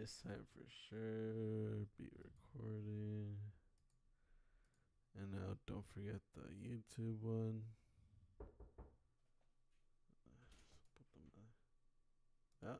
This time for sure. Be recording. And now don't forget the YouTube one. Put them yeah.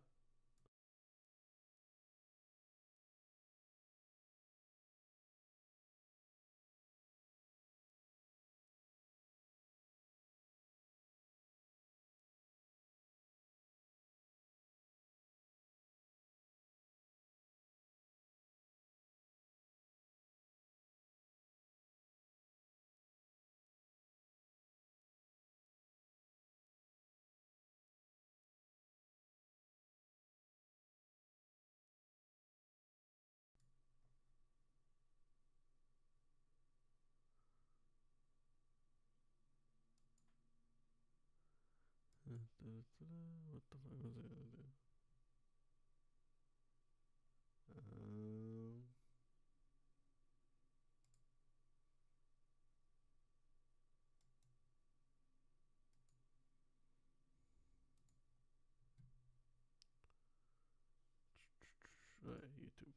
What the fuck was I gonna do? Um, YouTube.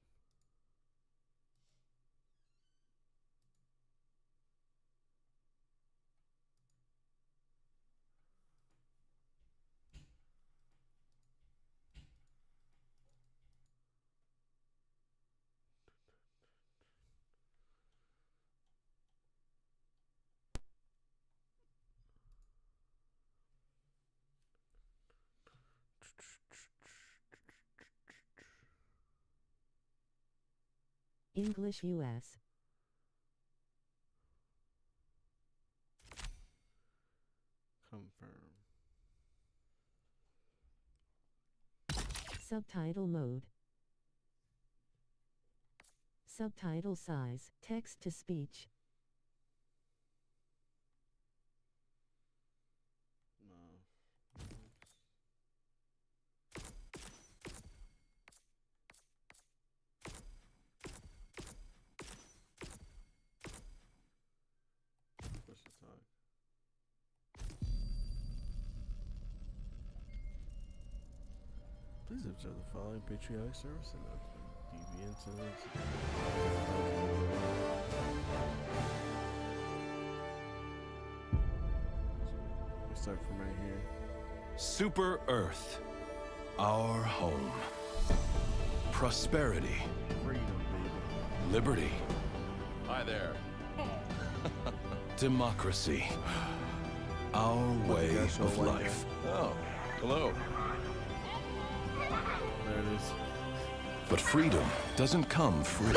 English US. Confirm. Subtitle mode. Subtitle size, text to speech. No. Push to talk. Please observe the following patriotic service announcement. DV incidents. We start from right here. Super Earth, our home. Prosperity, Freedom, baby. liberty, Hi there. democracy, our way gosh, of oh my life. Oh, hello. There it is. But freedom doesn't come free.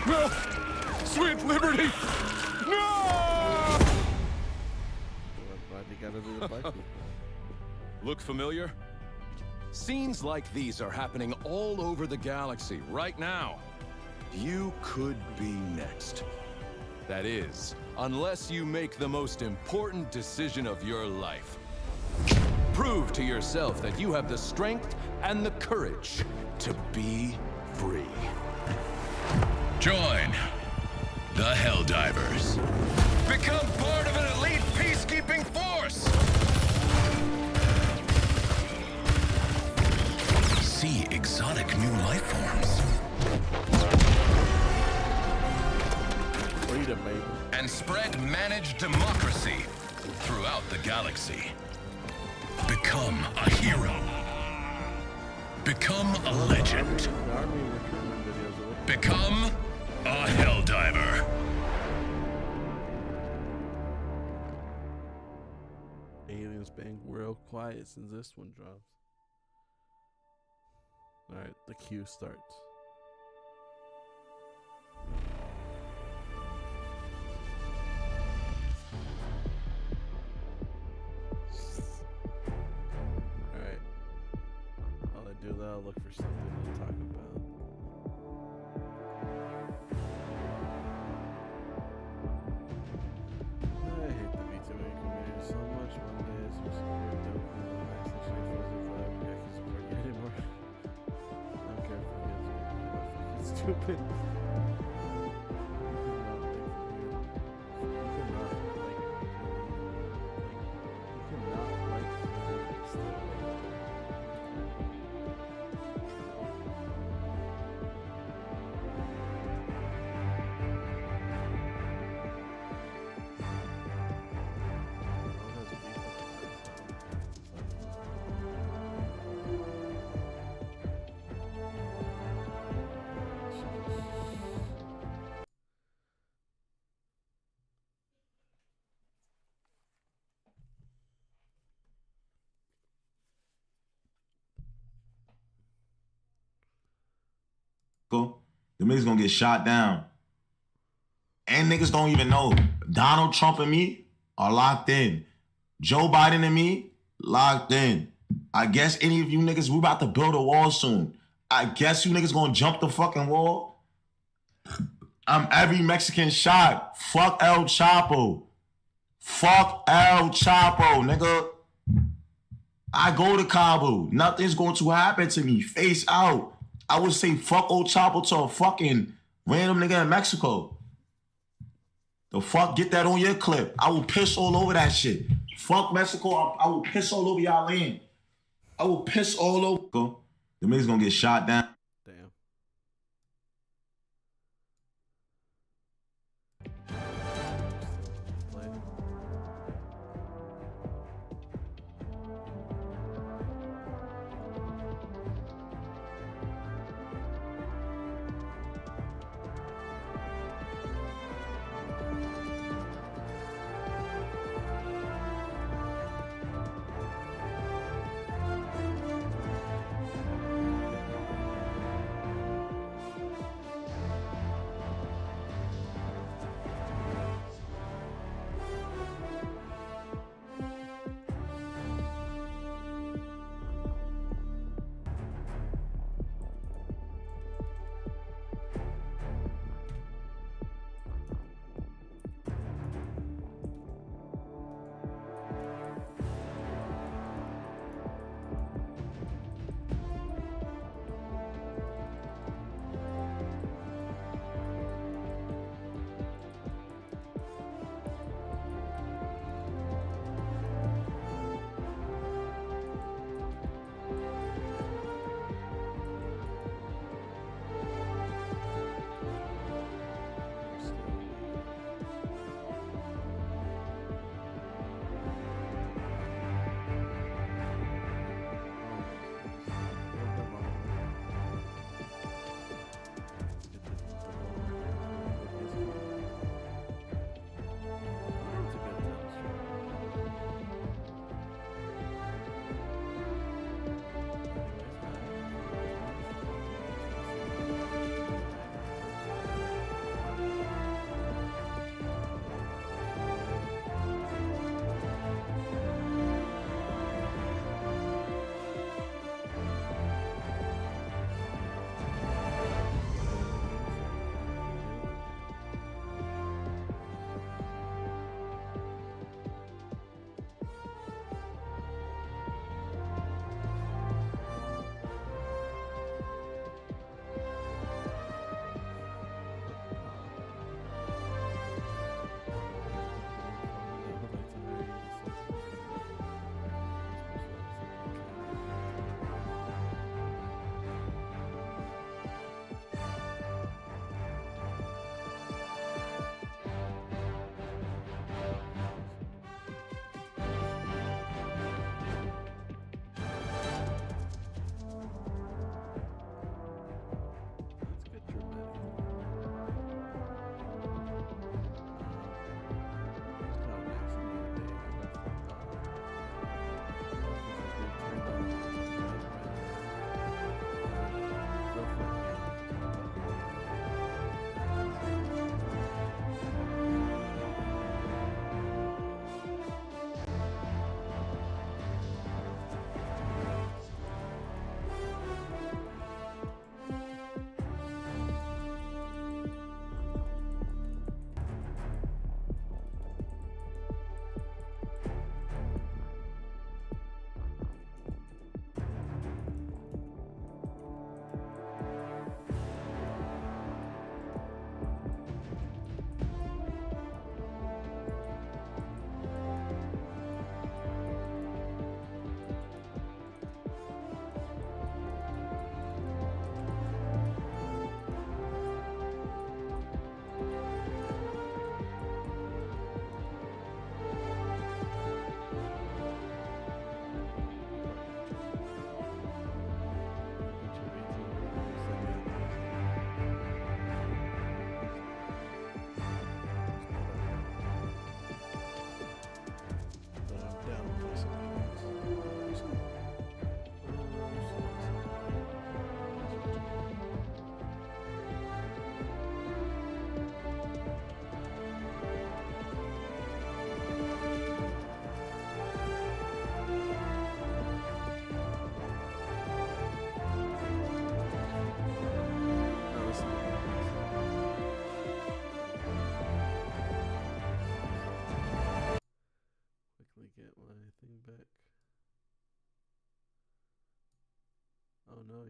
No! Sweet liberty! No! Why they gotta be the black people? Look familiar? Scenes like these are happening all over the galaxy right now. You could be next. That is, unless you make the most important decision of your life. Prove to yourself that you have the strength and the courage to be free. Join the Helldivers. Become part of an elite peacekeeping force. See exotic new life forms. Freedom, baby. And spread managed democracy throughout the galaxy. Become a hero. Become a legend. The army recruitment videos are Become a Helldiver. aliens been real quiet since this one dropped. Alright, the queue starts. Alright. While I do that, I'll look for something to talk about. I hate the V2A community so much. One day it's supposed to be dope, and the next thing she feels like I can support you anymore. I don't care if it is fucking stupid. You cannot like The niggas gonna get shot down. And niggas don't even know. Donald Trump and me are locked in. Joe Biden and me, locked in. I guess any of you niggas, we about to build a wall soon. I guess you niggas gonna jump the fucking wall. I'm every Mexican shot. Fuck El Chapo. Fuck El Chapo, nigga. I go to Cabo. Nothing's going to happen to me. Face out. I would say fuck El Chapo to a fucking random nigga in Mexico. The fuck? Get that on your clip. I will piss all over that shit. Fuck Mexico. I will piss all over y'all land. I will piss all over. The niggas gonna get shot down. Damn. Play.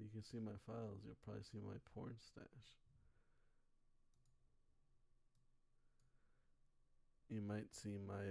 you can see my files. You'll probably see my porn stash. You might see my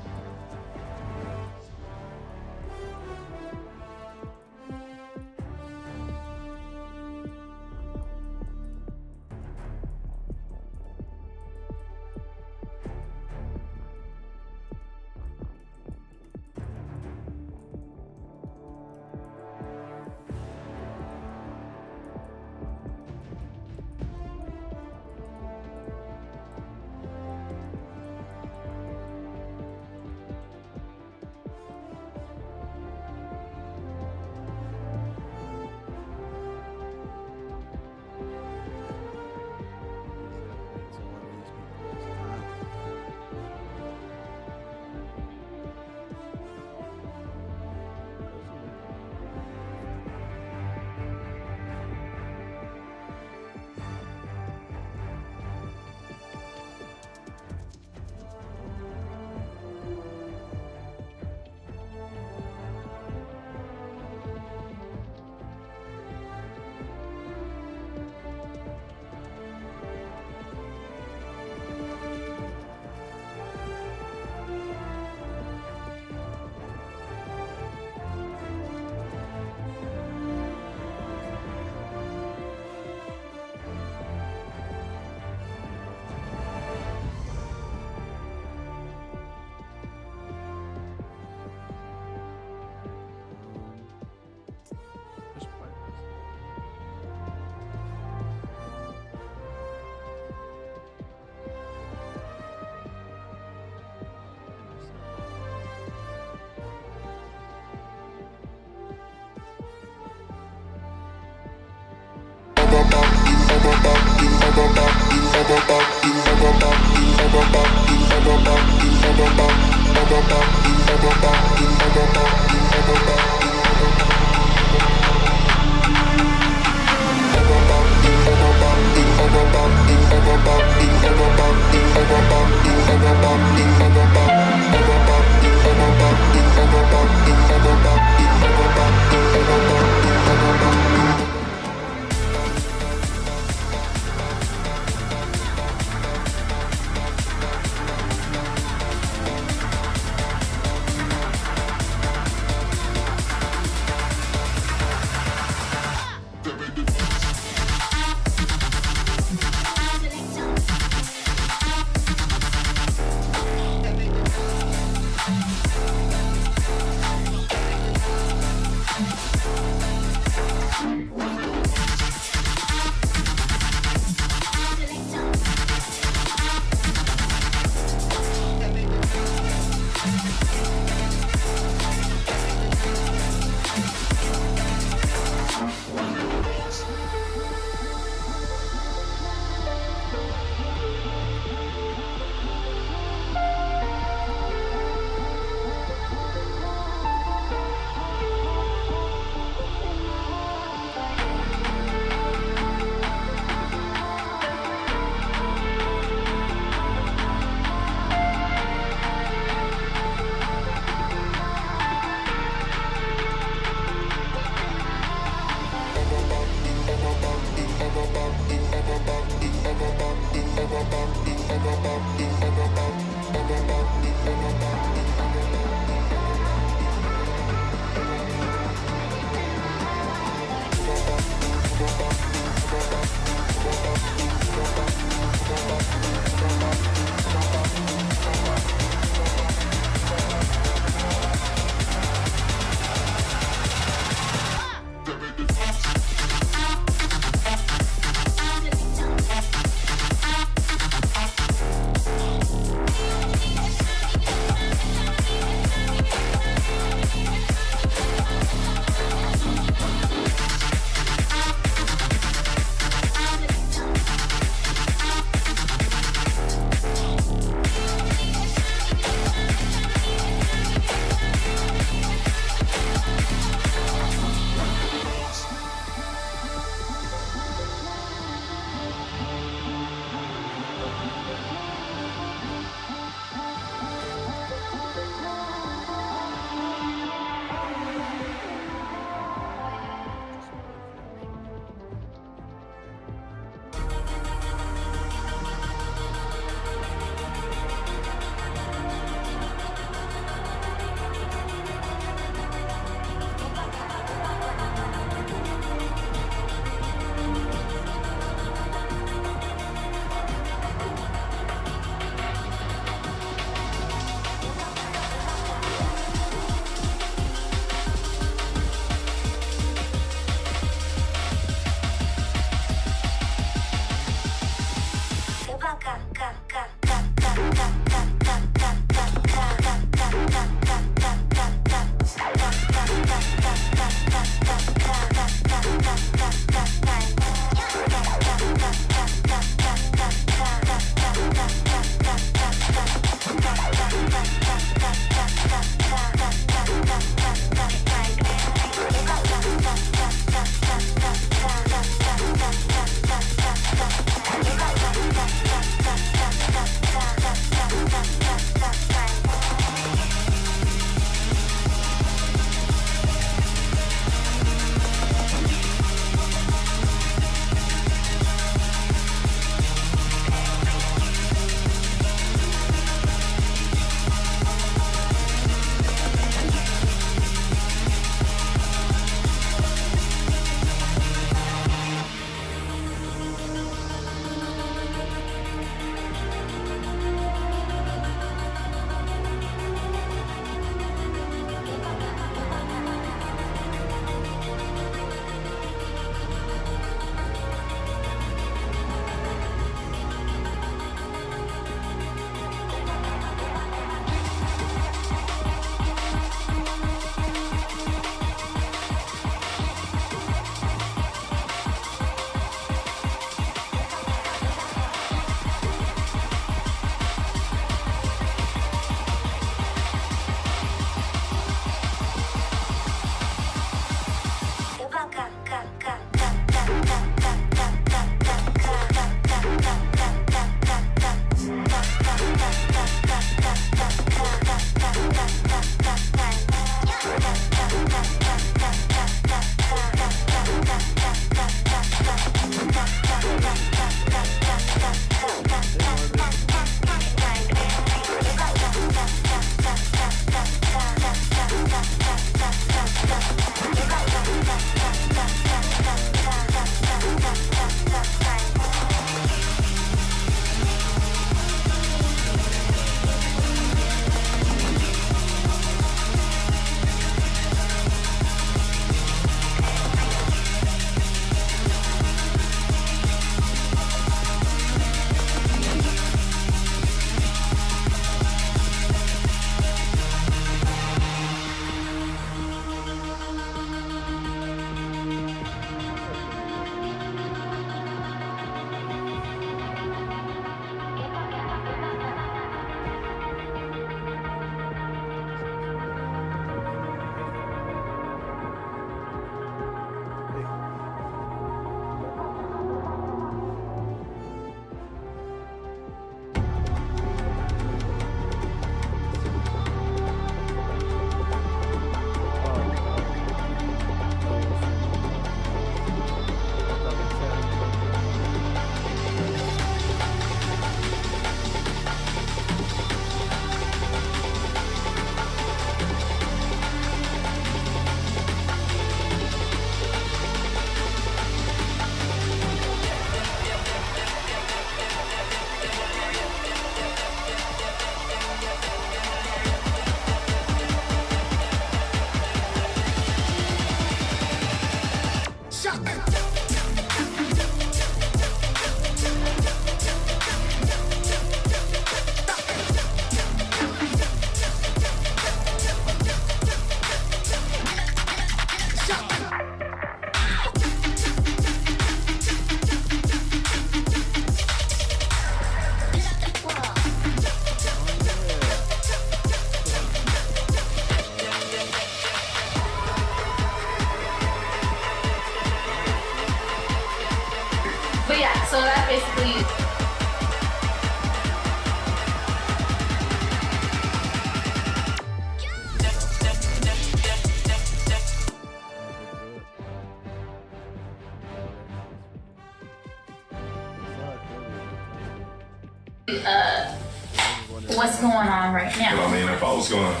what's going on right You know now. what I mean? If I was gonna,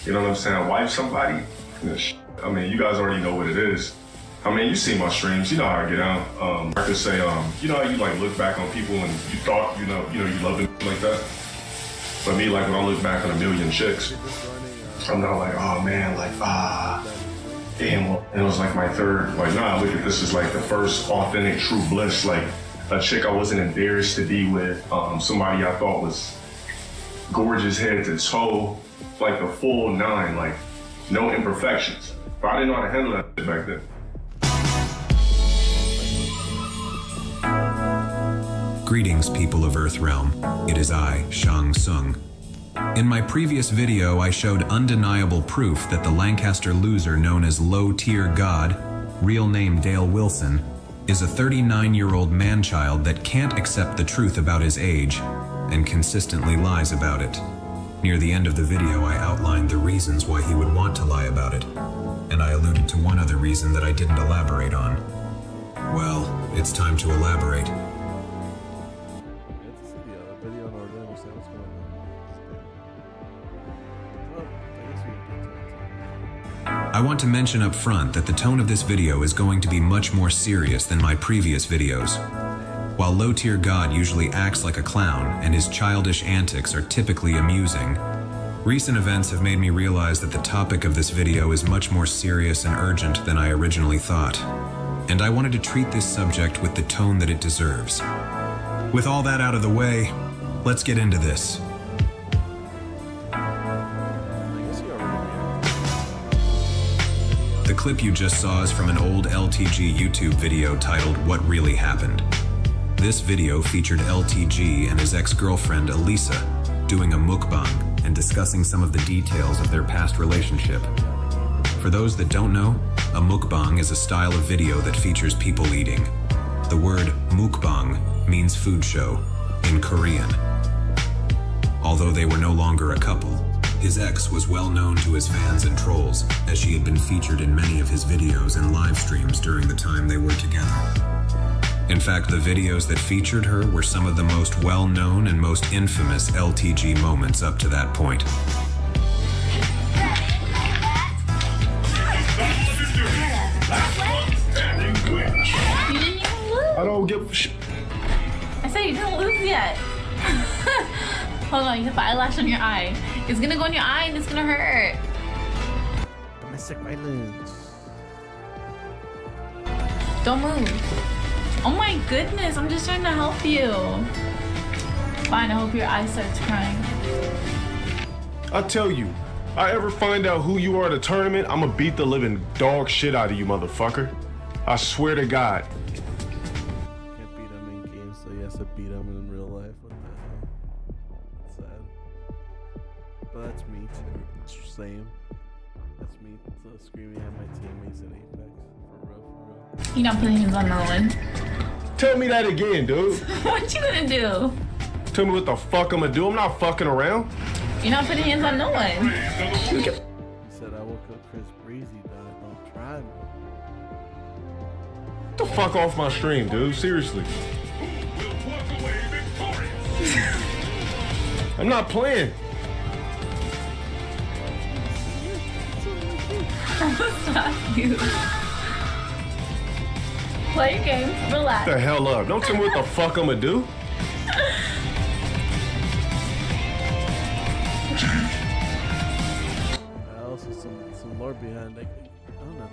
you know what I'm saying, wife somebody, I mean, you guys already know what it is. I mean, you see my streams, you know how I get out. I could say, you know how you like look back on people and you thought, you know, you love them like that. But me, like when I look back on a million chicks, I'm not like, oh man, like, damn. And it was like my third, like, nah, look at this as like the first authentic true bliss, like a chick I wasn't embarrassed to be with, somebody I thought was gorgeous head to toe, like the full 9, like no imperfections. But I didn't know how to handle that shit back then. Greetings, people of Earthrealm. It is I, Shang Tsung. In my previous video, I showed undeniable proof that the Lancaster loser known as Low Tier God, real name Dale Wilson, is a 39-year-old man-child that can't accept the truth about his age and consistently lies about it. Near the end of the video, I outlined the reasons why he would want to lie about it, and I alluded to one other reason that I didn't elaborate on. Well, it's time to elaborate. I want to mention up front that the tone of this video is going to be much more serious than my previous videos. While Low Tier God usually acts like a clown and his childish antics are typically amusing, recent events have made me realize that the topic of this video is much more serious and urgent than I originally thought. And I wanted to treat this subject with the tone that it deserves. With all that out of the way, let's get into this. The clip you just saw is from an old LTG YouTube video titled What Really Happened. This video featured LTG and his ex-girlfriend Elisa doing a mukbang and discussing some of the details of their past relationship. For those that don't know, a mukbang is a style of video that features people eating. The word mukbang means food show in Korean. Although they were no longer a couple, his ex was well known to his fans and trolls, as she had been featured in many of his videos and live streams during the time they were together. In fact, the videos that featured her were some of the most well-known and most infamous LTG moments up to that point. You didn't even lose. I don't give a shit. I said you didn't lose yet. Hold on, you have eyelash on your eye. It's gonna go in your eye and it's gonna hurt. Domestic violence. Don't move. Oh my goodness, I'm just trying to help you. Fine, I hope your eye starts crying. I tell you, I ever find out who you are at a tournament, I'ma beat the living dog shit out of you, motherfucker. I swear to God. Can't beat him in games, so he has to beat him in real life. What the hell? Sad. But that's me too. It's same. That's me screaming at my teammates in Apex. For real. You're not putting hands on no one. Tell me that again, dude. What you gonna do? Tell me what the fuck I'm gonna do. I'm not fucking around. You're not putting hands on no one. He said I woke up Chris Breezy, dog. Don't try me. Get the fuck off my stream, dude. Seriously. I'm not playing. Stop you. Play your game. Relax. Get the hell up. Don't tell me what the fuck I'm gonna do. Also, some lore behind it. I don't know.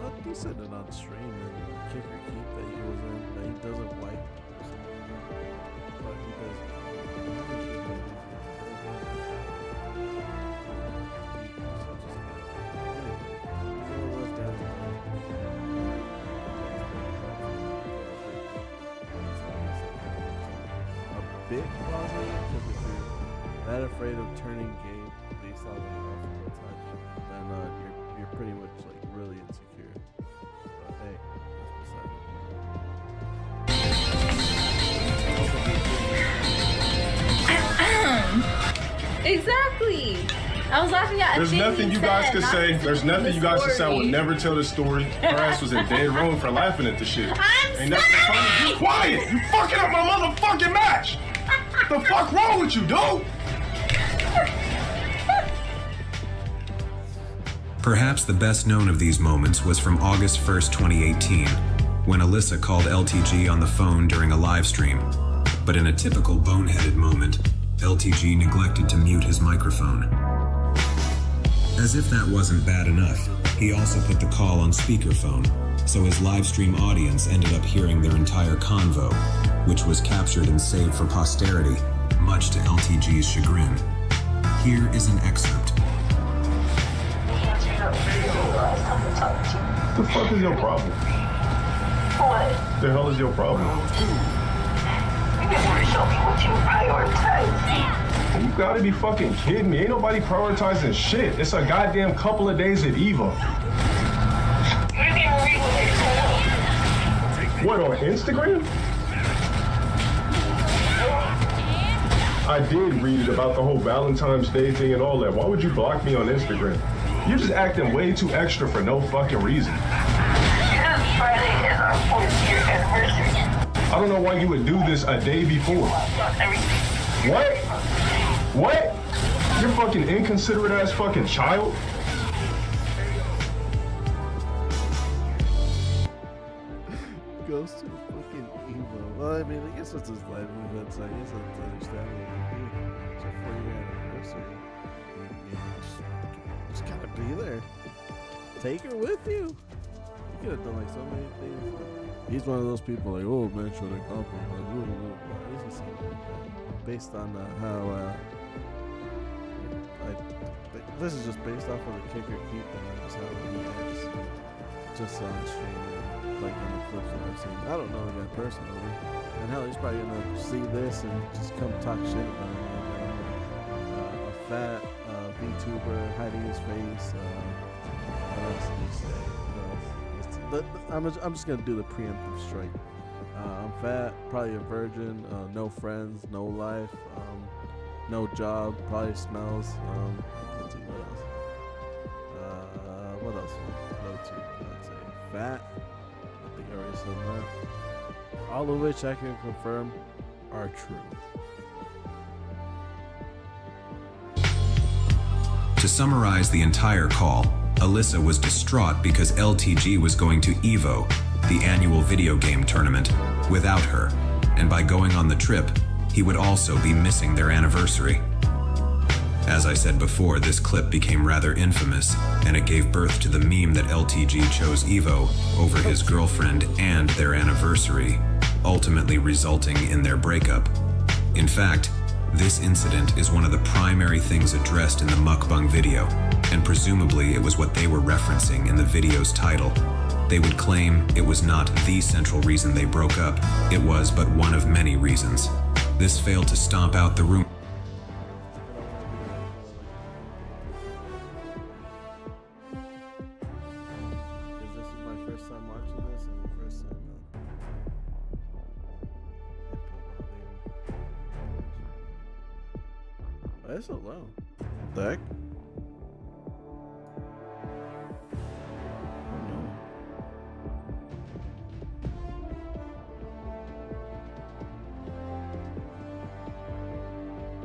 Well, he said it on stream and Kick or Keep that he was in, that he doesn't wipe. But he does. A bit positive, because if you're that afraid of turning gay based on a touch, then you're pretty much like really insecure. But hey, Exactly. I was laughing at. There's nothing you guys could say. There's nothing you guys could say. I would never tell the story. Her ass was in dead wrong for laughing at the shit. I'm Ain't nothing funny. Be quiet. You fucking up my motherfucking match. The fuck wrong with you, dude? Perhaps the best known of these moments was from August 1st, 2018, when Alyssa called LTG on the phone during a live stream. But in a typical boneheaded moment, LTG neglected to mute his microphone. As if that wasn't bad enough, he also put the call on speakerphone, so his live stream audience ended up hearing their entire convo, which was captured and saved for posterity, much to LTG's chagrin. Here is an excerpt. The fuck is your problem? What? The hell is your problem? You just want to show me what you prioritize. You gotta be fucking kidding me. Ain't nobody prioritizing shit. It's a goddamn couple of days at EVO. You didn't even read what they said. What, on Instagram? I did read it about the whole Valentine's Day thing and all that. Why would you block me on Instagram? You're just acting way too extra for no fucking reason. Because Friday is our 4th year anniversary. I don't know why you would do this a day before. Everything. What? What? You're fucking inconsiderate ass fucking child? Goes to fucking Evo. Well, I mean, I guess it's his live event, so I guess that's understandable. It's a 4-year anniversary. You just gotta be there. Take her with you. You could have done like so many things. He's one of those people like, oh man, should I compliment? This is based on how this is just based off of the kicker keep and just how he acts just on stream, like on the clips that I've seen. I don't know the guy personally, and hell, he's probably gonna see this and just come talk shit about him. A fat VTuber hiding his face. What else did he say? I'm just gonna do the preemptive strike. I'm fat, probably a virgin, no friends, no life, no job, probably smells. Let's see what else. What else? Let's say fat. I think I already said that. All of which I can confirm are true. To summarize the entire call, Alyssa was distraught because LTG was going to EVO, the annual video game tournament, without her, and by going on the trip, he would also be missing their anniversary. As I said before, this clip became rather infamous, and it gave birth to the meme that LTG chose EVO over his girlfriend and their anniversary, ultimately resulting in their breakup. In fact, this incident is one of the primary things addressed in the mukbang video, and presumably it was what they were referencing in the video's title. They would claim it was not the central reason they broke up, it was but one of many reasons. This failed to stomp out the rumor. This is my first time watching this, and the first time why is it low? What the heck?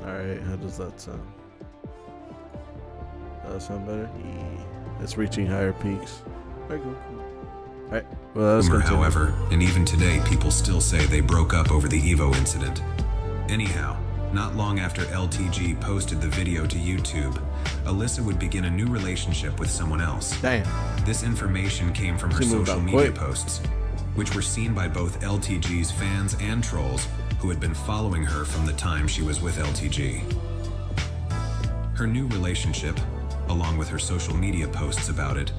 Alright, how does that sound? Does that sound better? Yeah. It's reaching higher peaks. Alright, cool. Alright, well, let's continue. However, and even today people still say they broke up over the EVO incident. Anyhow, not long after LTG posted the video to YouTube, Alyssa would begin a new relationship with someone else. Damn. This information came from her social media posts, which were seen by both LTG's fans and trolls who had been following her from the time she was with LTG. Her new relationship, along with her social media posts about it,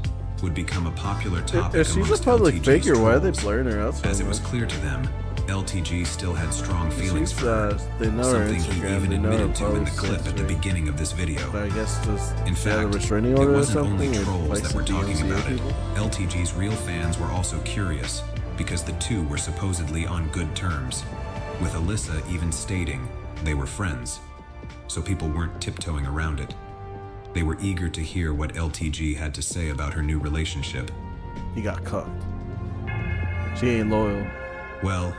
would become a popular topic if she's a public figure, why are they blurring her out so as it was much? clear to them, LTG still had strong feelings She's, for her, they know her something he Instagram, even they know her admitted to in the posts, clip at the history. beginning of this video. But I guess just In she had a fact, restraining it order or wasn't something, only or trolls like that some were talking DMCA about it. people? LTG's real fans were also curious, because the two were supposedly on good terms, with Alyssa even stating they were friends, so people weren't tiptoeing around it. They were eager to hear what LTG had to say about her new relationship. He got cucked. She ain't loyal. Well,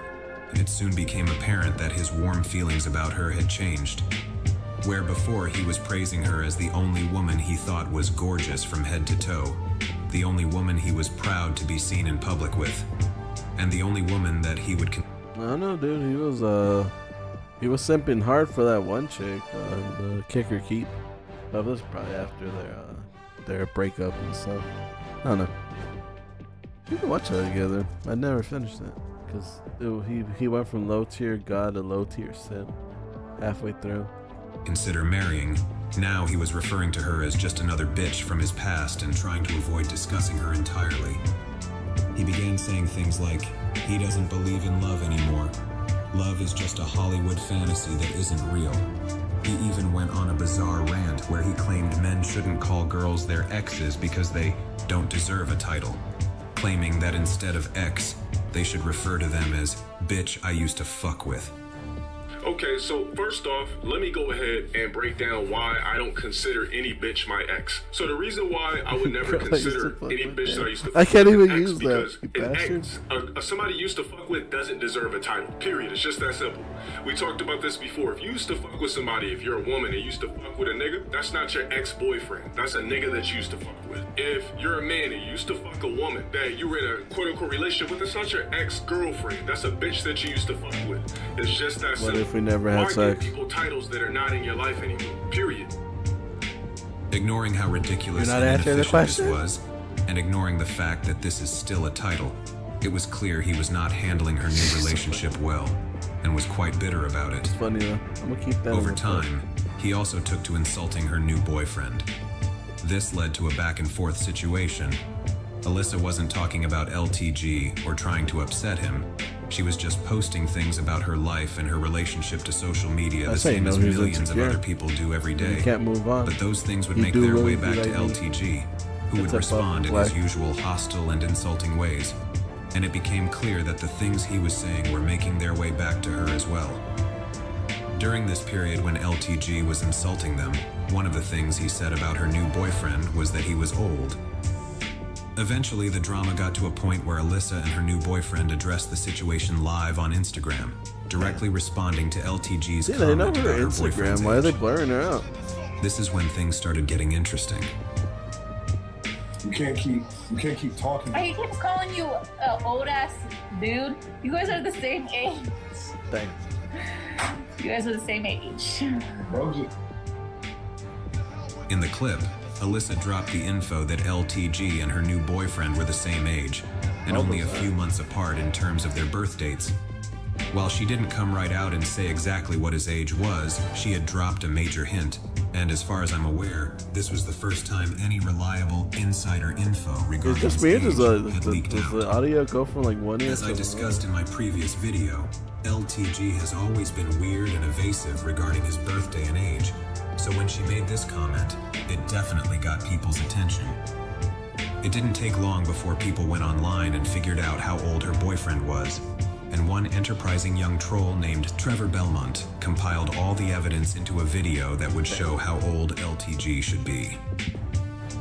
it soon became apparent that his warm feelings about her had changed. Where before he was praising her as the only woman he thought was gorgeous from head to toe, the only woman he was proud to be seen in public with, and the only woman that he would I don't know, dude. He was simping hard for that one chick, the kicker keep. But this was probably after their breakup and stuff. I don't know. We can watch that together. I never finished it because he went from low tier God to low tier sin halfway through. consider marrying. Now he was referring to her as just another bitch from his past and trying to avoid discussing her entirely. He began saying things like, he doesn't believe in love anymore. Love is just a Hollywood fantasy that isn't real. He even went on a bizarre rant where he claimed men shouldn't call girls their exes because they don't deserve a title, claiming that instead of ex, they should refer to them as bitch I used to fuck with. Okay, so first off, let me go ahead and break down why I don't consider any bitch my ex. So the reason why I would never consider any bitch that I used to fuck I can't with even an ex use because that, you an bastards. ex, somebody you used to fuck with doesn't deserve a title, period. It's just that simple. We talked about this before. If you used to fuck with somebody, if you're a woman and you used to fuck with a nigga, that's not your ex-boyfriend. That's a nigga that you used to fuck with. If you're a man and you used to fuck a woman that you were in a quote-unquote relationship with, that's not your ex-girlfriend. That's a bitch that you used to fuck with. It's just that simple. What if we never had Why sex? give people titles that are not in your life anymore, period. Ignoring how ridiculous You're not and answering the inefficient this question? was, and ignoring the fact that this is still a title, it was clear he was not handling her new relationship well, and was quite bitter about it. It's funny though. I'm gonna keep that in Over the time, he also took to insulting her new boyfriend. This led to a back-and-forth situation. Alyssa wasn't talking about LTG or trying to upset him. She was just posting things about her life and her relationship to social media, the That's how you same know as he's millions of insecure. other people do every day. You can't move on. But those things would You make do their really way do back to like me. LTG, who would It's a respond in black. his usual hostile and insulting ways. And it became clear that the things he was saying were making their way back to her as well. During this period when LTG was insulting them, one of the things he said about her new boyfriend was that he was old. Eventually, the drama got to a point where Alyssa and her new boyfriend addressed the situation live on Instagram, directly responding to LTG's Yeah, they know comment her about her Instagram. boyfriend's Why are they age. blurring her out? This is when things started getting interesting. You can't keep talking. He keeps calling you an old ass dude. You guys are the same age. Thanks. You guys are the same age. In the clip, Alyssa dropped the info that LTG and her new boyfriend were the same age, and only a few months apart in terms of their birth dates. While she didn't come right out and say exactly what his age was, she had dropped a major hint. And as far as I'm aware, this was the first time any reliable insider info It's regarding just his weird. age Does had leaked out. the audio go from like 1 ear As to I discussed in my previous video, LTG has always been weird and evasive regarding his birthday and age, so when she made this comment, it definitely got people's attention. It didn't take long before people went online and figured out how old her boyfriend was, and one enterprising young troll named Trevor Belmont compiled all the evidence into a video that would show how old LTG should be.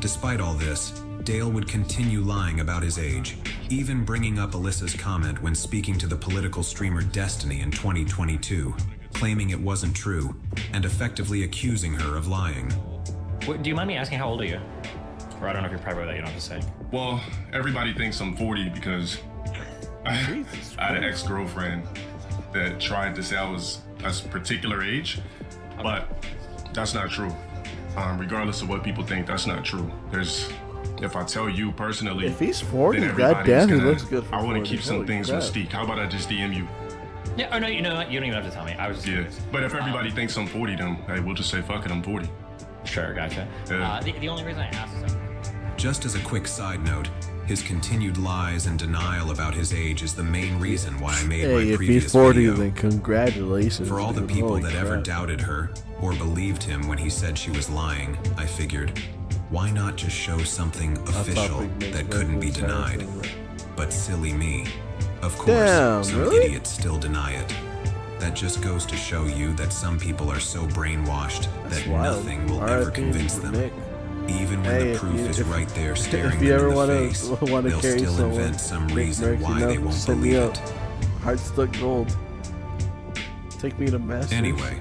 Despite all this, Dale would continue lying about his age, even bringing up Alyssa's comment when speaking to the political streamer Destiny in 2022, claiming it wasn't true, and effectively accusing her of lying. Do you mind me asking how old are you? Or I don't know if you're private with that, you don't have to say. Well, everybody thinks I'm 40 because I had an ex-girlfriend that tried to say I was a particular age, but that's not true. Regardless of what people think, that's not true. If I tell you personally, If he's 40, then everybody's goddamn, he gonna- looks good for I want 40. to keep some Holy things crap. mystique. How about I just DM you? Yeah, oh no, you know what? You don't even have to tell me. I was just curious. But if everybody thinks I'm 40, then hey, we'll just say fuck it, I'm 40. Sure, gotcha. Yeah. The only reason I asked is Just as a quick side note, his continued lies and denial about his age is the main reason why I made Hey, my if previous he's 40, video. then congratulations. For all the dude. people Holy that ever crap. doubted her or believed him when he said she was lying, I figured, why not just show something official topic makes that couldn't be reference to denied? everything. But silly me. Of course, Damn, some really? idiots still deny it. That just goes to show you that some people are so brainwashed that wild. nothing will ever RIP convince them. Nick. Even when Hey, the if proof you- is if- right there staring if them you ever in the wanna face, wanna they'll carry still someone, invent some Nick reason Merck, why you know, they won't send me believe up. it. Heart stuck gold. Take me to Masters. Anyway,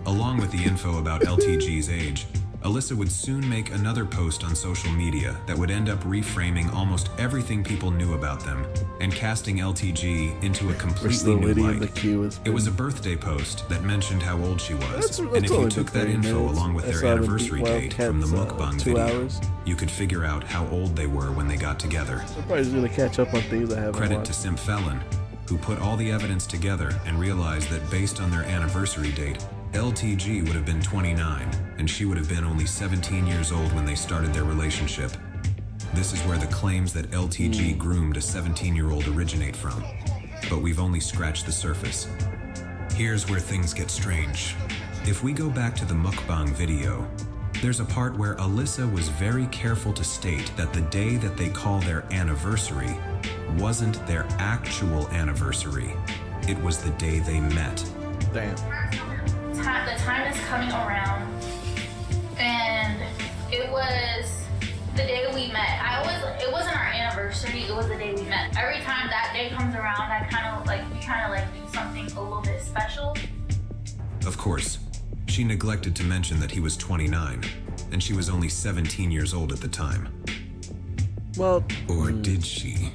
along with the info about LTG's age, Alyssa would soon make another post on social media that would end up reframing almost everything people knew about them and casting LTG into a completely new light. It was a birthday post that mentioned how old she was, and if you took that info along with their anniversary date from the mukbang video, you could figure out how old they were when they got together. I'm probably just gonna catch up on things I haven't Credit watched. to Simp Felon, who put all the evidence together and realized that based on their anniversary date, LTG would have been 29, and she would have been only 17 years old when they started their relationship. This is where the claims that LTG groomed a 17-year-old originate from. But we've only scratched the surface. Here's where things get strange. If we go back to the mukbang video, there's a part where Alyssa was very careful to state that the day that they call their anniversary wasn't their actual anniversary. It was the day they met. Damn. The time is coming around, and it was the day we met. It wasn't our anniversary, it was the day we met. Every time that day comes around, we kind of do something a little bit special. Of course, she neglected to mention that he was 29, and she was only 17 years old at the time. Well, or did she?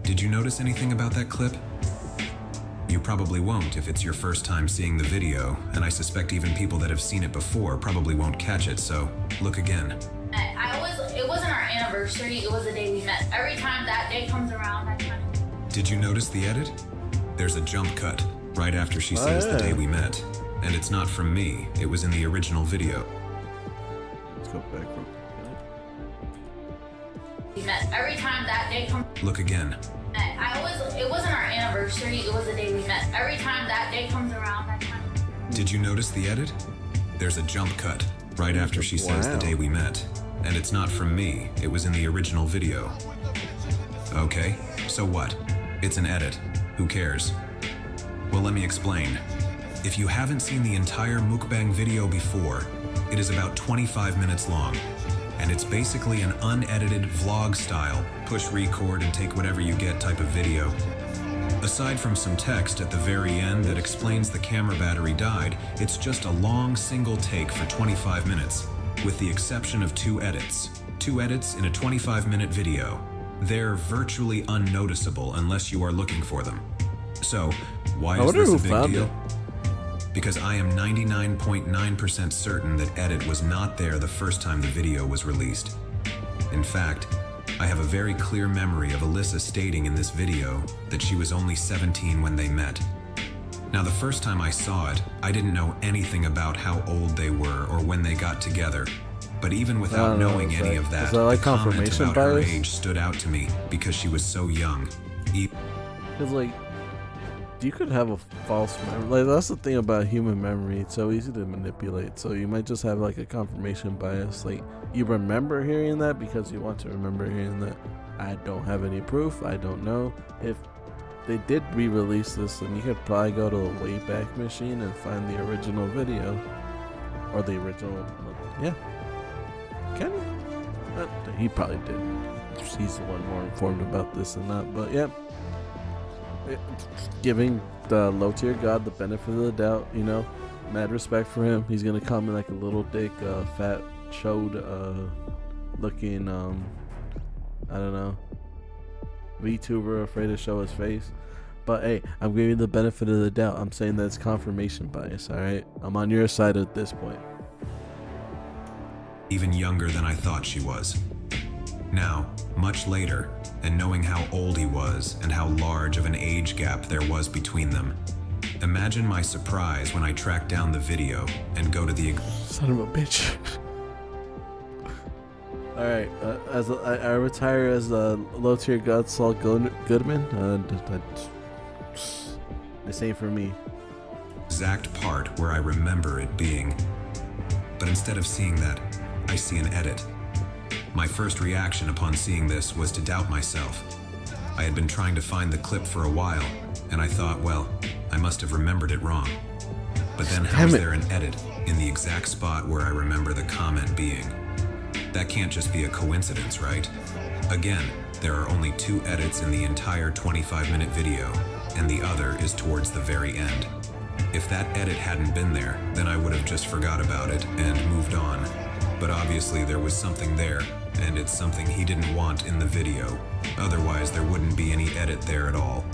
Did you notice anything about that clip? You probably won't if it's your first time seeing the video, and I suspect even people that have seen it before probably won't catch it, so look again. It wasn't our anniversary, it was the day we met. Every time that day comes around, I kind of... Did you notice the edit? There's a jump cut right after she says the day we met. And it's not from me, it was in the original video. Let's go back. We met. Every time that day comes... Look again. It wasn't our anniversary, it was the day we met. Every time that day comes around, I kind of... Did you notice the edit? There's a jump cut right after she says the day we met. And it's not from me, it was in the original video. Okay, so what? It's an edit. Who cares? Well, let me explain. If you haven't seen the entire mukbang video before, it is about 25 minutes long. And it's basically an unedited vlog style, push record and take whatever you get type of video. Aside from some text at the very end that explains the camera battery died, it's just a long single take for 25 minutes, with the exception of 2 edits. 2 edits in a 25-minute video. They're virtually unnoticeable unless you are looking for them. So, why is this a big deal? Because I am 99.9% certain that edit was not there the first time the video was released. In fact, I have a very clear memory of Alyssa stating in this video that she was only 17 when they met. Now, the first time I saw it, I didn't know anything about how old they were or when they got together. But even without knowing any of that, the comment about her age stood out to me because she was so young. Because, like, you could have a false memory. Like, that's the thing about human memory. It's so easy to manipulate. So you might just have, like, a confirmation bias. Like, you remember hearing that because you want to remember hearing that. I don't have any proof. I don't know. If they did re-release this, then you could probably go to a Wayback Machine and find the original video. Or the original... Yeah. Can you? He probably did. He's the one more informed about this than that. But, yeah. Giving the low tier god the benefit of the doubt, you know, mad respect for him. He's gonna come in like a little dick, fat, chode, looking, I don't know, VTuber afraid to show his face. But hey, I'm giving you the benefit of the doubt. I'm saying that's confirmation bias. All right, I'm on your side at this point. Even younger than I thought she was. Now, much later, and knowing how old he was and how large of an age gap there was between them, imagine my surprise when I tracked down the video and go to the... Son of a bitch. Alright, as I retire as a low tier god Saul Goodman. This ain't for me. Exact part where I remember it being. But instead of seeing that, I see an edit. My first reaction upon seeing this was to doubt myself. I had been trying to find the clip for a while, and I thought, well, I must have remembered it wrong. But then how is there an edit in the exact spot where I remember the comment being? That can't just be a coincidence, right? Again, there are only 2 edits in the entire 25-minute video, and the other is towards the very end. If that edit hadn't been there, then I would have just forgot about it and moved on. But obviously there was something there, and it's something he didn't want in the video. Otherwise there wouldn't be any edit there at all.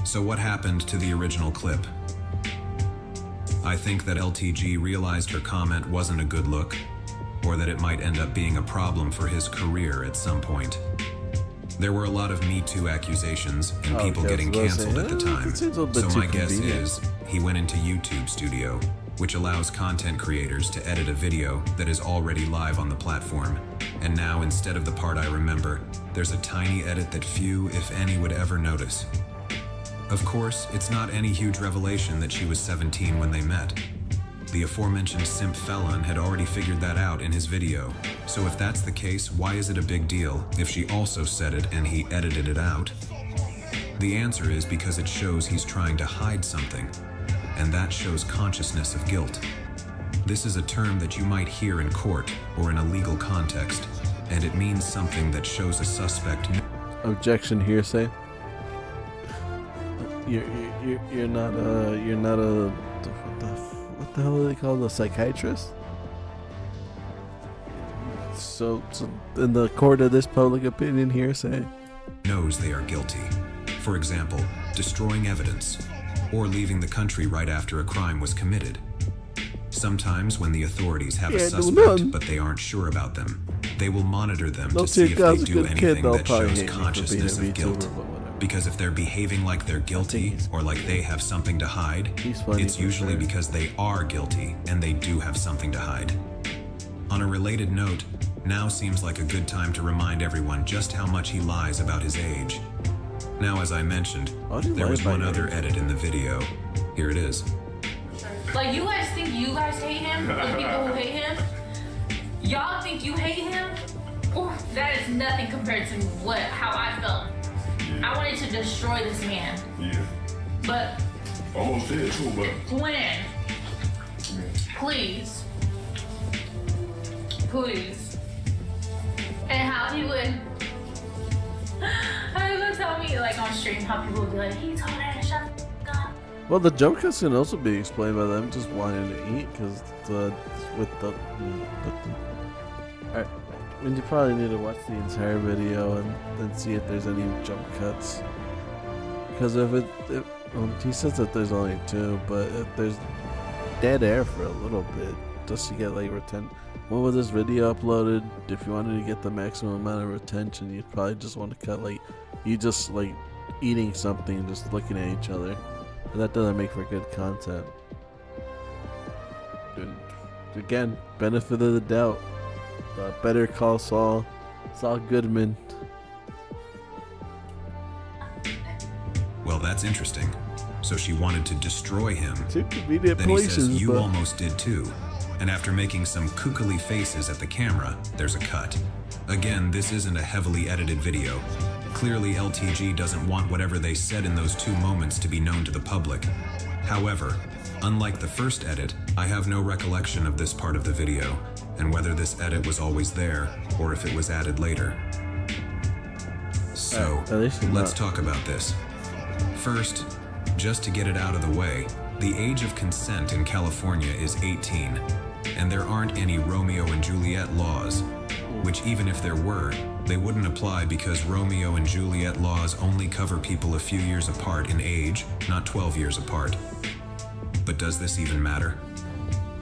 So what happened to the original clip? I think that LTG realized her comment wasn't a good look, or that it might end up being a problem for his career at some point. There were a lot of Me Too accusations and people getting canceled at the time, so my guess is he went into YouTube Studio, which allows content creators to edit a video that is already live on the platform. And now, instead of the part I remember, there's a tiny edit that few, if any, would ever notice. Of course, it's not any huge revelation that she was 17 when they met. The aforementioned simp Felon had already figured that out in his video. So if that's the case, why is it a big deal if she also said it and he edited it out? The answer is because it shows he's trying to hide something, and that shows consciousness of guilt. This is a term that you might hear in court or in a legal context, and it means something that shows a suspect. Objection, hearsay. You're not a what the hell are they called, a psychiatrist? So in the court of this public opinion hearsay, knows they are guilty. For example, destroying evidence, or leaving the country right after a crime was committed. Sometimes when the authorities have a suspect but they aren't sure about them, they will monitor them to see if they do anything that shows consciousness of guilt. Because if they're behaving like they're guilty or like they have something to hide, it's usually because they are guilty and they do have something to hide. On a related note, now seems like a good time to remind everyone just how much he lies about his age. Now, as I mentioned, there was one other edit in the video. Here it is. Like, you guys think you guys hate him? The people who hate him? Y'all think you hate him? Ooh, that is nothing compared to how I felt. I wanted to destroy this man. Yeah. But almost did too, but when? Please. And how he would tell me like on stream how people would be like, he told her to shut the fuck up. well, the joke can also be explained by them just wanting to eat, because Alright, I mean, you probably need to watch the entire video and then see if there's any jump cuts. Because he says that there's only 2, but if there's dead air for a little bit, just to get like retention. When was this video uploaded? If you wanted to get the maximum amount of retention, you'd probably just want to cut like you just like eating something and just looking at each other, and that doesn't make for good content. And again, benefit of the doubt. Better Call Saul Goodman. Well, that's interesting. So she wanted to destroy him. Then he says, you almost did too. And after making some kookily faces at the camera, there's a cut. Again, this isn't a heavily edited video. Clearly, LTG doesn't want whatever they said in those 2 moments to be known to the public. However, unlike the first edit, I have no recollection of this part of the video, and whether this edit was always there, or if it was added later. So, let's talk about this. First, just to get it out of the way, the age of consent in California is 18, and there aren't any Romeo and Juliet laws, which even if there were, they wouldn't apply because Romeo and Juliet laws only cover people a few years apart in age, not 12 years apart. But does this even matter?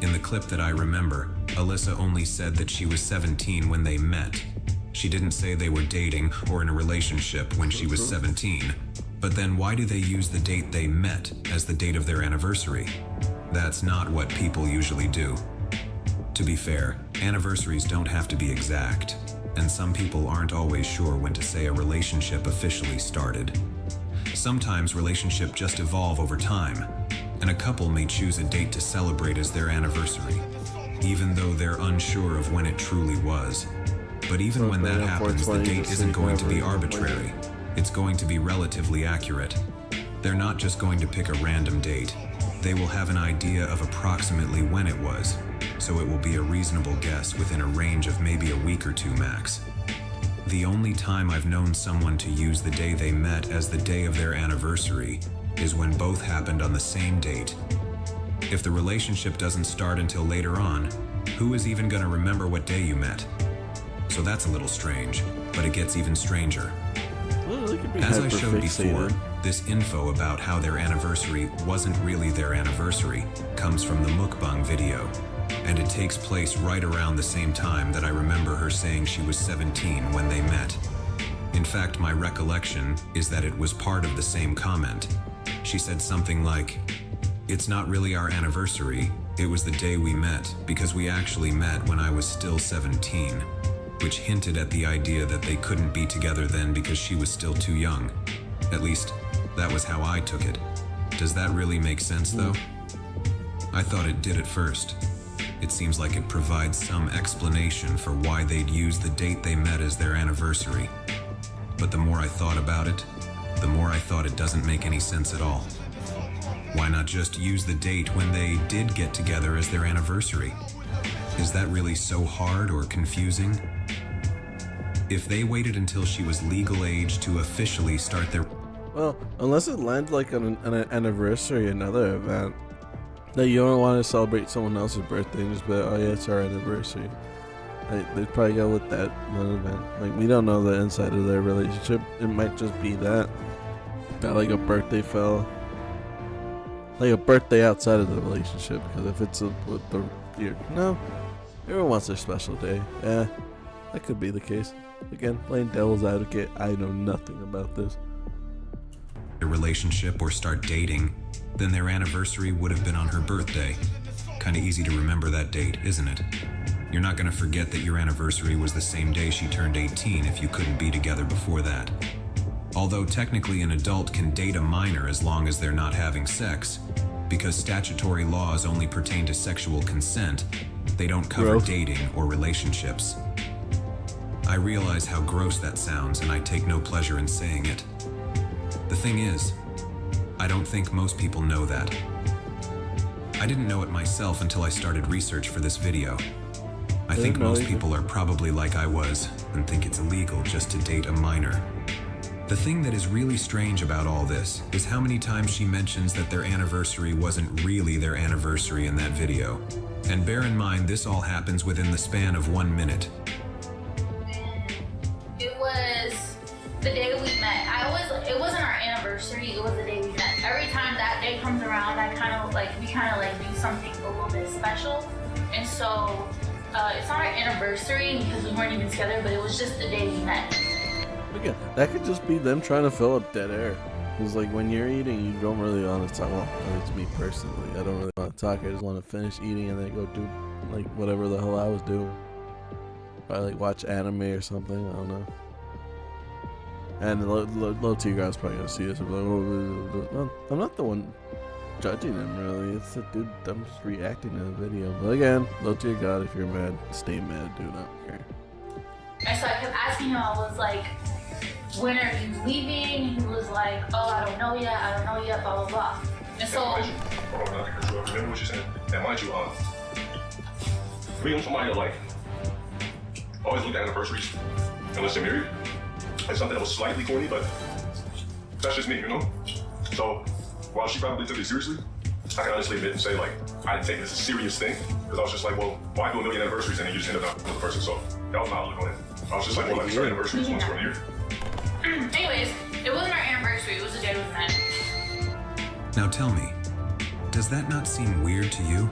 In the clip that I remember, Alyssa only said that she was 17 when they met. She didn't say they were dating or in a relationship when she was 17. But then why do they use the date they met as the date of their anniversary? That's not what people usually do. To be fair, anniversaries don't have to be exact, and some people aren't always sure when to say a relationship officially started. Sometimes relationships just evolve over time, and a couple may choose a date to celebrate as their anniversary, even though they're unsure of when it truly was. But even when that happens, the date isn't going to be arbitrary. It's going to be relatively accurate. They're not just going to pick a random date. They will have an idea of approximately when it was, so it will be a reasonable guess within a range of maybe a week or 2 max. The only time I've known someone to use the day they met as the day of their anniversary is when both happened on the same date, If the relationship doesn't start until later on, who is even gonna remember what day you met? So that's a little strange, but it gets even stranger. Well, they could be As I showed hyperfixated. before, this info about how their anniversary wasn't really their anniversary comes from the mukbang video, and it takes place right around the same time that I remember her saying she was 17 when they met. In fact, my recollection is that it was part of the same comment. She said something like, "It's not really our anniversary, it was the day we met, because we actually met when I was still 17, which hinted at the idea that they couldn't be together then because she was still too young. At least, that was how I took it. Does that really make sense, though? I thought it did at first. It seems like it provides some explanation for why they'd use the date they met as their anniversary. But the more I thought about it, the more I thought it doesn't make any sense at all. Why not just use the date when they did get together as their anniversary? Is that really so hard or confusing? If they waited until she was legal age to officially start their... Well, unless it lands like on an anniversary, another event, that you don't want to celebrate someone else's birthday and just be like, oh yeah, it's our anniversary. Like, they'd probably go with that one event. Like, we don't know the inside of their relationship. It might just be that like a birthday fell. Like a birthday outside of the relationship, because if it's with the year, no, everyone wants their special day. Yeah, that could be the case. Again, playing devil's advocate, I know nothing about this. Relationship or start dating, then their anniversary would have been on her birthday. Kinda easy to remember that date, isn't it? You're not gonna forget that your anniversary was the same day she turned 18 if you couldn't be together before that. Although technically an adult can date a minor as long as they're not having sex, because statutory laws only pertain to sexual consent, they don't cover dating or relationships. I realize how gross that sounds, and I take no pleasure in saying it. The thing is, I don't think most people know that. I didn't know it myself until I started research for this video. I think most people are probably like I was, and think it's illegal just to date a minor. The thing that is really strange about all this is how many times she mentions that their anniversary wasn't really their anniversary in that video. And bear in mind, this all happens within the span of 1 minute. It was the day we met. It wasn't our anniversary, it was the day we met. Every time that day comes around, we kind of do something a little bit special. And so, it's not our anniversary because we weren't even together, but it was just the day we met. Again, that could just be them trying to fill up dead air. Because like when you're eating, you don't really want to talk. Well, it's me personally. I don't really want to talk. I just want to finish eating and then go do like whatever the hell I was doing. Probably like watch anime or something. I don't know. And low tier guys probably gonna see this and be like, oh, I'm not the one judging them really. It's the dude. I'm just reacting to the video. But again, low tier god, if you're mad, stay mad, dude. I don't care. And so I kept asking him. I was like, when are you leaving? He was like, oh, I don't know yet, blah, blah, blah. And so... Hold on, remember what you said. And mind you, me and somebody that like, always look at anniversaries unless they're married. It's something that was slightly corny, but that's just me, you know? So, while she probably took it seriously, I can honestly admit and say, like, I didn't take it as a serious thing, because I was just like, well, why do a million anniversaries and then you just end up with the person? So, that was my outlook on it. I was just like, well, let me start anniversaries once for a year. Anyways, it wasn't our anniversary, it was the day we met. Now tell me, does that not seem weird to you?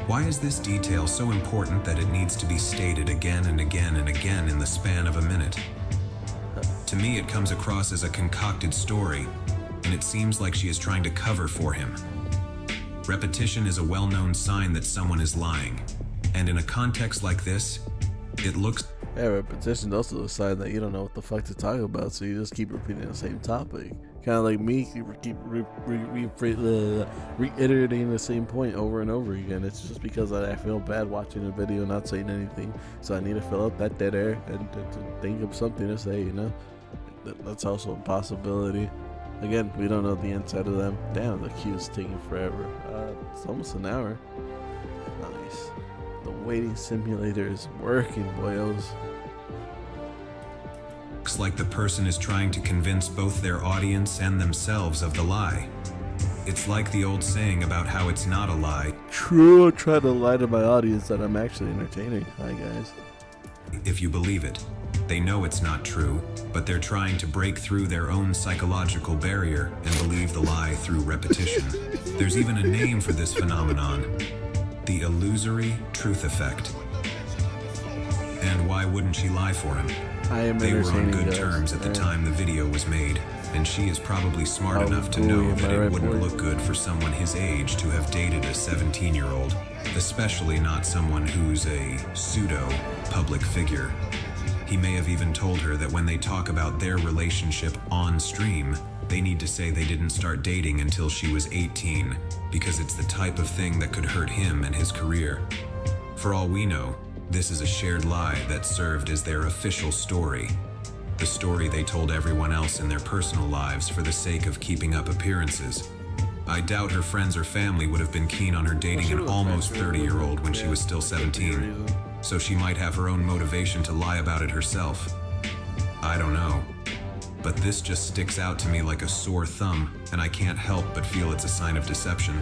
Why is this detail so important that it needs to be stated again and again and again in the span of a minute? To me, it comes across as a concocted story, and it seems like she is trying to cover for him. Repetition is a well-known sign that someone is lying, and in a context like this, it looks... Yeah, repetition is also a sign that you don't know what the fuck to talk about, so you just keep repeating the same topic. Kind of like me, keep reiterating the same point over and over again. It's just because I feel bad watching a video not saying anything, so I need to fill out that dead air and to think of something to say, you know? That's also a possibility. Again, we don't know the inside of them. Damn, the queue is taking forever. It's almost an hour. Nice. The waiting simulator is working, boyos. Looks like the person is trying to convince both their audience and themselves of the lie. It's like the old saying about how it's not a lie. True, try to lie to my audience that I'm actually entertaining. Hi, guys. If you believe it. They know it's not true, but they're trying to break through their own psychological barrier and believe the lie through repetition. There's even a name for this phenomenon, the illusory truth effect. And why wouldn't she lie for him? They were on good terms at the time the video was made, and she is probably smart enough to know that it wouldn't look good for someone his age to have dated a 17-year-old, especially not someone who's a pseudo-public figure. He may have even told her that when they talk about their relationship on stream, they need to say they didn't start dating until she was 18, because it's the type of thing that could hurt him and his career. For all we know, this is a shared lie that served as their official story. The story they told everyone else in their personal lives for the sake of keeping up appearances. I doubt her friends or family would have been keen on her dating an almost 30-year-old when she was still 17, so she might have her own motivation to lie about it herself. I don't know. But this just sticks out to me like a sore thumb, and I can't help but feel it's a sign of deception.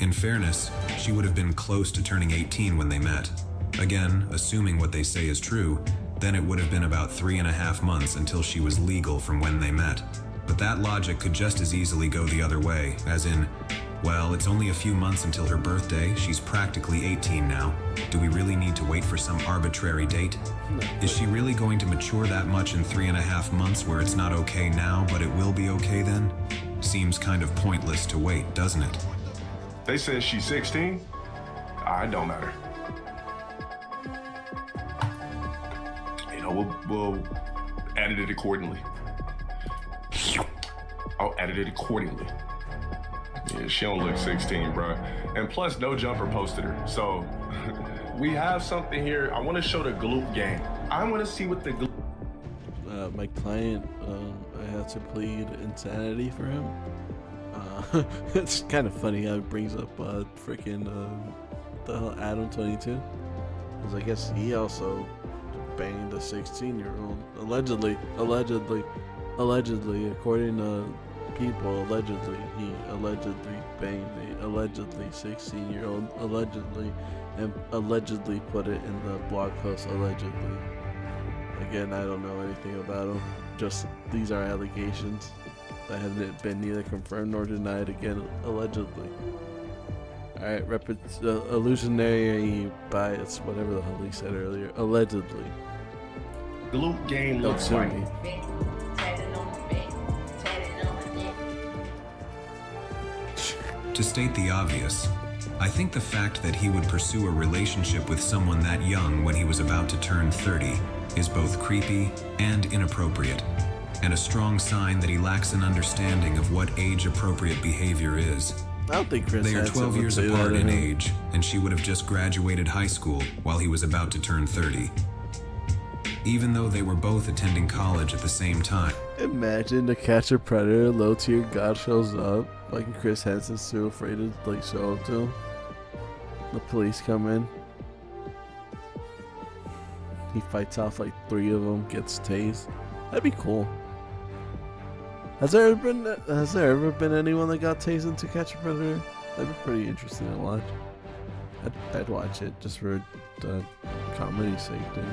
In fairness, she would have been close to turning 18 when they met. Again, assuming what they say is true, then it would have been about 3.5 months until she was legal from when they met. But that logic could just as easily go the other way, as in, well, it's only a few months until her birthday, she's practically 18 now. Do we really need to wait for some arbitrary date? Is she really going to mature that much in 3.5 months where it's not okay now, but it will be okay then? Seems kind of pointless to wait, doesn't it? They said she's 16? It don't matter. You know, we'll edit it accordingly. I'll edit it accordingly. Yeah, she don't look 16, bro. And plus, No Jumper posted her. So, we have something here. I want to show the Gloop game. I want to see what the Gloop... My client, I had to plead insanity for him. It's kind of funny how it brings up freaking the hell Adam 22. Because I guess he also banged a 16-year-old. Allegedly, according to people, he allegedly banged a allegedly 16-year-old, and allegedly put it in the blog post, allegedly. Again, I don't know anything about him. Just these are allegations that haven't been neither confirmed nor denied. Again, allegedly. Alright, illusionary bias, whatever the hell he said earlier. Allegedly. Gloop game looks like... To state the obvious, I think the fact that he would pursue a relationship with someone that young when he was about to turn 30 is both creepy and inappropriate, and a strong sign that he lacks an understanding of what age-appropriate behavior is. I don't think Chris They are 12 years apart in age, and she would have just graduated high school while he was about to turn 30. Even though they were both attending college at the same time. Imagine to catch a predator, low-tier god shows up. Like Chris Hansen's too afraid to show up to him. The police come in. He fights off like 3 of them, gets tased. That'd be cool. Has there ever been anyone that got tased to Catch a Predator? That'd be pretty interesting to watch. I'd watch it just for comedy's sake, dude.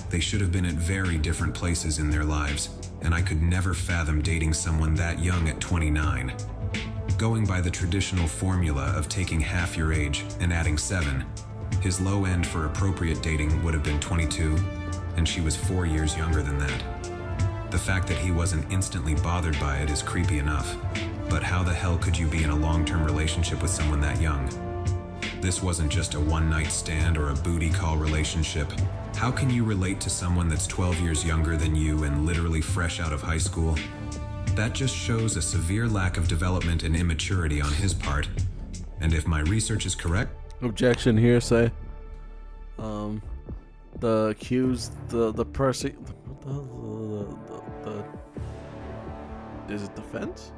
They should have been at very different places in their lives, and I could never fathom dating someone that young at 29. Going by the traditional formula of taking half your age and adding 7, his low end for appropriate dating would have been 22, and she was 4 years younger than that. The fact that he wasn't instantly bothered by it is creepy enough, but how the hell could you be in a long-term relationship with someone that young? This wasn't just a one-night stand or a booty call relationship. How can you relate to someone that's 12 years younger than you and literally fresh out of high school? That just shows a severe lack of development and immaturity on his part. And if my research is correct... Objection, hearsay. The accused, is it defense?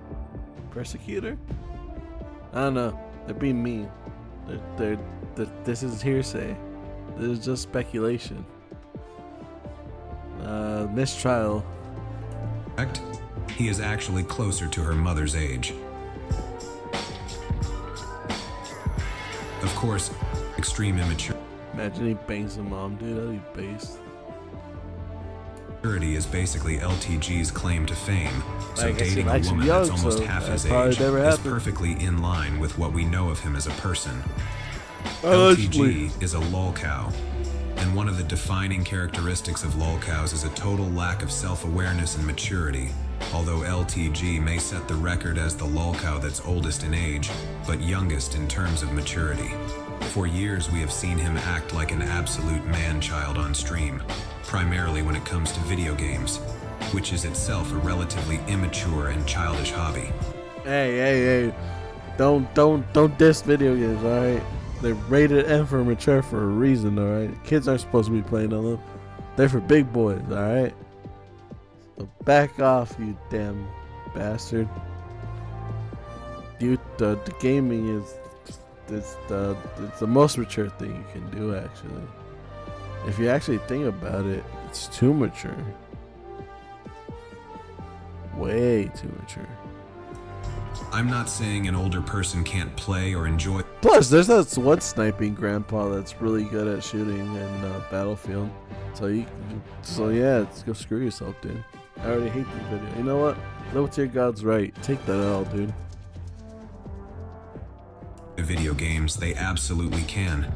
Persecutor? I don't know. They're being mean. This is hearsay. This is just speculation. Mistrial. Correct? he is actually closer to her mother's age. Of course, extreme immaturity Imagine he bangs a mom, dude. That'd be based. is basically LTG's claim to fame, so I guess he dating a likes him woman young, that's almost so half that his probably age never is happened. perfectly in line with what we know of him as a person. Allegedly. LTG is a lolcow, and one of the defining characteristics of lolcows is a total lack of self-awareness and maturity. Although LTG may set the record as the lolcow that's oldest in age, but youngest in terms of maturity. For years we have seen him act like an absolute man-child on stream, primarily when it comes to video games, which is itself a relatively immature and childish hobby. Hey. Don't diss video games, alright? They're rated M for mature for a reason, alright? Kids aren't supposed to be playing on them. They're for big boys, alright? So back off, you damn bastard. The gaming is it's the most mature thing you can do, actually. If you actually think about it, it's too mature. Way too mature. I'm not saying an older person can't play or enjoy. Plus, there's that one sniping grandpa that's really good at shooting in Battlefield. So yeah, let's go screw yourself, dude. I already hate this video. You know what? Live with your God's right. Take that L, dude. Video games, they absolutely can,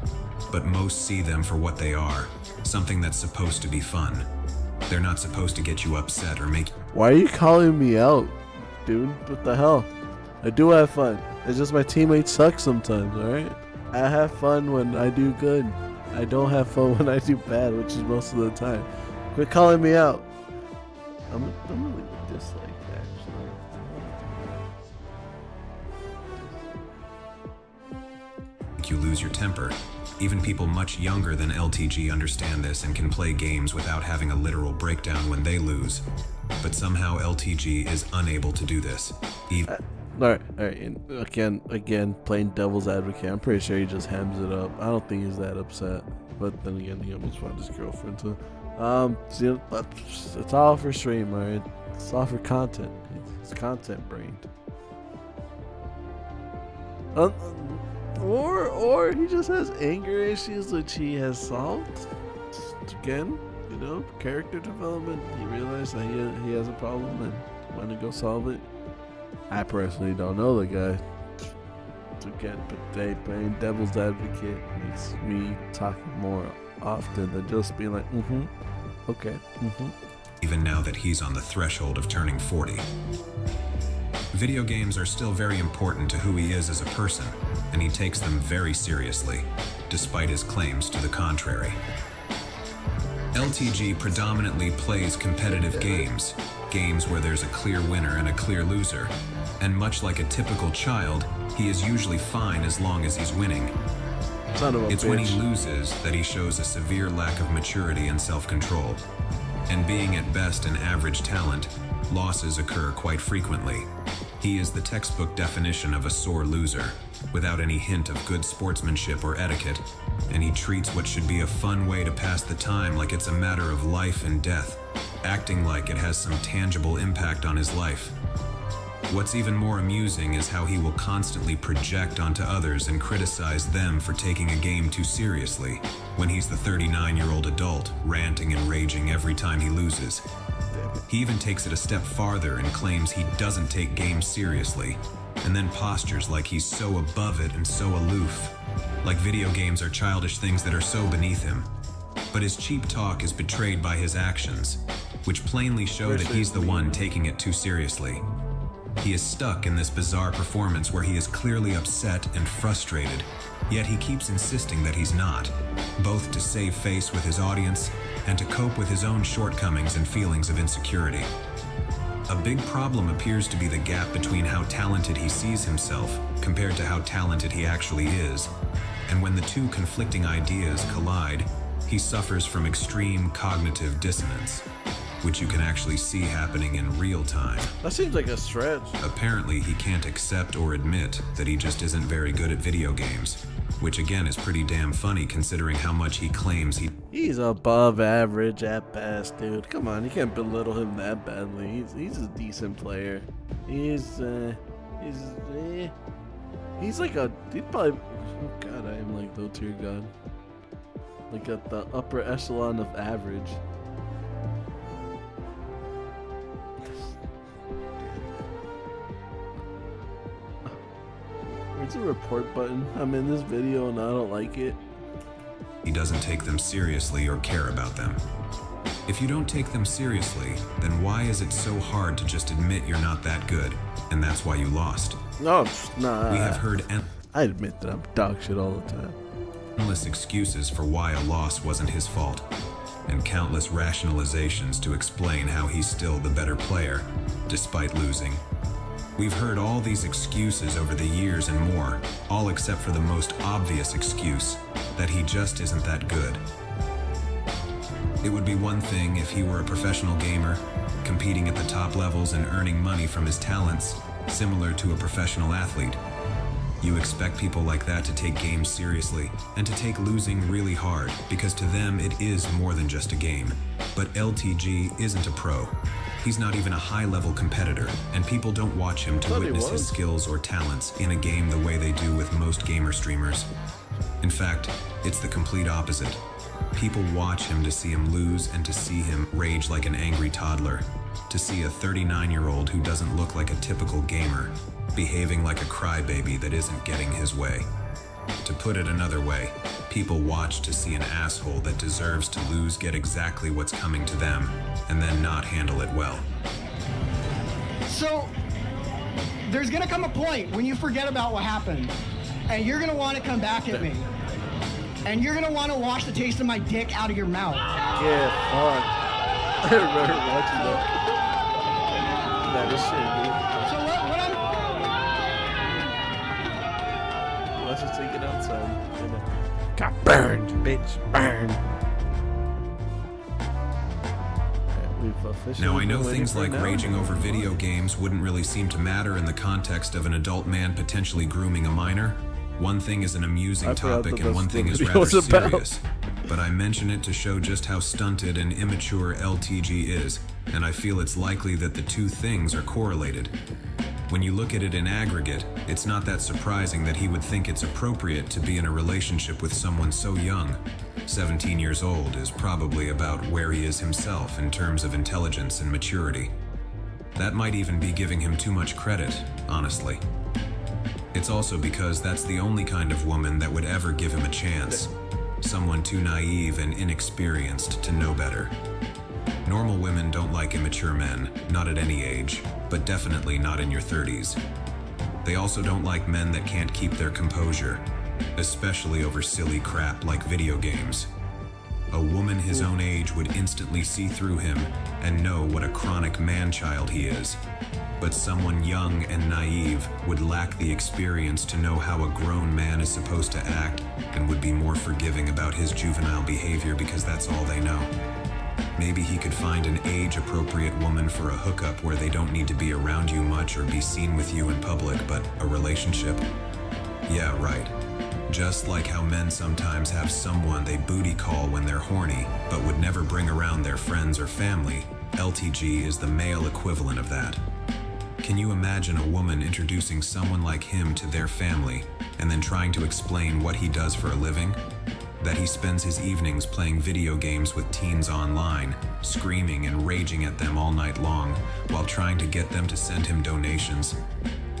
but most see them for what they are, something that's supposed to be fun. They're not supposed to get you upset or make. Why are you calling me out, dude? What the hell? I do have fun. It's just my teammates suck sometimes, alright? I have fun when I do good. I don't have fun when I do bad, which is most of the time. Quit calling me out. I'm gonna leave a dislike, actually. You lose your temper. Even people much younger than LTG understand this and can play games without having a literal breakdown when they lose. But somehow LTG is unable to do this. Alright, and again, playing devil's advocate. I'm pretty sure he just hams it up. I don't think he's that upset. But then again, he almost found his girlfriend too. It's all for stream, alright? It's all for content. It's content brained. Or he just has anger issues which he has solved. Again, you know, character development. He realized that he has a problem and went to go solve it. I personally don't know the guy. Again, but they playing devil's advocate makes me talking more often than just being like, okay, Even now that he's on the threshold of turning 40. Video games are still very important to who he is as a person, and he takes them very seriously, despite his claims to the contrary. LTG predominantly plays competitive games where there's a clear winner and a clear loser, and much like a typical child, he is usually fine as long as he's winning. It's when he loses that he shows a severe lack of maturity and self-control. And being at best an average talent, losses occur quite frequently. He is the textbook definition of a sore loser, without any hint of good sportsmanship or etiquette, and he treats what should be a fun way to pass the time like it's a matter of life and death, acting like it has some tangible impact on his life. What's even more amusing is how he will constantly project onto others and criticize them for taking a game too seriously, when he's the 39-year-old adult, ranting and raging every time he loses. He even takes it a step farther and claims he doesn't take games seriously, and then postures like he's so above it and so aloof, like video games are childish things that are so beneath him. But his cheap talk is betrayed by his actions, which plainly show that he's the one taking it too seriously. He is stuck in this bizarre performance where he is clearly upset and frustrated, yet he keeps insisting that he's not, both to save face with his audience and to cope with his own shortcomings and feelings of insecurity. A big problem appears to be the gap between how talented he sees himself compared to how talented he actually is, and when the two conflicting ideas collide, he suffers from extreme cognitive dissonance, which you can actually see happening in real time. That seems like a stretch. Apparently, he can't accept or admit that he just isn't very good at video games, which again is pretty damn funny considering how much he claims He's above average at best, dude. Come on, you can't belittle him that badly. He's a decent player. He's like a, he'd probably, oh god, I am like low tier god. Like at the upper echelon of average. Where's the report button? I'm in this video and I don't like it. he doesn't take them seriously or care about them. If you don't take them seriously, then why is it so hard to just admit you're not that good, and that's why you lost? No, nah. We have heard I admit that I'm dog shit all the time. Endless excuses for why a loss wasn't his fault, and countless rationalizations to explain how he's still the better player, despite losing. We've heard all these excuses over the years and more, all except for the most obvious excuse, that he just isn't that good. It would be one thing if he were a professional gamer, competing at the top levels and earning money from his talents, similar to a professional athlete. You expect people like that to take games seriously and to take losing really hard, because to them it is more than just a game. But LTG isn't a pro. He's not even a high-level competitor, and people don't watch him to witness his skills or talents in a game the way they do with most gamer streamers. In fact, it's the complete opposite. People watch him to see him lose and to see him rage like an angry toddler, to see a 39-year-old who doesn't look like a typical gamer, behaving like a crybaby that isn't getting his way. To put it another way, people watch to see an asshole that deserves to lose get exactly what's coming to them, and then not handle it well. So, there's gonna come a point when you forget about what happened, and you're gonna want to come back at me. And you're gonna want to wash the taste of my dick out of your mouth. Yeah, fuck. I remember watching that. That is shit, dude. So what Let's just take it outside. Got burned, bitch. Burned. Now, I know things like raging over video games wouldn't really seem to matter in the context of an adult man potentially grooming a minor. One thing is an amusing topic and one thing is rather serious. But I mention it to show just how stunted and immature LTG is, and I feel it's likely that the two things are correlated. When you look at it in aggregate, it's not that surprising that he would think it's appropriate to be in a relationship with someone so young. 17 years old is probably about where he is himself in terms of intelligence and maturity. That might even be giving him too much credit, honestly. It's also because that's the only kind of woman that would ever give him a chance. Someone too naive and inexperienced to know better. Normal women don't like immature men, not at any age, but definitely not in your 30s. They also don't like men that can't keep their composure, especially over silly crap like video games. A woman his own age would instantly see through him and know what a chronic man-child he is. But someone young and naive would lack the experience to know how a grown man is supposed to act and would be more forgiving about his juvenile behavior because that's all they know. Maybe he could find an age-appropriate woman for a hookup where they don't need to be around you much or be seen with you in public, but a relationship? Yeah, right. Just like how men sometimes have someone they booty call when they're horny, but would never bring around their friends or family, LTG is the male equivalent of that. Can you imagine a woman introducing someone like him to their family and then trying to explain what he does for a living? That he spends his evenings playing video games with teens online, screaming and raging at them all night long while trying to get them to send him donations?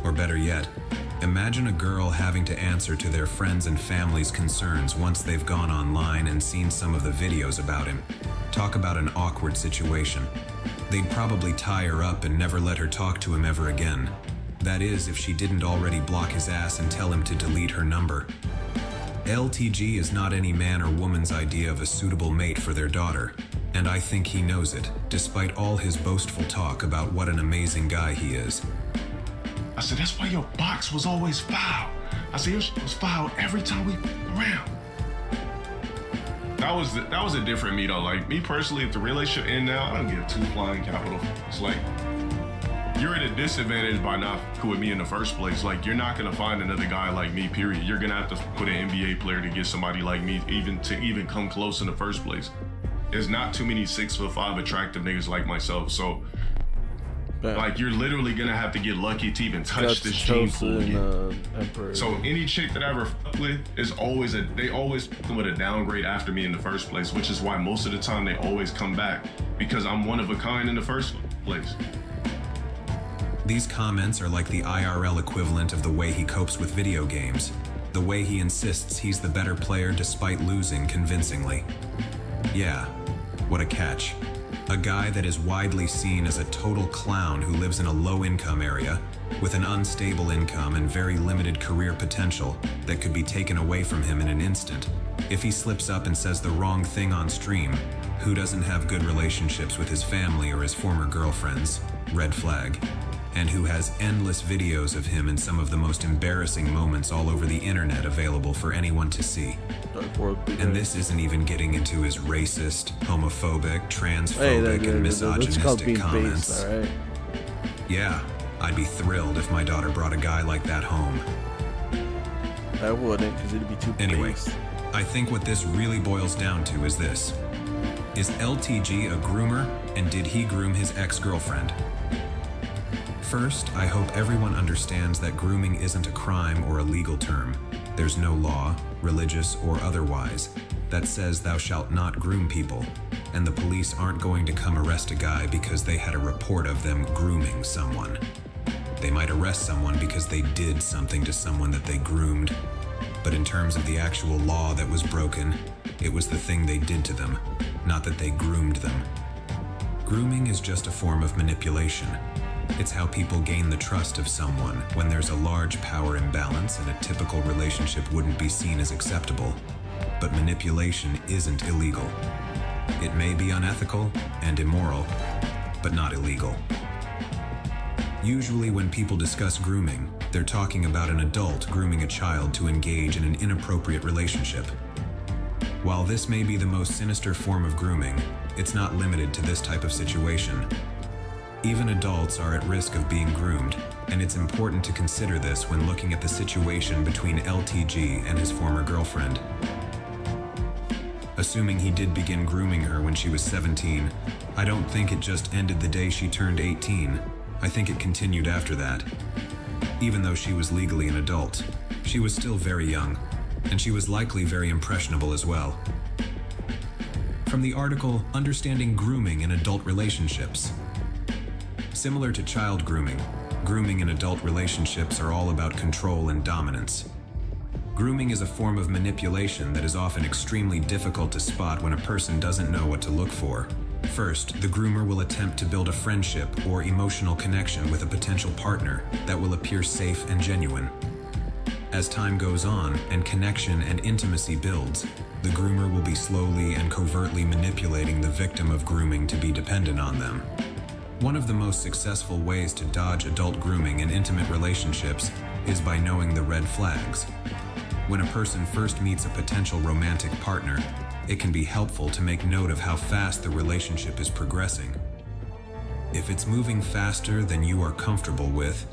Or better yet, imagine a girl having to answer to their friends and family's concerns once they've gone online and seen some of the videos about him. Talk about an awkward situation. They'd probably tie her up and never let her talk to him ever again. That is, if she didn't already block his ass and tell him to delete her number. LTG is not any man or woman's idea of a suitable mate for their daughter, and I think he knows it, despite all his boastful talk about what an amazing guy he is. I said, that's why your box was always foul. I said, it was foul every time we around. That was a different me though. Like me personally, if the relationship end now, I don't give two flying capital. It's like, you're at a disadvantage by not fucking with me in the first place. Like, you're not gonna find another guy like me, period. You're gonna have to put an NBA player to get somebody like me even come close in the first place. There's not too many 6'5" attractive niggas like myself, so like you're literally gonna have to get lucky to even touch this gene pool again. So any chick that I ever fuck with is always they always fuck with a downgrade after me in the first place, which is why most of the time they always come back, because I'm one of a kind in the first place. These comments are like the IRL equivalent of the way he copes with video games, the way he insists he's the better player despite losing convincingly. Yeah, what a catch. A guy that is widely seen as a total clown who lives in a low-income area with an unstable income and very limited career potential that could be taken away from him in an instant if he slips up and says the wrong thing on stream, who doesn't have good relationships with his family or his former girlfriends, red flag, and who has endless videos of him in some of the most embarrassing moments all over the internet available for anyone to see. And this isn't even getting into his racist, homophobic, transphobic, and misogynistic comments. Based, right? Yeah, I'd be thrilled if my daughter brought a guy like that home. I wouldn't, because it'd be too Anyway, based. I think what this really boils down to is this. Is LTG a groomer, and did he groom his ex-girlfriend? First, I hope everyone understands that grooming isn't a crime or a legal term. There's no law, religious or otherwise, that says thou shalt not groom people, and the police aren't going to come arrest a guy because they had a report of them grooming someone. They might arrest someone because they did something to someone that they groomed, but in terms of the actual law that was broken, it was the thing they did to them, not that they groomed them. Grooming is just a form of manipulation. It's how people gain the trust of someone when there's a large power imbalance and a typical relationship wouldn't be seen as acceptable. But manipulation isn't illegal. It may be unethical and immoral, but not illegal. Usually when people discuss grooming, they're talking about an adult grooming a child to engage in an inappropriate relationship. While this may be the most sinister form of grooming, it's not limited to this type of situation. Even adults are at risk of being groomed, and it's important to consider this when looking at the situation between LTG and his former girlfriend. Assuming he did begin grooming her when she was 17, I don't think it just ended the day she turned 18. I think it continued after that. Even though she was legally an adult, she was still very young, and she was likely very impressionable as well. From the article, Understanding Grooming in Adult Relationships. Similar to child grooming, grooming in adult relationships are all about control and dominance. Grooming is a form of manipulation that is often extremely difficult to spot when a person doesn't know what to look for. First, the groomer will attempt to build a friendship or emotional connection with a potential partner that will appear safe and genuine. As time goes on and connection and intimacy builds, the groomer will be slowly and covertly manipulating the victim of grooming to be dependent on them. One of the most successful ways to dodge adult grooming in intimate relationships is by knowing the red flags. When a person first meets a potential romantic partner, it can be helpful to make note of how fast the relationship is progressing. If it's moving faster than you are comfortable with,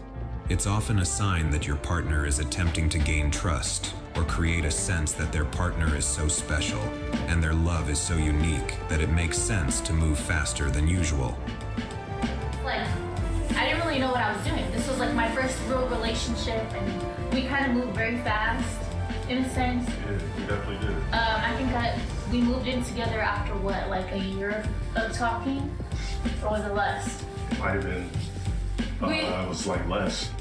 it's often a sign that your partner is attempting to gain trust or create a sense that their partner is so special and their love is so unique that it makes sense to move faster than usual. Like, I didn't really know what I was doing. This was like my first real relationship, and we kind of moved very fast, in a sense. Yeah, we definitely did. I think that we moved in together after what, like a year of talking? Or was it less? It might have been, it was like less.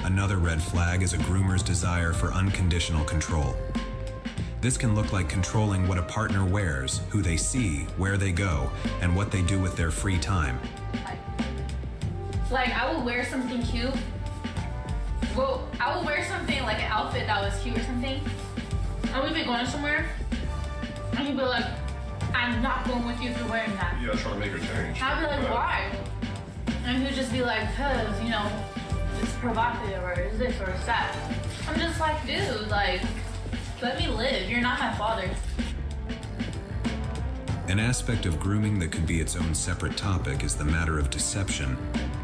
Another red flag is a groomer's desire for unconditional control. This can look like controlling what a partner wears, who they see, where they go, and what they do with their free time. Like, I would wear something cute. Well, I would wear something like an outfit that was cute or something. And we'd be going somewhere, and he'd be like, I'm not going with you if you're wearing that. Yeah, trying to make her change. I'd be like, why? And he would just be like, cause, you know, it's provocative, or is this, or is that. I'm just like, dude, like, let me live. You're not my father. An aspect of grooming that could be its own separate topic is the matter of deception,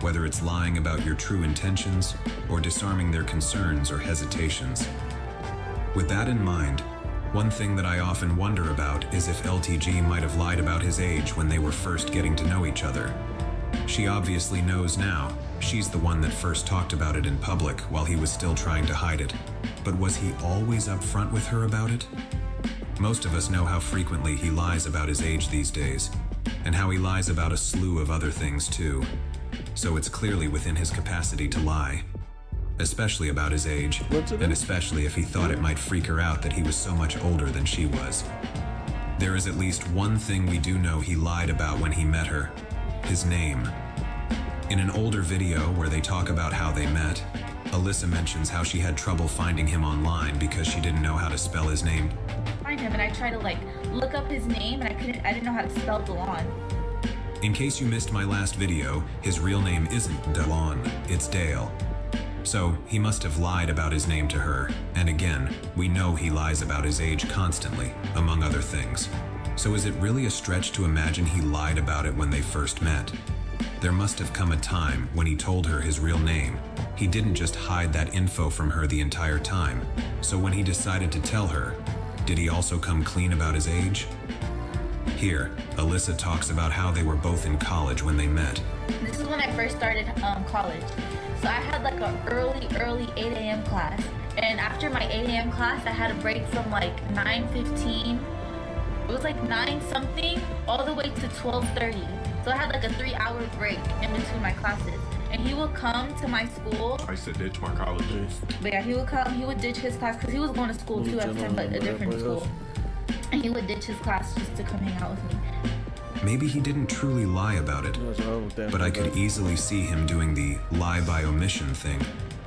whether it's lying about your true intentions or disarming their concerns or hesitations. With that in mind, one thing that I often wonder about is if LTG might have lied about his age when they were first getting to know each other. She obviously knows now. She's the one that first talked about it in public while he was still trying to hide it. But was he always upfront with her about it? Most of us know how frequently he lies about his age these days, and how he lies about a slew of other things too. So it's clearly within his capacity to lie. Especially about his age, and especially if he thought it might freak her out that he was so much older than she was. There is at least one thing we do know he lied about when he met her: his name. In an older video where they talk about how they met, Alyssa mentions how she had trouble finding him online because she didn't know how to spell his name. Find him, and I tried to look up his name, and I didn't know how to spell Delon. In case you missed my last video, his real name isn't Delon, it's Dale. So he must have lied about his name to her, and again, we know he lies about his age constantly, among other things. So is it really a stretch to imagine he lied about it when they first met? There must have come a time when he told her his real name. He didn't just hide that info from her the entire time. So when he decided to tell her, did he also come clean about his age? Here, Alyssa talks about how they were both in college when they met. This is when I first started college. So I had like an early 8 a.m. class. And after my 8 a.m. class, I had a break from like 9:15. It was like 9 something all the way to 12:30. So I had like a 3-hour break in between my classes. And he would come to my school. I used to ditch my college days. But yeah, he would ditch his class because he was going to school too at the time, but a different school. And he would ditch his class just to come hang out with me. Maybe he didn't truly lie about it, but I could easily see him doing the lie by omission thing,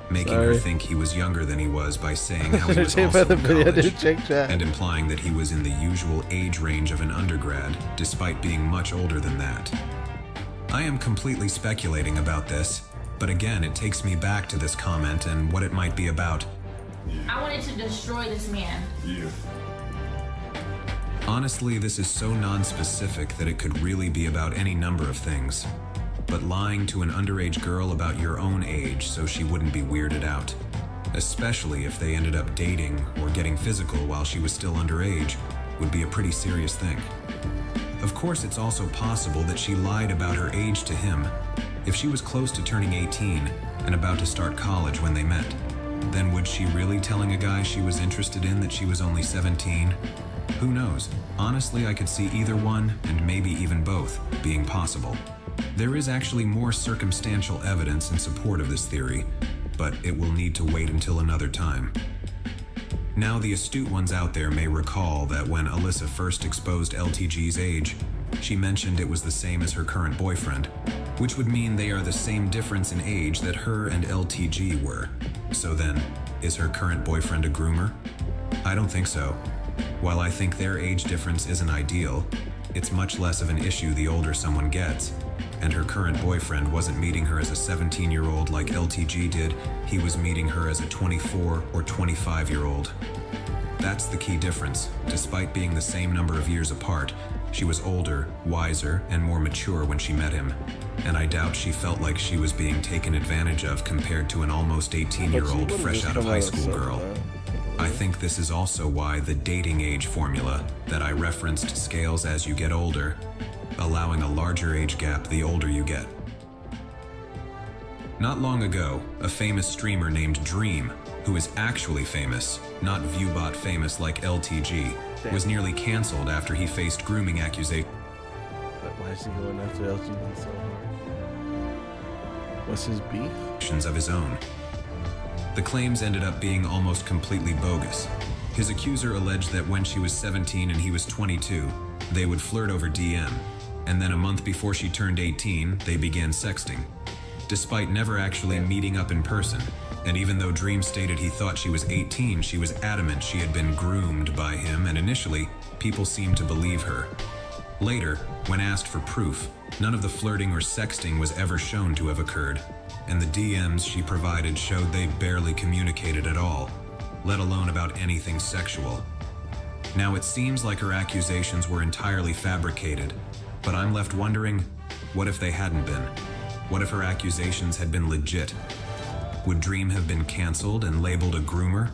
making her think he was younger than he was by saying how he was also in college, and implying that he was in the usual age range of an undergrad, despite being much older than that. I am completely speculating about this, but again, it takes me back to this comment and what it might be about. I wanted to destroy this man. Yeah. Honestly, this is so non-specific that it could really be about any number of things. But lying to an underage girl about your own age so she wouldn't be weirded out, especially if they ended up dating or getting physical while she was still underage, would be a pretty serious thing. Of course, it's also possible that she lied about her age to him. If she was close to turning 18 and about to start college when they met, then would she really telling a guy she was interested in that she was only 17? Who knows? Honestly, I could see either one, and maybe even both, being possible. There is actually more circumstantial evidence in support of this theory, but it will need to wait until another time. Now, the astute ones out there may recall that when Alyssa first exposed LTG's age, she mentioned it was the same as her current boyfriend, which would mean they are the same difference in age that her and LTG were. So then, is her current boyfriend a groomer? I don't think so. While I think their age difference isn't ideal, it's much less of an issue the older someone gets, and her current boyfriend wasn't meeting her as a 17-year-old like LTG did, he was meeting her as a 24 or 25-year-old. That's the key difference. Despite being the same number of years apart, she was older, wiser, and more mature when she met him, and I doubt she felt like she was being taken advantage of compared to an almost 18-year-old fresh out of high school girl. I think this is also why the dating age formula that I referenced scales as you get older, allowing a larger age gap the older you get. Not long ago, a famous streamer named Dream, who is actually famous, not Viewbot famous like LTG, was nearly canceled after he faced grooming accusations. Why is he going after LTG so hard? What's his beef? Of his own. The claims ended up being almost completely bogus. His accuser alleged that when she was 17 and he was 22, they would flirt over DM, and then a month before she turned 18, they began sexting. Despite never actually meeting up in person, and even though Dream stated he thought she was 18, she was adamant she had been groomed by him, and initially, people seemed to believe her. Later, when asked for proof, none of the flirting or sexting was ever shown to have occurred, and the DMs she provided showed they barely communicated at all, let alone about anything sexual. Now it seems like her accusations were entirely fabricated, but I'm left wondering, what if they hadn't been? What if her accusations had been legit? Would Dream have been canceled and labeled a groomer?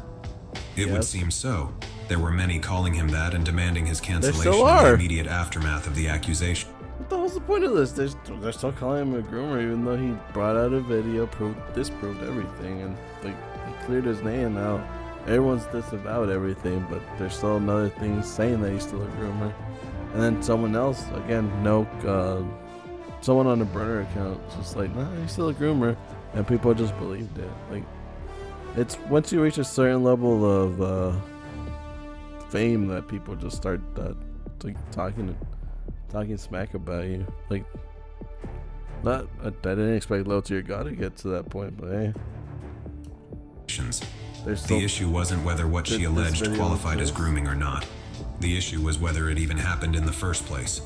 It would seem so. There were many calling him that and demanding his cancellation in the immediate aftermath of the accusation. What the hell's the point of this? They're still calling him a groomer, even though he brought out a video, disproved everything, and like he cleared his name now. Everyone's disavowed everything, but there's still another thing saying that he's still a groomer. And then someone else, again, someone on a burner account, just like, nah, he's still a groomer, and people just believed it. Like, it's once you reach a certain level of fame that people just start talking smack about you. Like, I didn't expect Low Tier God to get to that point, but hey. The issue wasn't whether what she alleged qualified as grooming or not. The issue was whether it even happened in the first place.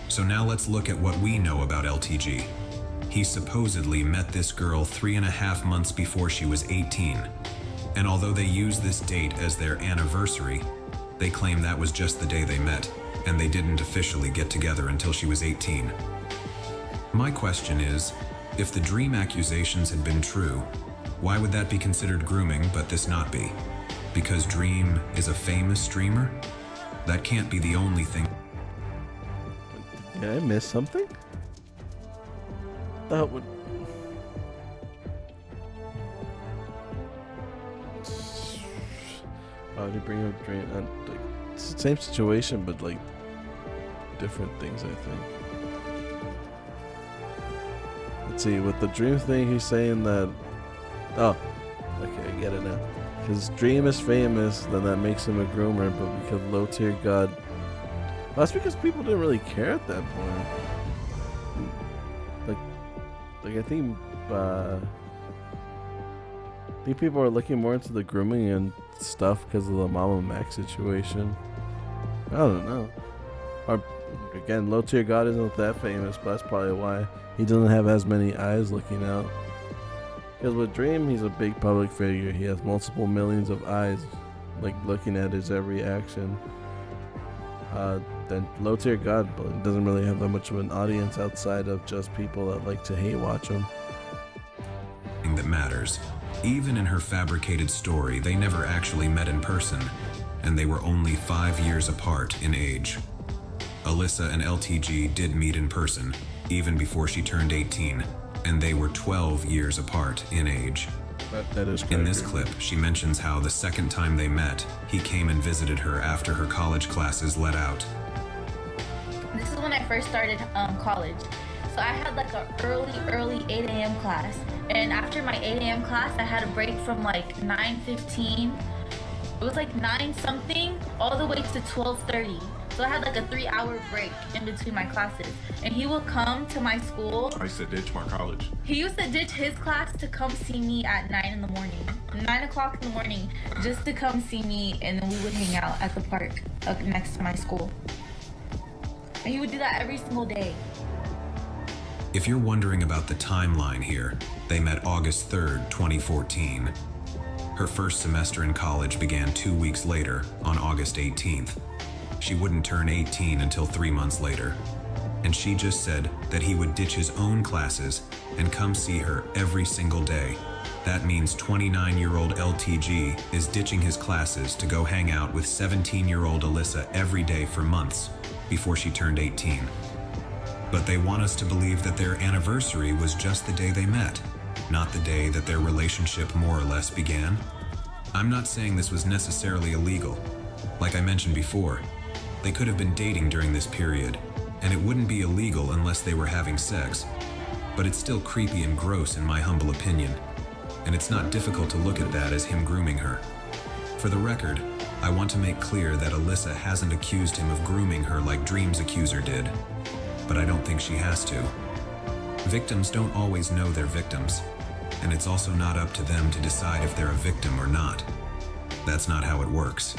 So now let's look at what we know about LTG. He supposedly met this girl 3.5 months before she was 18. And although they use this date as their anniversary, they claim that was just the day they met, and they didn't officially get together until she was 18. My question is, if the Dream accusations had been true, why would that be considered grooming but this not be? Because Dream is a famous streamer? That can't be the only thing. Did I miss something? That would... Why would you bring up Dream? Like, it's the same situation, but like different things, I think. Let's see, with the Dream thing, he's saying that... Oh, okay, I get it now. Because Dream is famous, then that makes him a groomer, but because Low Tier God... Well, that's because people didn't really care at that point. Like I think people are looking more into the grooming and stuff because of the Mama Mac situation. I don't know. Or again, Low Tier God isn't that famous, but that's probably why he doesn't have as many eyes looking out. Because with Dream, he's a big public figure. He has multiple millions of eyes, like looking at his every action. Then Low Tier God doesn't really have that much of an audience outside of just people that like to hate watch him. That matters. Even in her fabricated story, they never actually met in person, and they were only 5 years apart in age. Alyssa and LTG did meet in person, even before she turned 18, and they were 12 years apart in age. That is in this clip, she mentions how the second time they met, he came and visited her after her college classes let out. This is when I first started college. So I had like an early 8 a.m. class. And after my 8 a.m. class, I had a break from like 9:15. It was like 9 something all the way to 12:30. So I had like a 3-hour break in between my classes. And he would come to my school. I used to ditch my college. He used to ditch his class to come see me at 9 in the morning. 9 o'clock in the morning, just to come see me, and then we would hang out at the park next to my school. And he would do that every single day. If you're wondering about the timeline here, they met August 3rd, 2014. Her first semester in college began 2 weeks later, on August 18th. She wouldn't turn 18 until 3 months later. And she just said that he would ditch his own classes and come see her every single day. That means 29-year-old LTG is ditching his classes to go hang out with 17-year-old Alyssa every day for months before she turned 18. But they want us to believe that their anniversary was just the day they met, not the day that their relationship more or less began. I'm not saying this was necessarily illegal. Like I mentioned before, they could have been dating during this period, and it wouldn't be illegal unless they were having sex. But it's still creepy and gross in my humble opinion, and it's not difficult to look at that as him grooming her. For the record, I want to make clear that Alyssa hasn't accused him of grooming her like Dream's accuser did, but I don't think she has to. Victims don't always know they're victims, and it's also not up to them to decide if they're a victim or not. That's not how it works.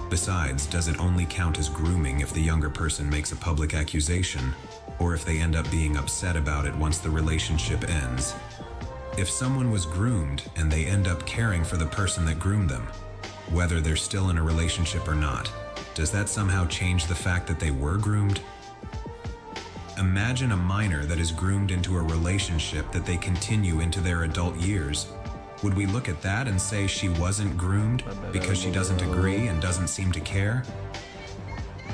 Besides, does it only count as grooming if the younger person makes a public accusation, or if they end up being upset about it once the relationship ends? If someone was groomed and they end up caring for the person that groomed them, whether they're still in a relationship or not, does that somehow change the fact that they were groomed? Imagine a minor that is groomed into a relationship that they continue into their adult years. Would we look at that and say she wasn't groomed because she doesn't agree and doesn't seem to care?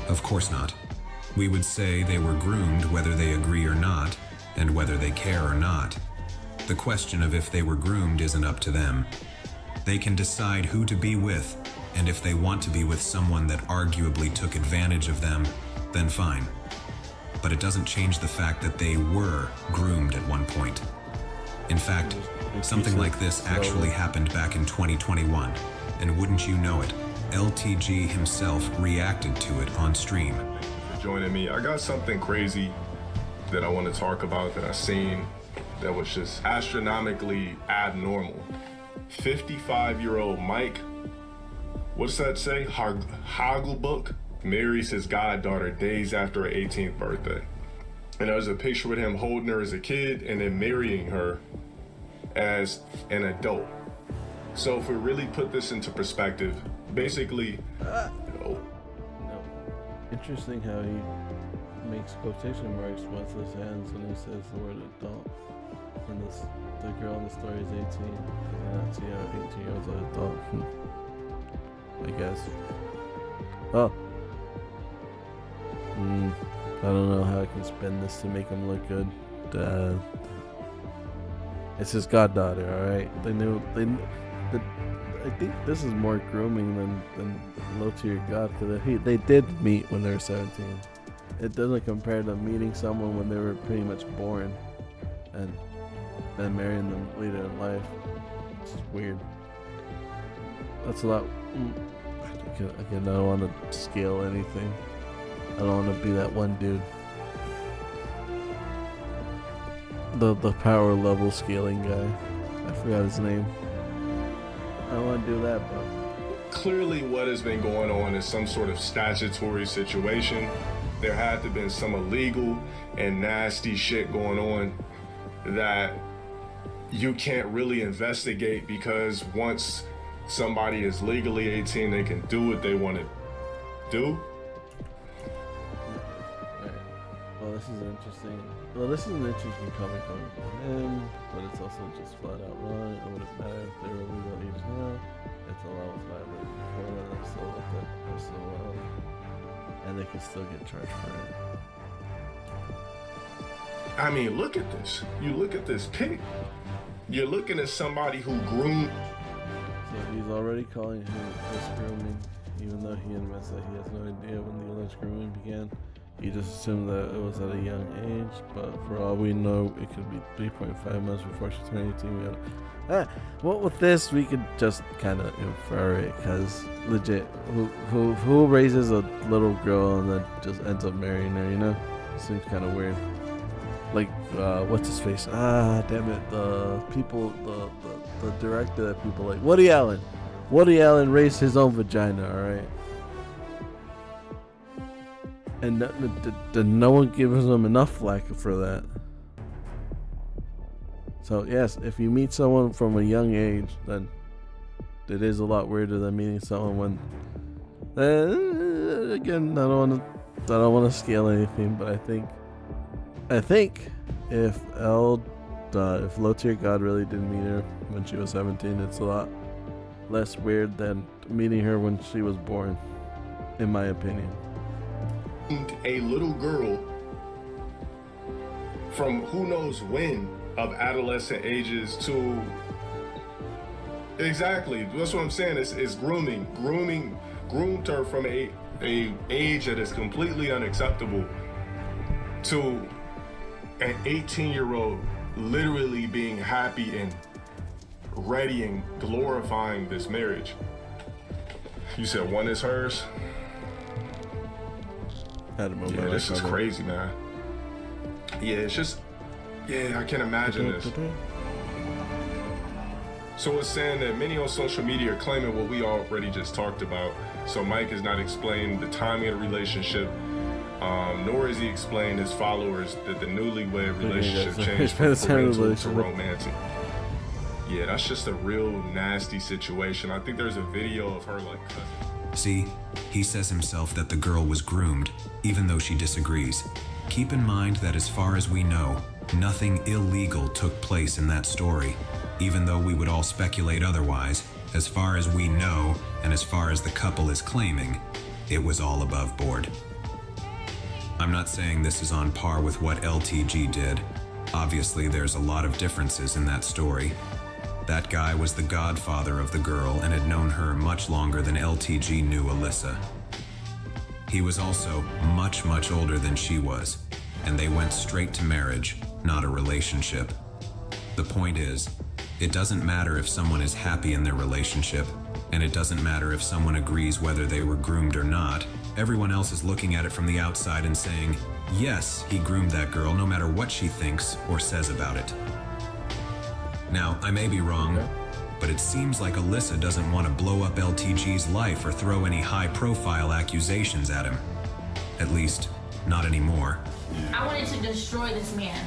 Of course not. We would say they were groomed whether they agree or not, and whether they care or not. The question of if they were groomed isn't up to them. They can decide who to be with, and if they want to be with someone that arguably took advantage of them, then fine. But it doesn't change the fact that they were groomed at one point. In fact, something like this actually happened back in 2021, and wouldn't you know it, LTG himself reacted to it on stream. For joining me, I got something crazy that I want to talk about that I seen that was just astronomically abnormal. 55-year-old Mike, what's that say? Hagelbuck marries his goddaughter days after her 18th birthday. And there's a picture with him holding her as a kid and then marrying her as an adult. So if we really put this into perspective, basically, No. Interesting how he makes quotation marks with his hands when he says the word adult. And the girl in the story is 18. Does not see how 18-year-olds are adult. I guess. Oh. I don't know how I can spin this to make him look good. It's his goddaughter, alright? I think this is more grooming than low tier god, because they did meet when they were 17. It doesn't compare to meeting someone when they were pretty much born and then marrying them later in life. It's just weird. That's a lot. Again, I don't want to scale anything. I don't want to be that one dude. The power level scaling guy. I forgot his name. I don't want to do that, but clearly what has been going on is some sort of statutory situation. There had to have been some illegal and nasty shit going on that you can't really investigate, because once somebody is legally 18, they can do what they want to do. This is an interesting comment coming from him, but it's also just flat out wrong. It wouldn't matter if they were legal age now. It's a law was violated before, and they're still with it. They're still and they can still get charged for it. I mean, look at this. You look at this pic. You're looking at somebody who groomed. So he's already calling him this grooming, even though he admits that he has no idea when the alleged grooming began. He just assumed that it was at a young age, but for all we know, it could be 3.5 months before she turned 18. Well, with this, we could just kind of infer it, because legit, who raises a little girl and then just ends up marrying her, you know? Seems kind of weird. Like, what's his face? Damn it, the director that people like, Woody Allen. Woody Allen raised his own vagina, alright? And no one gives him enough flack for that. So yes, if you meet someone from a young age, then it is a lot weirder than meeting someone when. Again, I don't want to scale anything, but I think if low tier god really did meet her when she was 17, it's a lot less weird than meeting her when she was born, in my opinion. A little girl from who knows when, of adolescent ages to exactly, that's what I'm saying. It's groomed her from a age that is completely unacceptable to an 18-year-old literally being happy and ready and glorifying this marriage. You said one is hers? Yeah, this is crazy, man. Yeah, it's just, yeah, I can't imagine this. So it's saying that many on social media are claiming what we already just talked about. So Mike has not explained the timing of the relationship, nor has he explained his followers that the newlywed relationship changed from parental to romantic. Yeah, that's just a real nasty situation. I think there's a video of her like cousin. See, he says himself that the girl was groomed, even though she disagrees. Keep in mind that as far as we know, nothing illegal took place in that story. Even though we would all speculate otherwise, as far as we know, and as far as the couple is claiming, it was all above board. I'm not saying this is on par with what LTG did. Obviously, there's a lot of differences in that story. That guy was the godfather of the girl and had known her much longer than LTG knew Alyssa. He was also much, much older than she was, and they went straight to marriage, not a relationship. The point is, it doesn't matter if someone is happy in their relationship, and it doesn't matter if someone agrees whether they were groomed or not. Everyone else is looking at it from the outside and saying, yes, he groomed that girl no matter what she thinks or says about it. Now, I may be wrong, but it seems like Alyssa doesn't want to blow up LTG's life or throw any high-profile accusations at him. At least, not anymore. I wanted to destroy this man.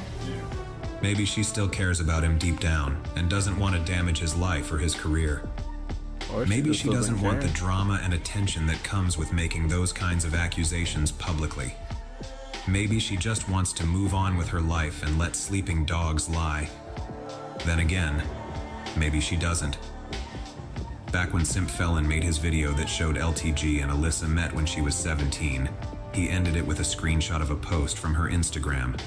Maybe she still cares about him deep down and doesn't want to damage his life or his career. Maybe she doesn't want the drama and attention that comes with making those kinds of accusations publicly. Maybe she just wants to move on with her life and let sleeping dogs lie. Then again, maybe she doesn't. Back when Simp Felon made his video that showed LTG and Alyssa met when she was 17, he ended it with a screenshot of a post from her Instagram.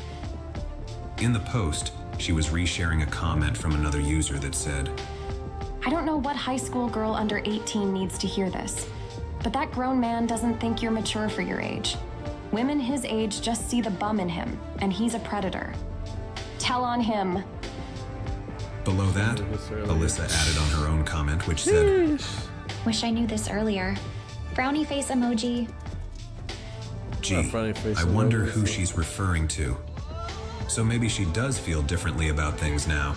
In the post, she was resharing a comment from another user that said, I don't know what high school girl under 18 needs to hear this, but that grown man doesn't think you're mature for your age. Women his age just see the bum in him, and he's a predator. Tell on him. Below that, Alyssa added on her own comment, which said, Wish I knew this earlier. Frowny face emoji. Gee, I wonder who she's referring to. So maybe she does feel differently about things now.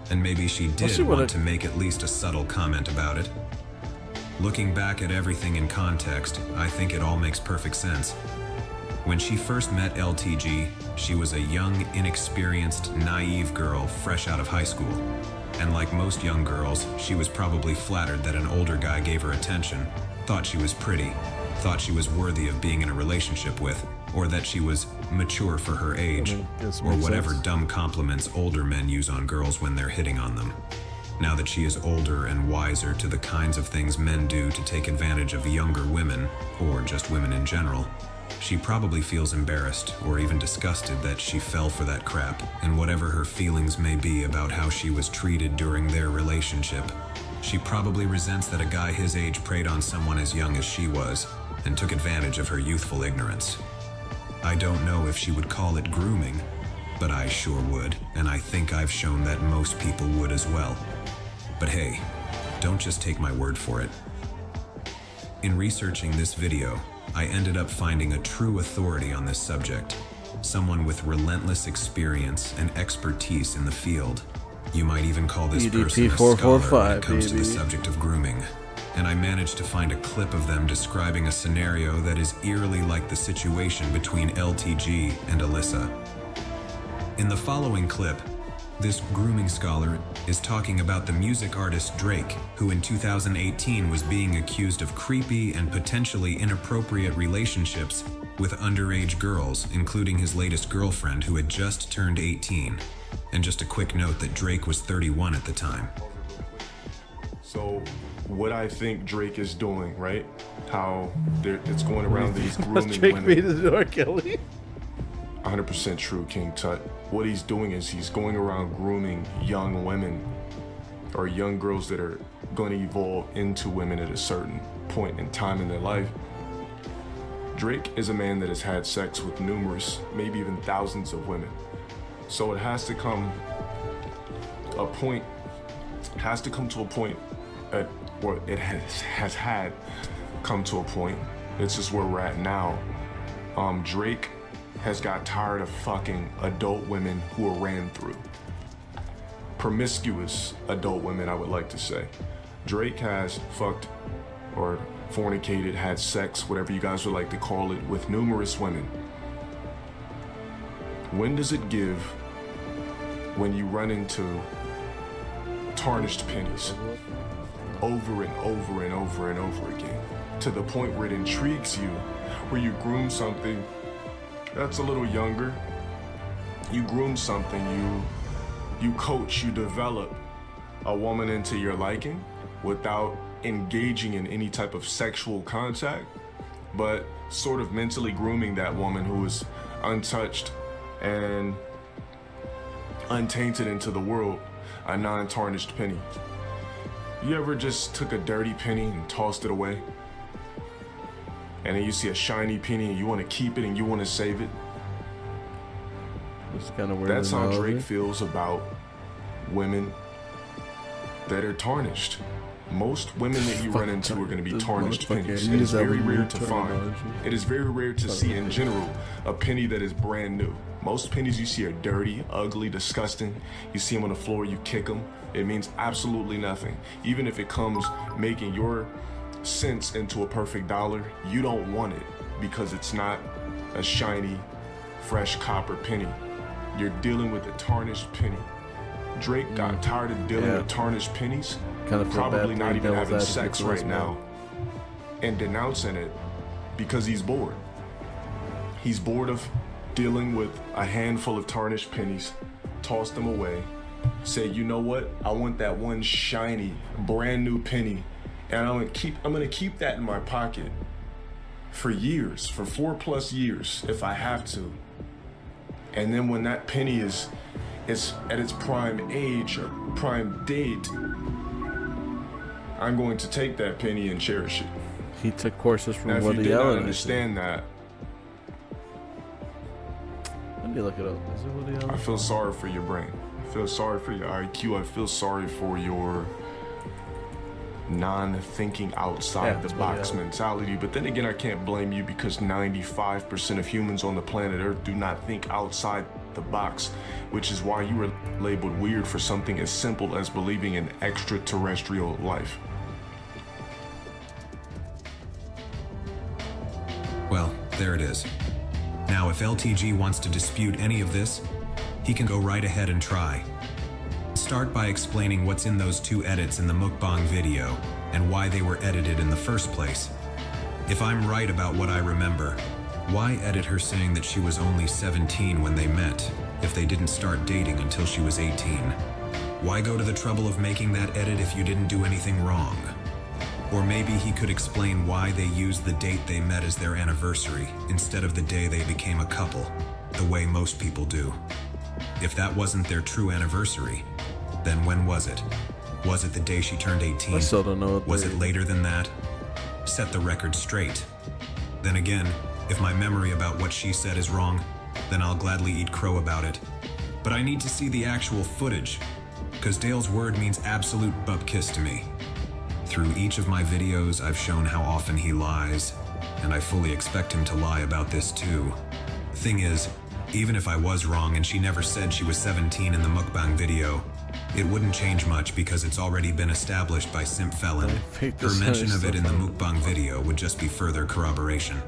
And maybe she did want to make at least a subtle comment about it. Looking back at everything in context, I think it all makes perfect sense. When she first met LTG, she was a young, inexperienced, naive girl fresh out of high school. And like most young girls, she was probably flattered that an older guy gave her attention, thought she was pretty, thought she was worthy of being in a relationship with, or that she was mature for her age, or whatever dumb compliments older men use on girls when they're hitting on them. Now that she is older and wiser to the kinds of things men do to take advantage of younger women, or just women in general, she probably feels embarrassed or even disgusted that she fell for that crap, and whatever her feelings may be about how she was treated during their relationship, she probably resents that a guy his age preyed on someone as young as she was, and took advantage of her youthful ignorance. I don't know if she would call it grooming, but I sure would, and I think I've shown that most people would as well. But hey, don't just take my word for it. In researching this video, I ended up finding a true authority on this subject, someone with relentless experience and expertise in the field. You might even call this person a scholar when it comes to the subject of grooming. And I managed to find a clip of them describing a scenario that is eerily like the situation between LTG and Alyssa. In the following clip, this grooming scholar is talking about the music artist Drake, who in 2018 was being accused of creepy and potentially inappropriate relationships with underage girls, including his latest girlfriend who had just turned 18. And just a quick note that Drake was 31 at the time. So, what I think Drake is doing, right? How it's going around these grooming Drake women. made his door, Kelly. 100% true, King Tut. What he's doing is he's going around grooming young women or young girls that are going to evolve into women at a certain point in time in their life. Drake is a man that has had sex with numerous, maybe even thousands of women. So it has to come to a point or it has had come to a point. It's just where we're at now. Drake has got tired of fucking adult women who are ran through. Promiscuous adult women, I would like to say. Drake has fucked or fornicated, had sex, whatever you guys would like to call it, with numerous women. When does it give when you run into tarnished pennies over and over and over and over again, to the point where it intrigues you, where you groom something that's a little younger. You groom something, you coach, you develop a woman into your liking without engaging in any type of sexual contact, but sort of mentally grooming that woman who is untouched and untainted into the world, a non-tarnished penny. You ever just took a dirty penny and tossed it away? And then you see a shiny penny and you want to keep it and you want to save it? It's kind of weird. That's how Drake feels about women that are tarnished. Most women that you run into are going to be tarnished pennies. It is very rare to find. It is very rare to see in general a penny that is brand new. Most pennies you see are dirty, ugly, disgusting. You see them on the floor, you kick them. It means absolutely nothing. Even if it comes making your cents into a perfect dollar, you don't want it because it's not a shiny, fresh copper penny. You're dealing with a tarnished penny. Drake got tired of dealing with tarnished pennies, probably not even having sex right now, and denouncing it because he's bored. He's bored of dealing with a handful of tarnished pennies, toss them away, say, you know what, I want that one shiny, brand new penny, and I'm gonna keep that in my pocket for years, for 4+ years, if I have to. And then when that penny is at its prime age or prime date, I'm going to take that penny and cherish it. He took courses from now, Woody if you did Allen. not understand that, let me look it up. Is it Woody Allen? I feel sorry for your brain. I feel sorry for your IQ. I feel sorry for your non-thinking outside the box mentality. But then again, I can't blame you because 95% of humans on the planet Earth do not think outside the box, which is why you were labeled weird for something as simple as believing in extraterrestrial life. Well, there it is. Now, if LTG wants to dispute any of this, he can go right ahead and try. Start by explaining what's in those 2 edits in the mukbang video and why they were edited in the first place. If I'm right about what I remember, why edit her saying that she was only 17 when they met if they didn't start dating until she was 18? Why go to the trouble of making that edit if you didn't do anything wrong? Or maybe he could explain why they used the date they met as their anniversary instead of the day they became a couple, the way most people do. If that wasn't their true anniversary, then when was it? Was it the day she turned 18? I still don't know. Was it later than that? Set the record straight. Then again, if my memory about what she said is wrong, then I'll gladly eat crow about it. But I need to see the actual footage, because Dale's word means absolute bupkiss to me. Through each of my videos, I've shown how often he lies, and I fully expect him to lie about this too. Thing is, even if I was wrong and she never said she was 17 in the mukbang video, it wouldn't change much because it's already been established by Simp Felon. Her mention of it in the mukbang video would just be further corroboration.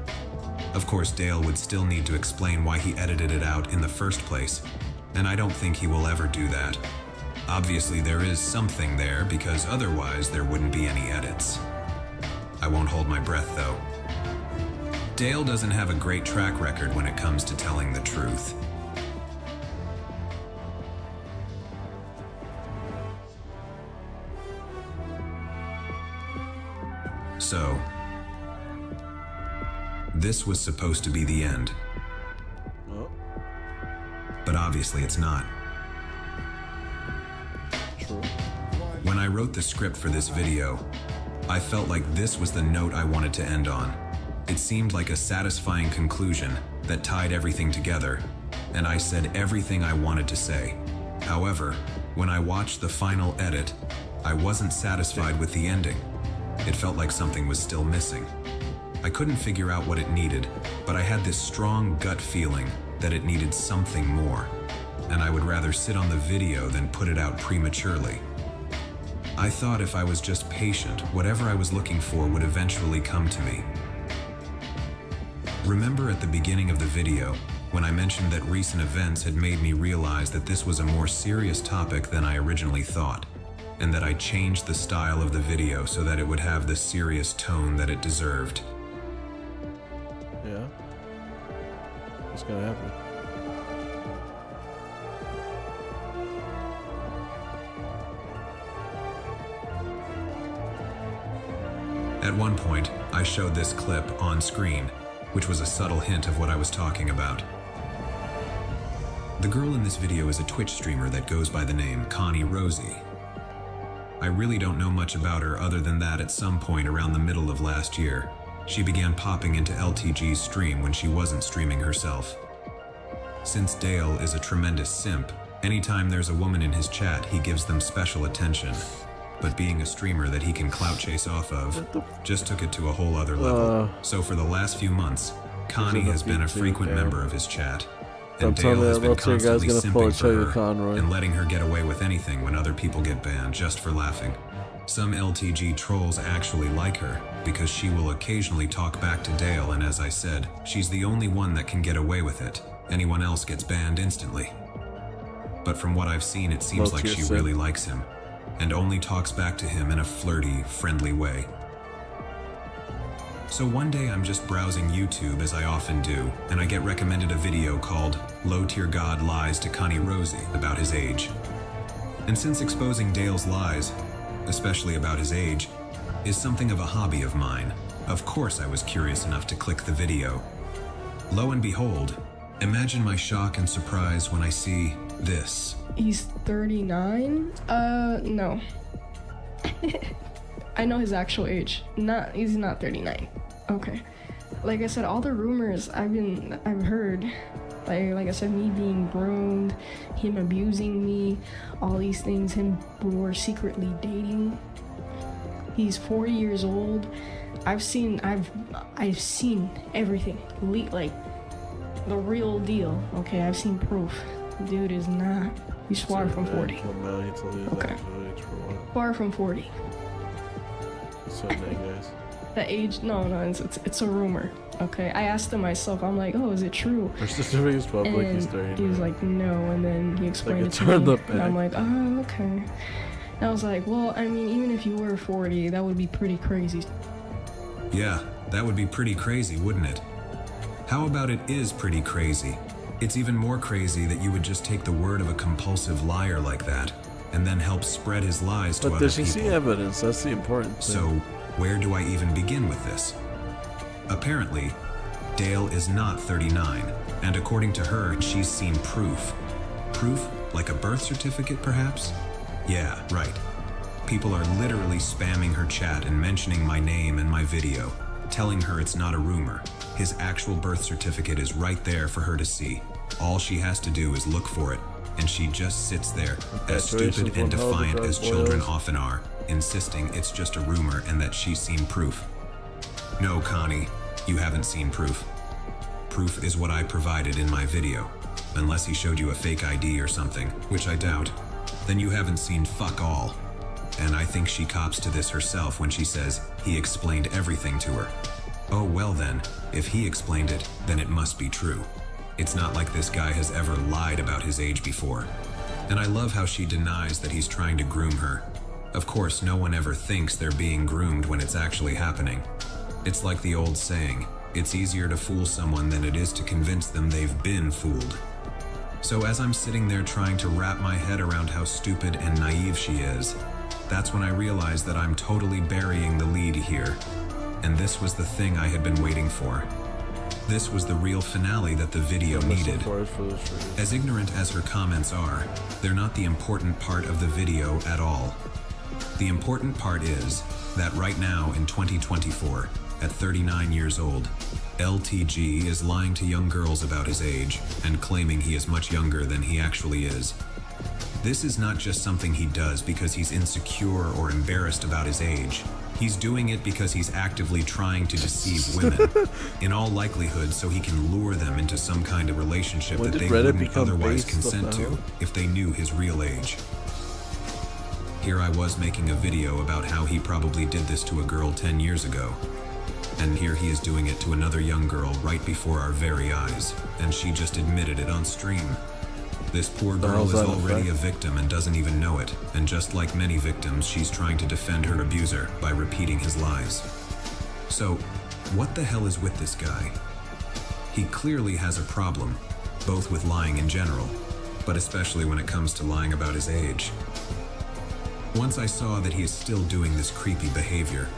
Of course, Dale would still need to explain why he edited it out in the first place, and I don't think he will ever do that. Obviously, there is something there because otherwise there wouldn't be any edits. I won't hold my breath though. Dale doesn't have a great track record when it comes to telling the truth. So, this was supposed to be the end. But obviously it's not. True. When I wrote the script for this video, I felt like this was the note I wanted to end on. It seemed like a satisfying conclusion that tied everything together, and I said everything I wanted to say. However, when I watched the final edit, I wasn't satisfied with the ending. It felt like something was still missing. I couldn't figure out what it needed, but I had this strong gut feeling that it needed something more, and I would rather sit on the video than put it out prematurely. I thought if I was just patient, whatever I was looking for would eventually come to me. Remember at the beginning of the video, when I mentioned that recent events had made me realize that this was a more serious topic than I originally thought. and that I changed the style of the video so that it would have the serious tone that it deserved. Yeah. What's gonna happen? At one point, I showed this clip on screen, which was a subtle hint of what I was talking about. The girl in this video is a Twitch streamer that goes by the name Connie Rosie. I really don't know much about her other than that at some point around the middle of last year, she began popping into LTG's stream when she wasn't streaming herself. Since Dale is a tremendous simp, anytime there's a woman in his chat, he gives them special attention. But being a streamer that he can clout chase off of just took it to a whole other level. So for the last few months, Connie has been a frequent member of his chat. And Dale has been constantly simping for her and letting her get away with anything when other people get banned just for laughing. Some LTG trolls actually like her because she will occasionally talk back to Dale, and as I said, she's the only one that can get away with it. Anyone else gets banned instantly. But from what I've seen, it seems like she really likes him and only talks back to him in a flirty, friendly way. So one day I'm just browsing YouTube as I often do, and I get recommended a video called Low Tier God Lies to Connie Rosie about his age. And since exposing Dale's lies, especially about his age, is something of a hobby of mine, of course I was curious enough to click the video. Lo and behold, imagine my shock and surprise when I see this. He's 39? No. I know his actual age. He's not 39. Okay. Like I said, all the rumors I've heard, like I said, me being groomed, him abusing me, all these things, we're secretly dating. He's 40 years old. I've seen everything. Like the real deal. Okay, I've seen proof. Dude is not. He's far from 40. Okay. Far from 40. So guys. The age? No, it's a rumor. Okay, I asked him myself. I'm like, oh, is it true? Her sister is public. And He's 39. he was like, no, and then he explained Like it to me. back. And I'm like, oh, okay. And I was like, well, I mean, even if you were 40, that would be pretty crazy. Yeah, that would be pretty crazy, wouldn't it? How about it is pretty crazy? It's even more crazy that you would just take the word of a compulsive liar like that and then help spread his lies to But other does she people. see evidence? That's the important thing. So, where do I even begin with this? Apparently, Dale is not 39, and according to her, she's seen proof. Proof? Like a birth certificate, perhaps? Yeah, right. People are literally spamming her chat and mentioning my name and my video, telling her it's not a rumor. His actual birth certificate is right there for her to see. All she has to do is look for it, and she just sits there, as stupid and defiant as children often are, insisting it's just a rumor and that she's seen proof. No, Connie, you haven't seen proof. Proof is what I provided in my video. Unless he showed you a fake ID or something, which I doubt, then you haven't seen fuck all. And I think she cops to this herself when she says he explained everything to her. Oh well then, if he explained it, then it must be true. It's not like this guy has ever lied about his age before. And I love how she denies that he's trying to groom her. Of course, no one ever thinks they're being groomed when it's actually happening. It's like the old saying, it's easier to fool someone than it is to convince them they've been fooled. So as I'm sitting there trying to wrap my head around how stupid and naive she is, that's when I realized that I'm totally burying the lead here. And this was the thing I had been waiting for. This was the real finale that the video needed. As ignorant as her comments are, they're not the important part of the video at all. The important part is that right now in 2024, at 39 years old, LTG is lying to young girls about his age and claiming he is much younger than he actually is. This is not just something he does because he's insecure or embarrassed about his age. He's doing it because he's actively trying to deceive women, in all likelihood so he can lure them into some kind of relationship that they wouldn't otherwise consent to if they knew his real age. Here I was making a video about how he probably did this to a girl 10 years ago. And here he is doing it to another young girl right before our very eyes, and she just admitted it on stream. This poor girl is already a victim and doesn't even know it, and just like many victims, she's trying to defend her abuser by repeating his lies. So, what the hell is with this guy? He clearly has a problem, both with lying in general, but especially when it comes to lying about his age. Once I saw that he is still doing this creepy behavior,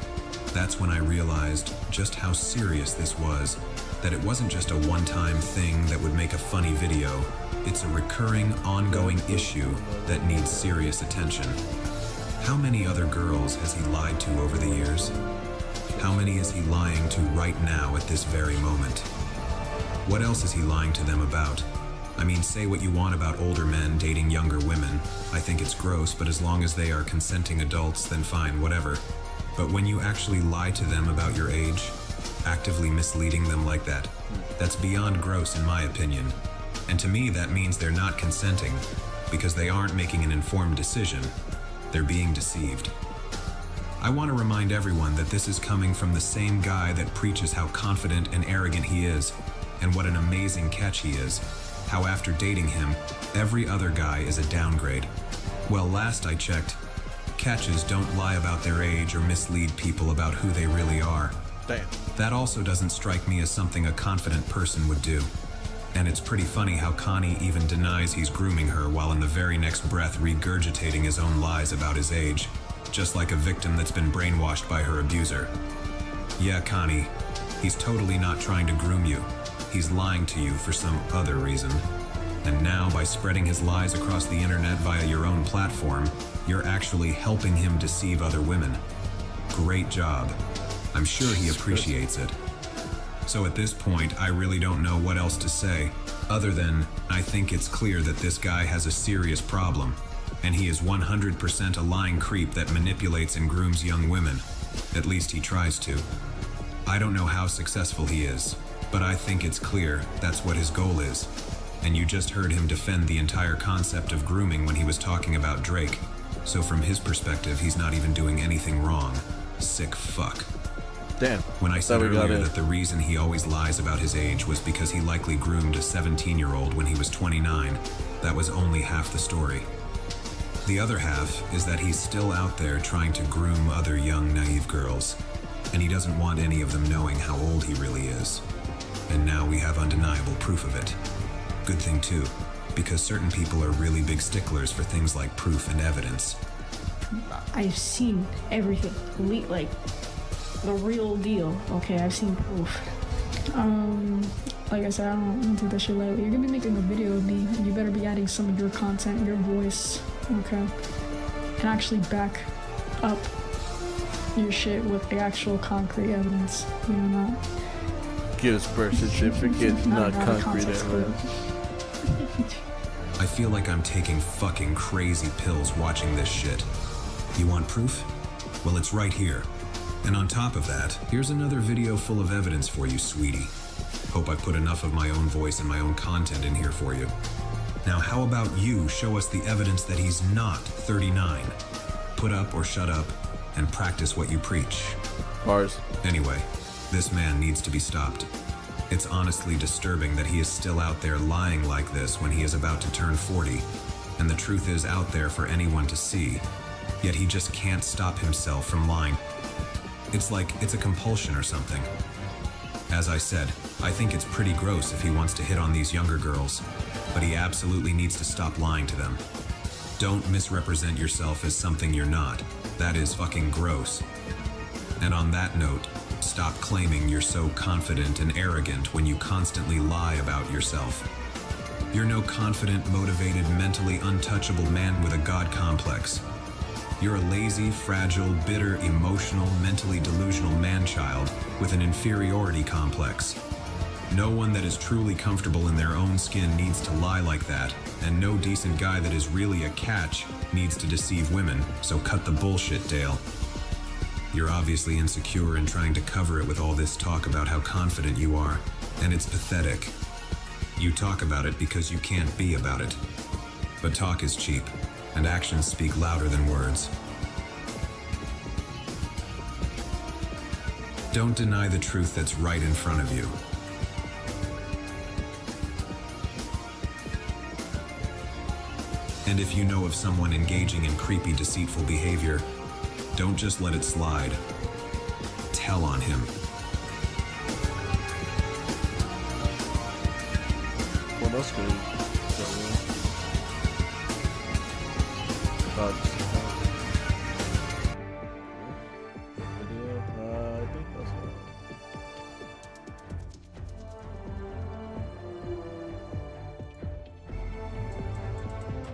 that's when I realized just how serious this was, that it wasn't just a one-time thing that would make a funny video. It's a recurring, ongoing issue that needs serious attention. How many other girls has he lied to over the years? How many is he lying to right now at this very moment? What else is he lying to them about? I mean, say what you want about older men dating younger women. I think it's gross, but as long as they are consenting adults, then fine, whatever. But when you actually lie to them about your age, actively misleading them like that, that's beyond gross in my opinion. And to me, that means they're not consenting, because they aren't making an informed decision. They're being deceived. I want to remind everyone that this is coming from the same guy that preaches how confident and arrogant he is, and what an amazing catch he is. How after dating him, every other guy is a downgrade. Well, last I checked, catches don't lie about their age or mislead people about who they really are. Damn. That also doesn't strike me as something a confident person would do. And it's pretty funny how Connie even denies he's grooming her while in the very next breath regurgitating his own lies about his age, just like a victim that's been brainwashed by her abuser. Yeah, Connie, he's totally not trying to groom you. He's lying to you for some other reason. And now, by spreading his lies across the internet via your own platform, you're actually helping him deceive other women. Great job. I'm sure he appreciates it. So at this point, I really don't know what else to say, other than I think it's clear that this guy has a serious problem, and he is 100% a lying creep that manipulates and grooms young women. At least he tries to. I don't know how successful he is, but I think it's clear that's what his goal is. And you just heard him defend the entire concept of grooming when he was talking about Drake. So from his perspective, he's not even doing anything wrong. Sick fuck. Damn. When I said earlier that the reason he always lies about his age was because he likely groomed a 17-year-old when he was 29, that was only half the story. The other half is that he's still out there trying to groom other young, naive girls, and he doesn't want any of them knowing how old he really is. And now we have undeniable proof of it. Good thing too, because certain people are really big sticklers for things like proof and evidence. I've seen everything, like the real deal. Okay, I've seen proof. Like I said, I don't take that shit lightly. You're gonna be making a video of me, and you better be adding some of your content, your voice, okay, and actually back up your shit with the actual concrete evidence. You know, not give us birth certificate, not concrete evidence. I feel like I'm taking fucking crazy pills watching this shit. You want proof? Well, it's right here. And on top of that, here's another video full of evidence for you, sweetie. Hope I put enough of my own voice and my own content in here for you. Now, how about you show us the evidence that he's not 39? Put up or shut up, and practice what you preach. Bars. Anyway, this man needs to be stopped. It's honestly disturbing that he is still out there lying like this when he is about to turn 40, and the truth is out there for anyone to see, yet he just can't stop himself from lying. It's like it's a compulsion or something. As I said, I think it's pretty gross if he wants to hit on these younger girls, but he absolutely needs to stop lying to them. Don't misrepresent yourself as something you're not. That is fucking gross. And on that note, stop claiming you're so confident and arrogant when you constantly lie about yourself. You're no confident, motivated, mentally untouchable man with a god complex. You're a lazy, fragile, bitter, emotional, mentally delusional man-child with an inferiority complex. No one that is truly comfortable in their own skin needs to lie like that, and no decent guy that is really a catch needs to deceive women, so cut the bullshit, Dale. You're obviously insecure and trying to cover it with all this talk about how confident you are, and it's pathetic. You talk about it because you can't be about it. But talk is cheap, and actions speak louder than words. Don't deny the truth that's right in front of you. And if you know of someone engaging in creepy, deceitful behavior, don't just let it slide. Tell on him. What else could we go with? Video? I think that's all.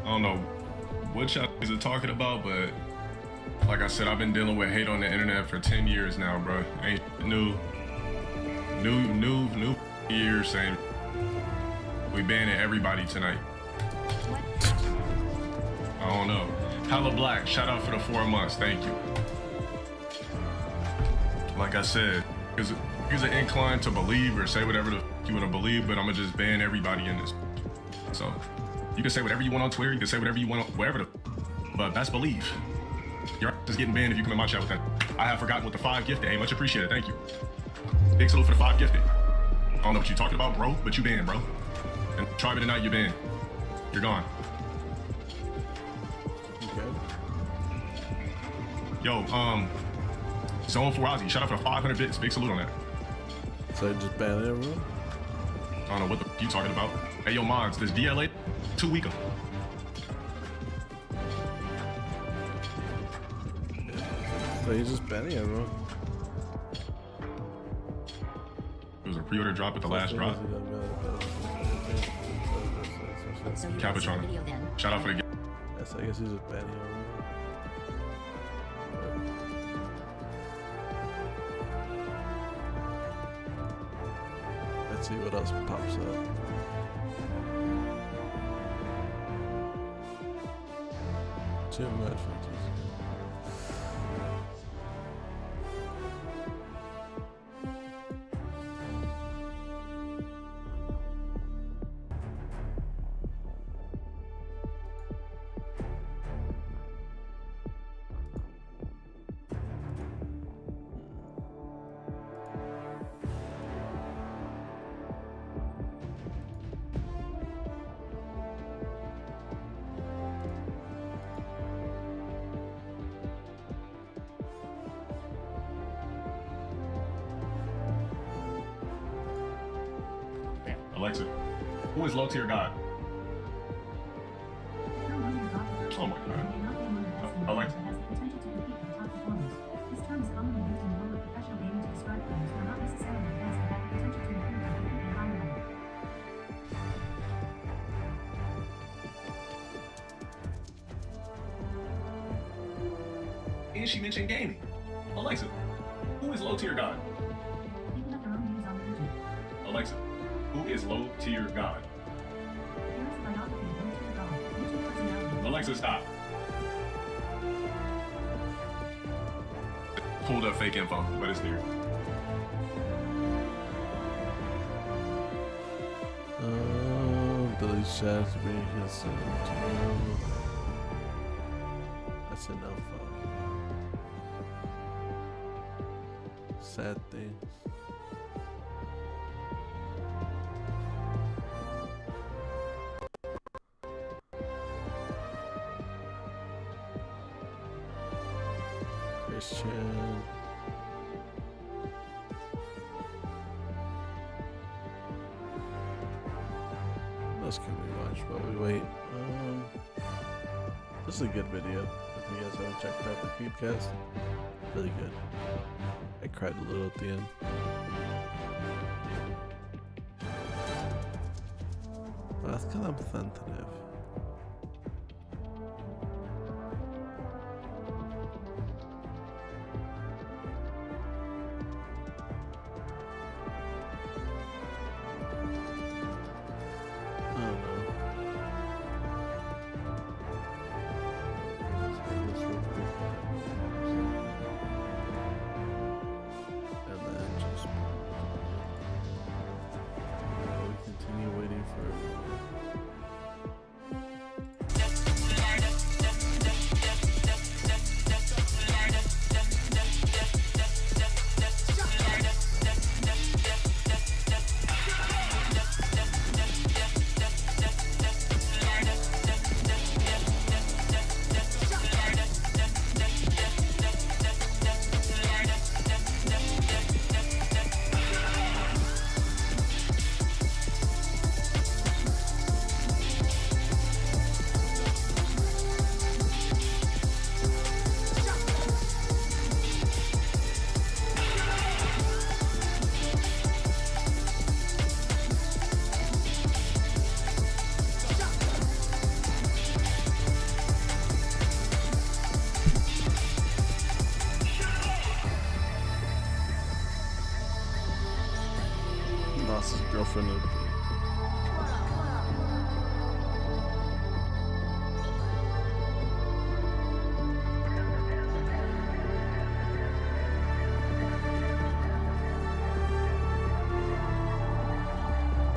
I don't know what y'all are talking about, but like I said, I've been dealing with hate on the internet for 10 years now, bro. Ain't new years saying we banning everybody tonight. I don't know. Hella Black, shout out for the 4 months, thank you. Like I said, because you're inclined to believe or say whatever the you want to believe, but I'm gonna just ban everybody in this. So you can say whatever you want on Twitter, you can say whatever you want wherever, but that's belief. Your ass is getting banned if you come in my chat with that. I have forgotten what the 5 gifted. Hey, much appreciated, thank you. Big salute for the 5 gifted. I don't know what you're talking about, bro, but you banned, bro. And try me tonight, you banned. You're gone. Okay. Yo, Zone 4 Ozzy, shout out for the 500 bits. Big salute on that. So just ban everyone? I don't know what the you talking about. Hey, yo, mods, this DLA 2 week. So he's just banning everyone. It was a pre-order drop at the last drop. Capitron. Shout out for the game. Yes, I guess he's just banning everyone. Let's see what else pops up. Too much fantasy. Alexa, who is low tier god? Oh my god. Alexa. And she mentioned gaming. Alexa, who is low tier god? Alexa, who is low tier god? Alexa, stop. Pulled up fake info, but it's there. Delete chats to bring his That's enough. Sad things. Christian. What else can we watch while we wait? This is a good video. If you guys haven't checked out the Creepcast, really good. I cried a little at the end. Well, that's because I'm sensitive. lost his girlfriend.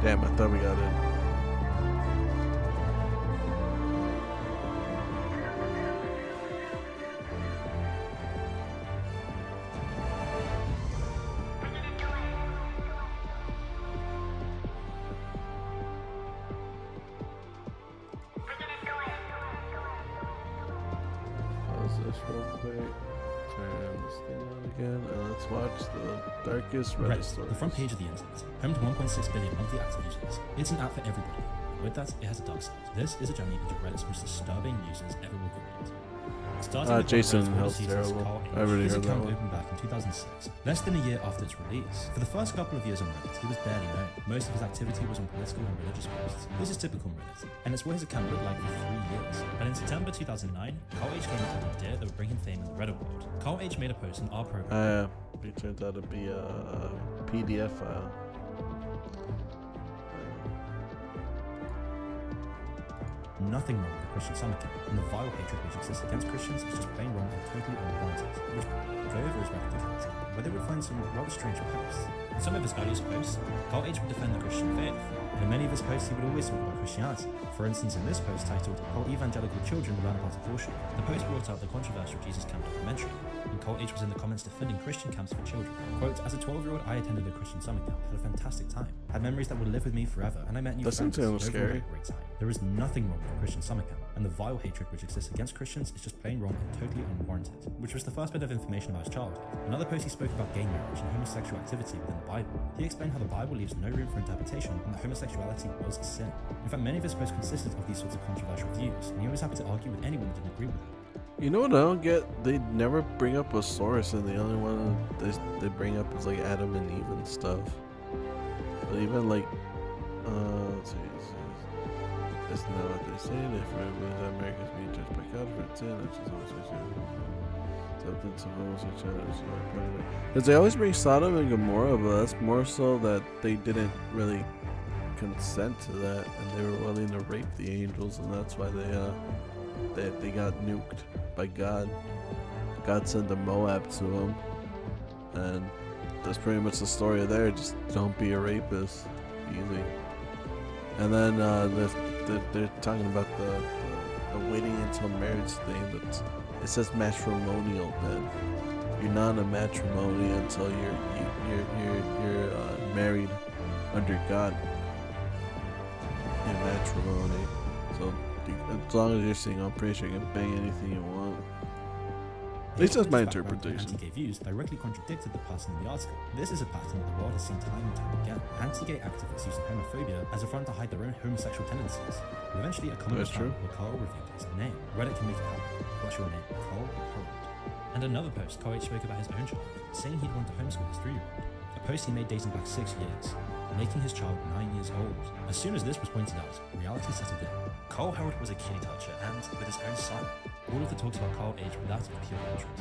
Damn, I thought we got it. Pause this real quick. Turn this thing on again, and let's watch the darkest Reddit stories. The front page of the internet, home to 1.6 billion monthly active users. It's an app for everybody. With that, it has a dark side. This is a journey into Reddit's most disturbing users ever recorded. Starting with Jason Reddit's Hell's users, terrible. Carl H. I already His heard that account one. opened back in 2006, less than a year after its release. For the first couple of years on Reddit, he was barely known. Most of his activity was on political and religious posts. This is typical on Reddit, and it's what his account looked like for 3 years. But in September 2009, Carl H came up with an idea that would bring him fame in the Reddit world. Carl H made a post in our program. It turns out to be a PDF file. Nothing wrong with the Christian summer camp, and the vile hatred which exists against Christians is just plain wrong and totally unwarranted. Which go over his Reddit account, where they would find some rather strange posts. In some of his earliest posts, Carl H would defend the Christian faith, and in many of his posts he would always talk about Christianity. For instance, in this post titled "How Evangelical Children Learn About Abortion," the post brought up the controversial Jesus Camp documentary, and Carl H was in the comments defending Christian camps for children. Quote, "As a 12-year-old, I attended a Christian summer camp, had a fantastic time, had memories that will live with me forever, and I met new That friends. sounds Overall, scary. a great time. There is nothing wrong with a Christian summer camp, and the vile hatred which exists against Christians is just plain wrong and totally unwarranted," which was the first bit of information about his childhood. Another post he spoke about gay marriage and homosexual activity within the Bible. He explained how the Bible leaves no room for interpretation and that homosexuality was a sin. In fact, many of his posts consisted of these sorts of controversial views, and he was happy to argue with anyone that didn't agree with him. You know what I don't get? They never bring up a source, and the only one they bring up is like Adam and Eve and stuff. But even like, let's see, isn't that what they say? They forbid that Americans be judged by God for its sin, which is homosexuality. Acceptance of homosexuality is not part of it. Because they always bring Sodom and Gomorrah, but that's more so that they didn't really consent to that, and they were willing to rape the angels, and that's why they got nuked by God. God sent the Moab to them, and that's pretty much the story there. Just don't be a rapist, easy. And then they're talking about the waiting until marriage thing. That it says matrimonial. Then you're not a matrimony until you're married under God in matrimony. So as long as you're single, I'm pretty sure you can bang anything you want. At least that's my interpretation. Anti-gay views directly contradicted the pattern in the article. This is a pattern that the world has seen time and time again. Anti-gay activists using homophobia as a front to hide their own homosexual tendencies. Eventually, a comment was found where Carl revealed his name. Reddit can make it happen. What's your name? Carl Harold. And another post, Carl H spoke about his own child, saying he'd want to homeschool his 3-year-old. A post he made dating back 6 years, making his child 9 years old. As soon as this was pointed out, reality settled in. Carl Harold was a kitty toucher, and with his own son. All of the talks about Carl H were that of pure hatred.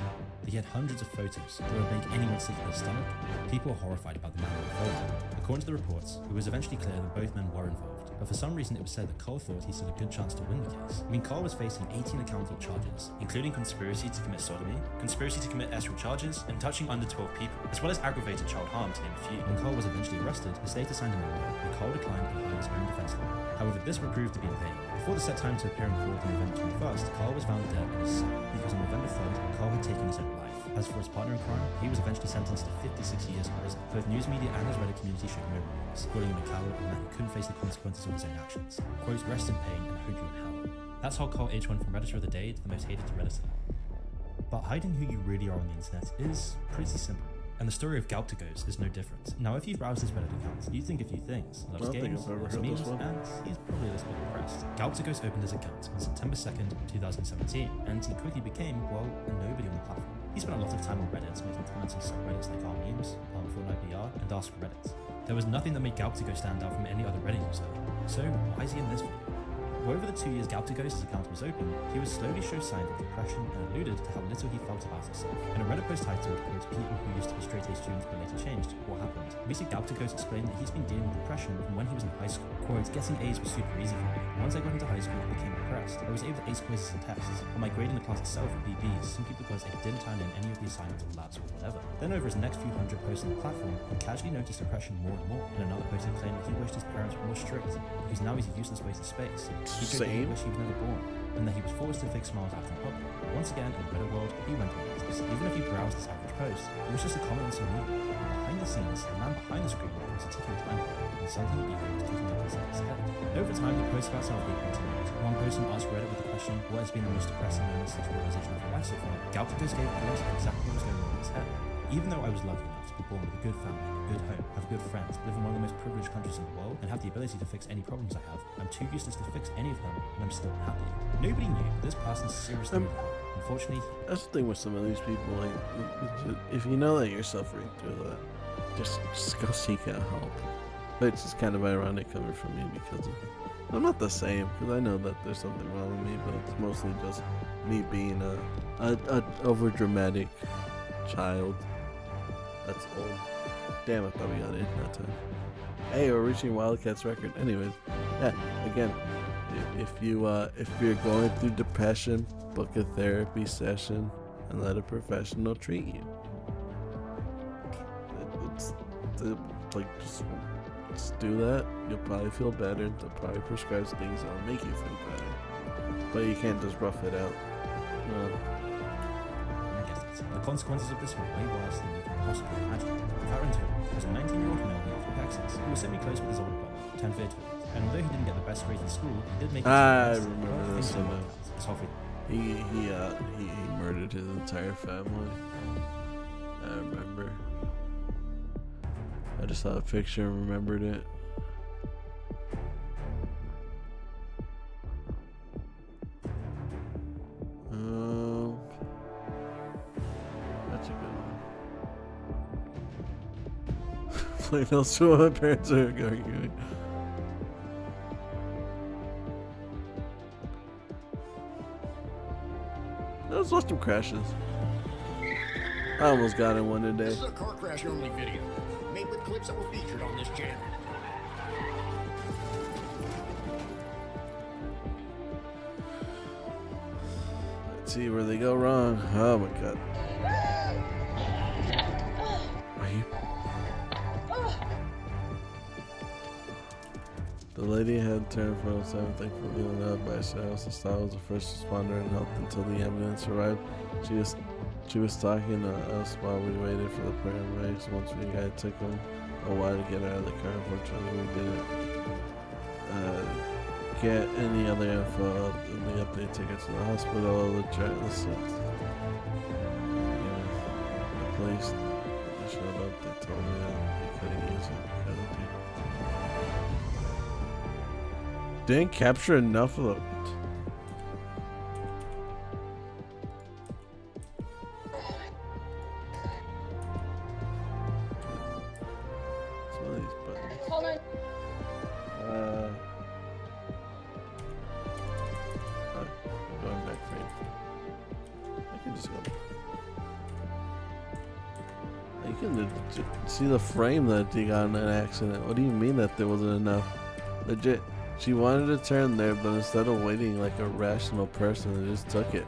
He had hundreds of photos that would make anyone sick to their stomach. People were horrified about the man who followed. According to the reports, it was eventually clear that both men were involved, but for some reason it was said that Carl thought he stood a good chance to win the case. I mean, Carl was facing 18 accountable charges, including conspiracy to commit sodomy, conspiracy to commit escrow charges, and touching under 12 people, as well as aggravated child harm, to name a few. When Carl was eventually arrested, the state assigned him a lawyer, and Carl declined and hired his own defense lawyer. However, this would prove to be in vain. Before the set time to appear in court on November 21st, Carl was found dead in his cell, because on November 3rd, Carl had taken his own life. As for his partner in crime, he was eventually sentenced to 56 years in prison. Both news media and his Reddit community showed no remorse, calling him a coward and a man who couldn't face the consequences of his own actions. Quote, "Rest in pain and hope you're in hell." That's how Carl H went from Redditor of the Day to the most hated Redditor. But hiding who you really are on the internet is pretty simple. And the story of Galptagos is no different. Now, if you've browsed his Reddit account, you'd think a few things. Loves I don't think games, I've ever loves heard this memes, one. and he's probably a little bit depressed. Galptagos opened his account on September 2nd, 2017, and he quickly became, well, a nobody on the platform. He spent a lot of time on Reddit, making comments on subreddits like R-Memes, Fortnite BR, and Ask Reddit. There was nothing that made Galptagos stand out from any other Reddit user. So, why is he in this video? Well, over the 2 years Galptagos' account was open, he would slowly show signs of depression and alluded to how little he felt about himself. In a Reddit post titled, quote, "People who used to be straight-A students but later changed, what happened?" Basically, Galacticos explained that he's been dealing with depression from when he was in high school. Quote, getting A's was super easy for me. Once I got into high school, I became depressed. I was able to ace quizzes and tests, but my grade in the class itself would be B's simply because I didn't turn in any of the assignments or labs or whatever. Then over his next few hundred posts on the platform, he casually noticed depression more and more. In another post, he claimed that he wished his parents were more strict, because now he's a useless waste of space. He joked that he wished he was never born, and that he was forced to fake smiles out in public. Once again, in the Reddit world, he went on Reddit. Even if he browsed this average post, it was just a comment on some meme. Behind the scenes, the man behind the screen was a ticking time bomb, and something evil was taking up inside his head. Over time, the post about self-hate continued. One person asked Reddit with the question, what has been the most depressing moment since realization of your life so far? Galacticos gave a glimpse of exactly what was going on in his head. Even though I was lucky enough to be born with a good family, a good home, have good friends, live in one of the most privileged countries in the world, and have the ability to fix any problems I have, I'm too useless to fix any of them, and I'm still happy. Nobody knew that this person's seriously needed help. Unfortunately, that's the thing with some of these people. Like, if you know that you're suffering through that, just go seek out help. It's just kind of ironic coming from me because I'm not the same. Because I know that there's something wrong with me, but it's mostly just me being a over dramatic child. That's old. Damn, I thought we got it that time. Hey, we're reaching Wildcat's record. Anyways, yeah. Again, if you're going through depression, book a therapy session and let a professional treat you. Just do that. You'll probably feel better. They'll probably prescribe things that'll make you feel better. But you can't just rough it out. I guess that's it. The consequences of this were way worse than you can possibly imagine. Valentine was a 19-year-old male from Texas who was semi-close with his older brother, 10 Virtual. And although he didn't get the best grades in school, he did make it. I remember this. He murdered his entire family. I remember. I just saw a picture and remembered it. That's a good one. Plain else to what my parents are arguing. Let's watch some crashes. I almost got in one today. This is a car crash only video, made with clips that were featured on this channel. Let's see where they go wrong. Oh my god. Are you? The lady had turned from 7th, thankfully allowed by Sarah's style was the first responder and helped until the ambulance arrived. She was talking to us while we waited for the paramedics. Once we got, it took them a while to get out of the car. Unfortunately, we didn't get any other info in the update ticket to the hospital. The police showed up. They told me that they couldn't use it. Didn't capture enough of them. Going back frame. I can just go. You can see the frame that they got in that accident. What do you mean that there wasn't enough? Legit. She wanted to turn there, but instead of waiting like a rational person, they just took it.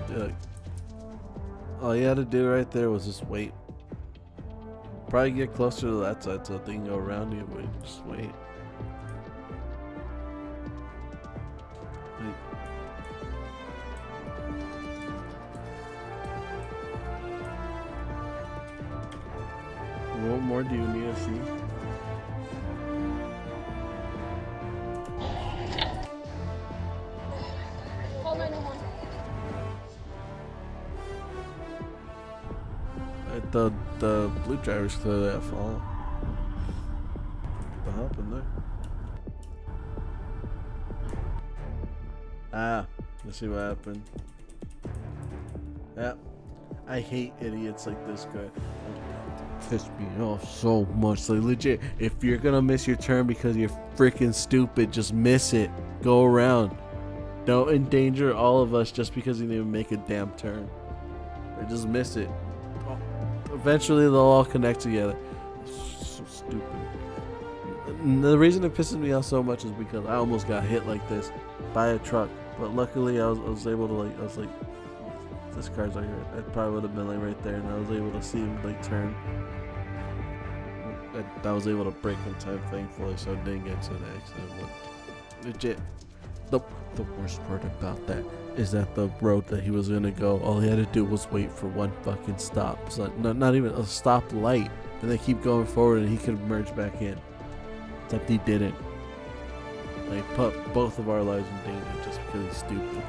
Dude, all you had to do right there was just wait. Probably get closer to that side so they can go around you, but just wait. What more do you need to see? Call 911. The blue driver's clearly at fault. What happened there? Ah, let's see what happened. Yeah, I hate idiots like this guy. Pissed me off so much. Like legit, if you're gonna miss your turn because you're freaking stupid, just miss it. Go around. Don't endanger all of us just because you didn't make a damn turn. I just miss it. Oh, eventually they'll all connect together. So stupid. And the reason it pisses me off so much is because I almost got hit like this by a truck, but luckily I was able to I was like, this car's right here. I probably would have been like right there, and I was able to see him like turn. I was able to brake in time, thankfully, so I didn't get into an accident. But legit, the worst part about that is that the road that he was gonna go, all he had to do was wait for one fucking stop. It's not even a stop light, and they keep going forward, and he could merge back in. Except he didn't. Like, put both of our lives in danger just because he's stupid.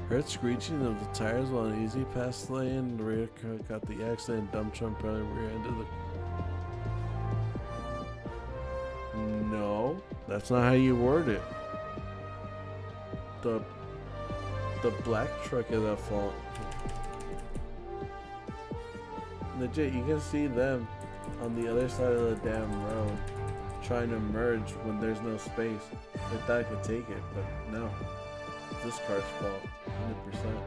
Heard screeching of the tires while an easy pass lane. The rear car got the accident. Dump truck probably rear-ended the. No, that's not how you word it. The black truck is at fault. Legit, you can see them on the other side of the damn road trying to merge when there's no space. They thought I could take it, but no. It's this car's fault, 100%.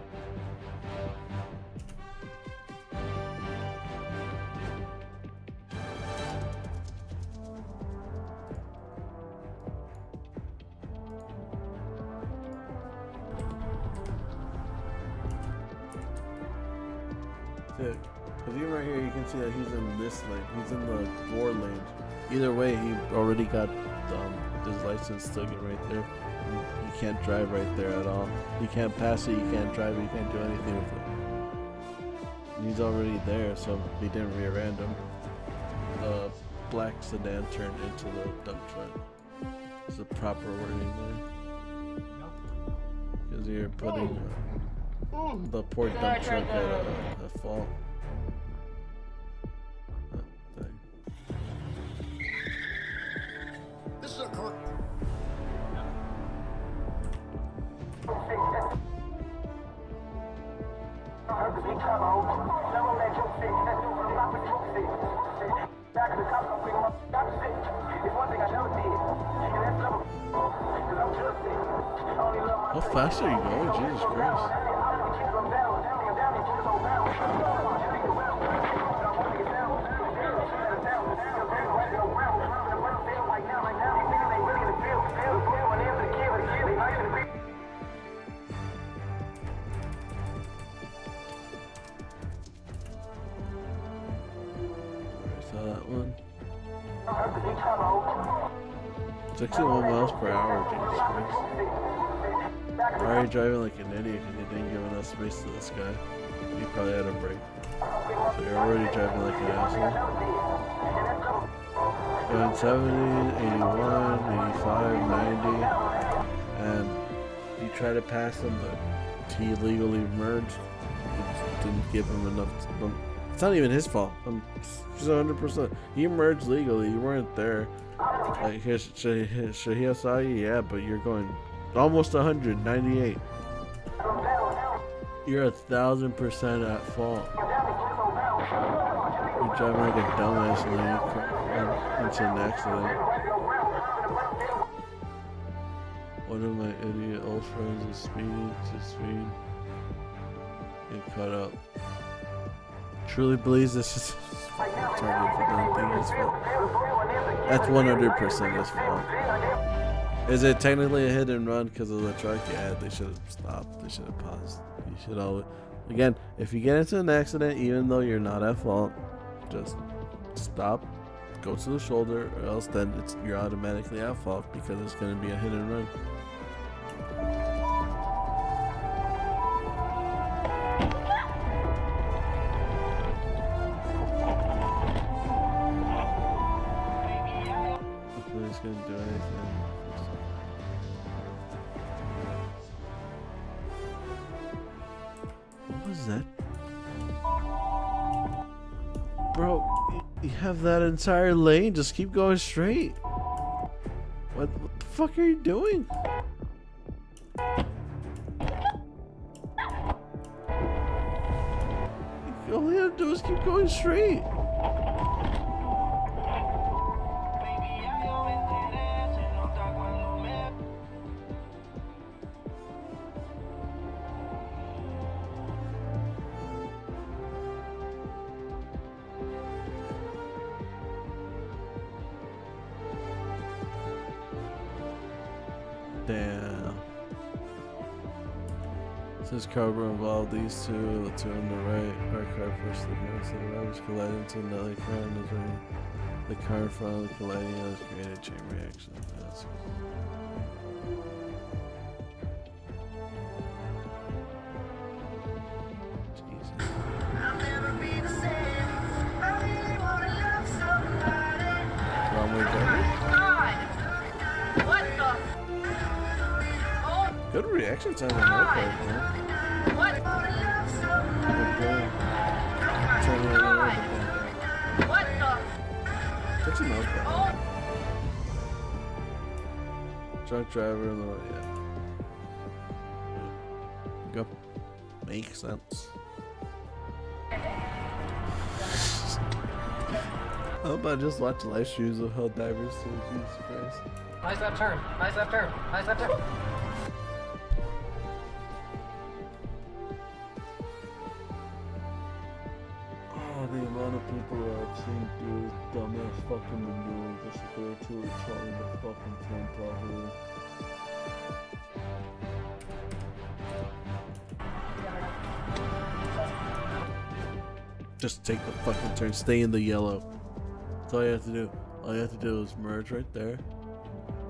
If you right here, you can see that he's in this lane. He's in the gore lane. Either way, he already got his license taken right there. You can't drive right there at all. You can't pass it, you can't drive it, you can't do anything with it. And he's already there, so he didn't rear-end him. The black sedan turned into the dump truck. It's the proper wording there. Because you're putting the poor dump truck at fault. This is a car. How fast are you going? Jesus Christ. Saw that one. 61 miles per hour, Jesus Christ. Why are you driving like an idiot because you didn't give enough space to this guy? You probably had a brake. So you're already driving like an asshole. Going 70, 81, 85, 90. And you try to pass him, but he illegally merged. You just didn't give him enough. It's not even his fault. Just 100%. He merged legally. You weren't there. Like, Shahia saw you, yeah, but you're going almost 100, 98. You're 1,000% at fault. You're driving like a dumbass and then you into an accident. One of my idiot old friends is speeding to speed and cut up. Truly believes this is retarded if you don't think it's fault. That's 100% his fault. Is it technically a hit and run because of the truck? Yeah, they should have stopped. They should have paused. You should always, again, if you get into an accident, even though you're not at fault, just stop, go to the shoulder, or else then you're automatically at fault because it's going to be a hit and run. Nobody's going to do anything. What was that? Bro, you have that entire lane. Just keep going straight. What the fuck are you doing? all you have to do is keep going straight. Damn. Says Cobra involved these two, the two on the right. Our car pushed the car to the right, was colliding into another car and was running. The car in front of the colliding has created a chain reaction. That's wrong way down. What the? Good reaction time on her part, man. What? Turning it over. What the? Fix him up. Drunk driver in the road, yeah. Go. Makes sense. I hope I just watch live streams of Hell Divers too. Jesus Christ. Nice left turn. Nice left turn. Nice left turn. Oh, the amount of people that I've seen do this dumbass fucking maneuver just to go to a trying to fucking turn properly. Just take the fucking turn. Stay in the yellow. That's all you have to do. All you have to do is merge right there.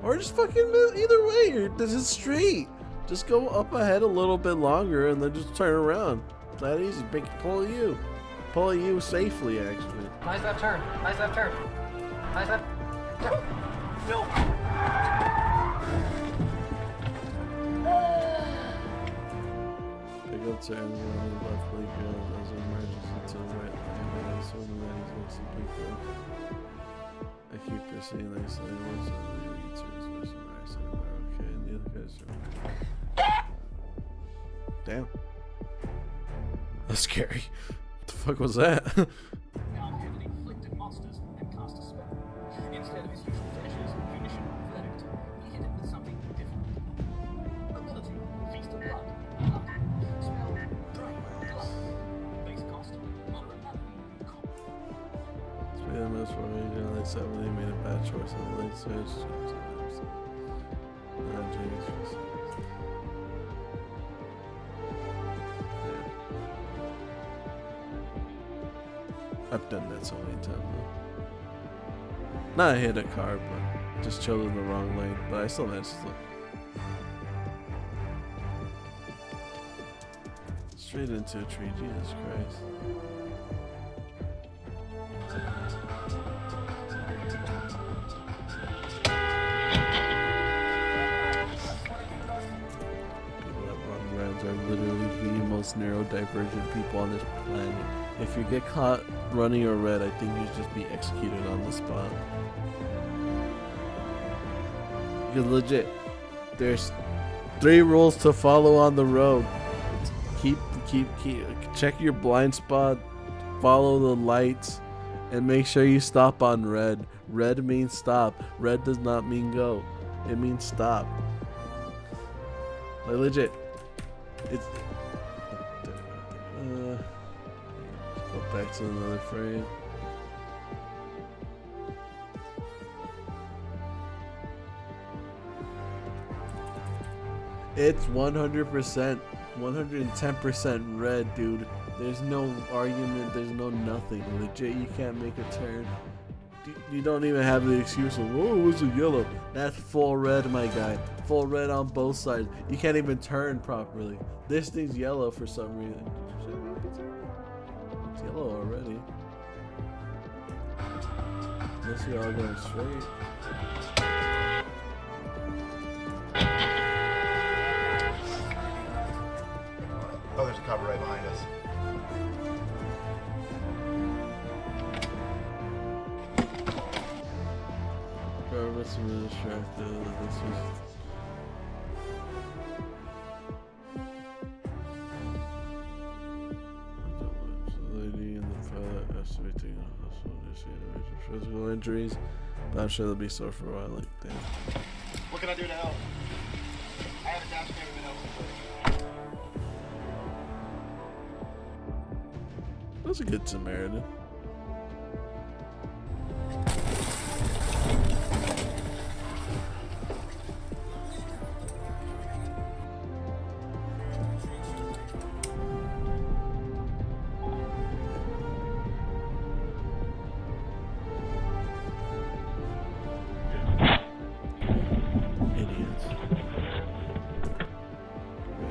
Or just fucking move. Either way, this is straight. Just go up ahead a little bit longer and then just turn around. It's that easy. Pull you. Pull you safely, actually. Nice left turn. Nice left turn. Nice left turn. No. Pick up turn on the left leg as an emergency to the right lane. And so many makes a big deal. I keep proceeding like so much of the U-turns versus the right side. Okay, and the other guys are. Damn. That's scary. What the fuck was that? Now heavily inflicted monsters and cast a spell. Instead of his usual finishes, finishing verdict, he hit it with something different. Ability, Feast of Blood. Spell, Drain Blood. Base cost, moderate mana. Three of most for region, like 70 made a bad choice on the late switch. I've done that so many times though. Not hit a car, but just chilled in the wrong lane. But I still managed to straight into a tree, Jesus Christ. People that run rounds are literally the most neurodivergent people on this planet. If you get caught running a red, I think you should just be executed on the spot. Because legit, there's 3 rules to follow on the road. Keep, check your blind spot, follow the lights, and make sure you stop on red. Red means stop. Red does not mean go. It means stop. Like legit. It's go back to another frame. It's 100%, 110% red, dude. There's no argument, there's no nothing. Legit, you can't make a turn. You don't even have the excuse of, oh, it was a yellow. That's full red, my guy. Full red on both sides. You can't even turn properly. This thing's yellow for some reason. It's yellow already. Unless you're all going straight. Oh, there's a cop right behind us. Bro, this was distracted. This was. So they to be taken to the hospital due to physical injuries, but I'm sure they'll be sore for a while. Like, damn. What can I do to help? I have a down payment to help. That's a good Samaritan.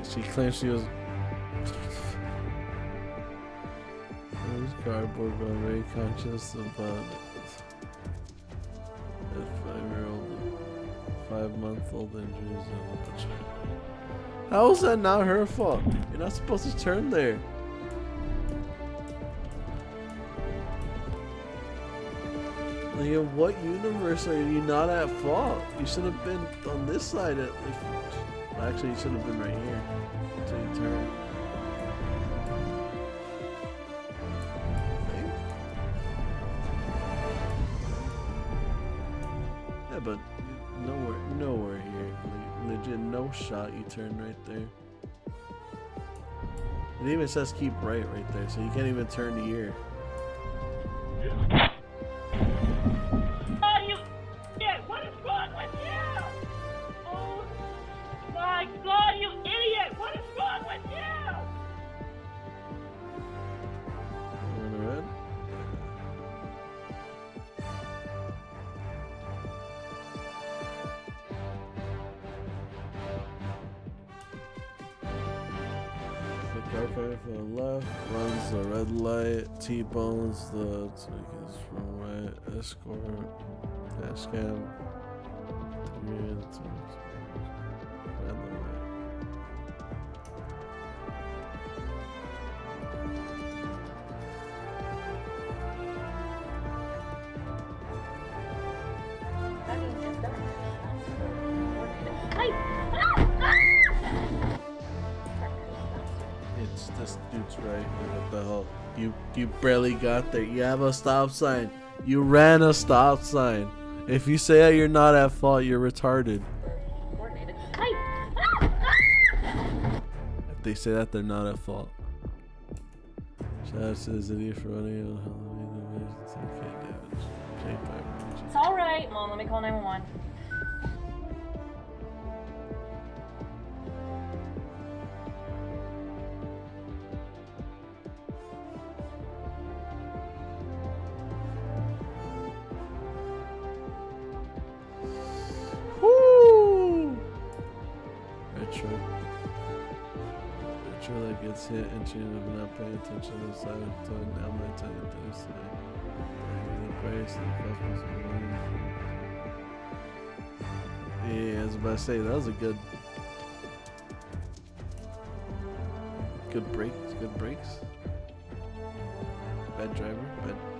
She claims she was cardboard, but I'm very conscious about that 5-month-old injuries and a bunch of. How is that not her fault? You're not supposed to turn there. Like, in what universe are you not at fault? You should have been on this side at least. Well, actually, you should have been right here until you turn. Yeah, but nowhere here. Like, legit, no shot. You turn right there. It even says keep right there, so you can't even turn here. Oh, you idiot! What is wrong with you? Oh my God, you idiot! What is wrong with you? Going red. The car fighter for the left runs the red light, T-bones the tickets from right, escort, dash cam, red light. It's this dude's right here. What the hell? You barely got there. You have a stop sign. You ran a stop sign. If you say that you're not at fault, you're retarded. If they say that, they're not at fault. Shout out to this idiot for running on Halloween. It's alright. Mom, let me call 911. Retro that gets hit and she ended up not paying attention to the side of the now my time to the side. The price and the customers Yeah, I was about to say that was a good break. Good breaks. Bad driver.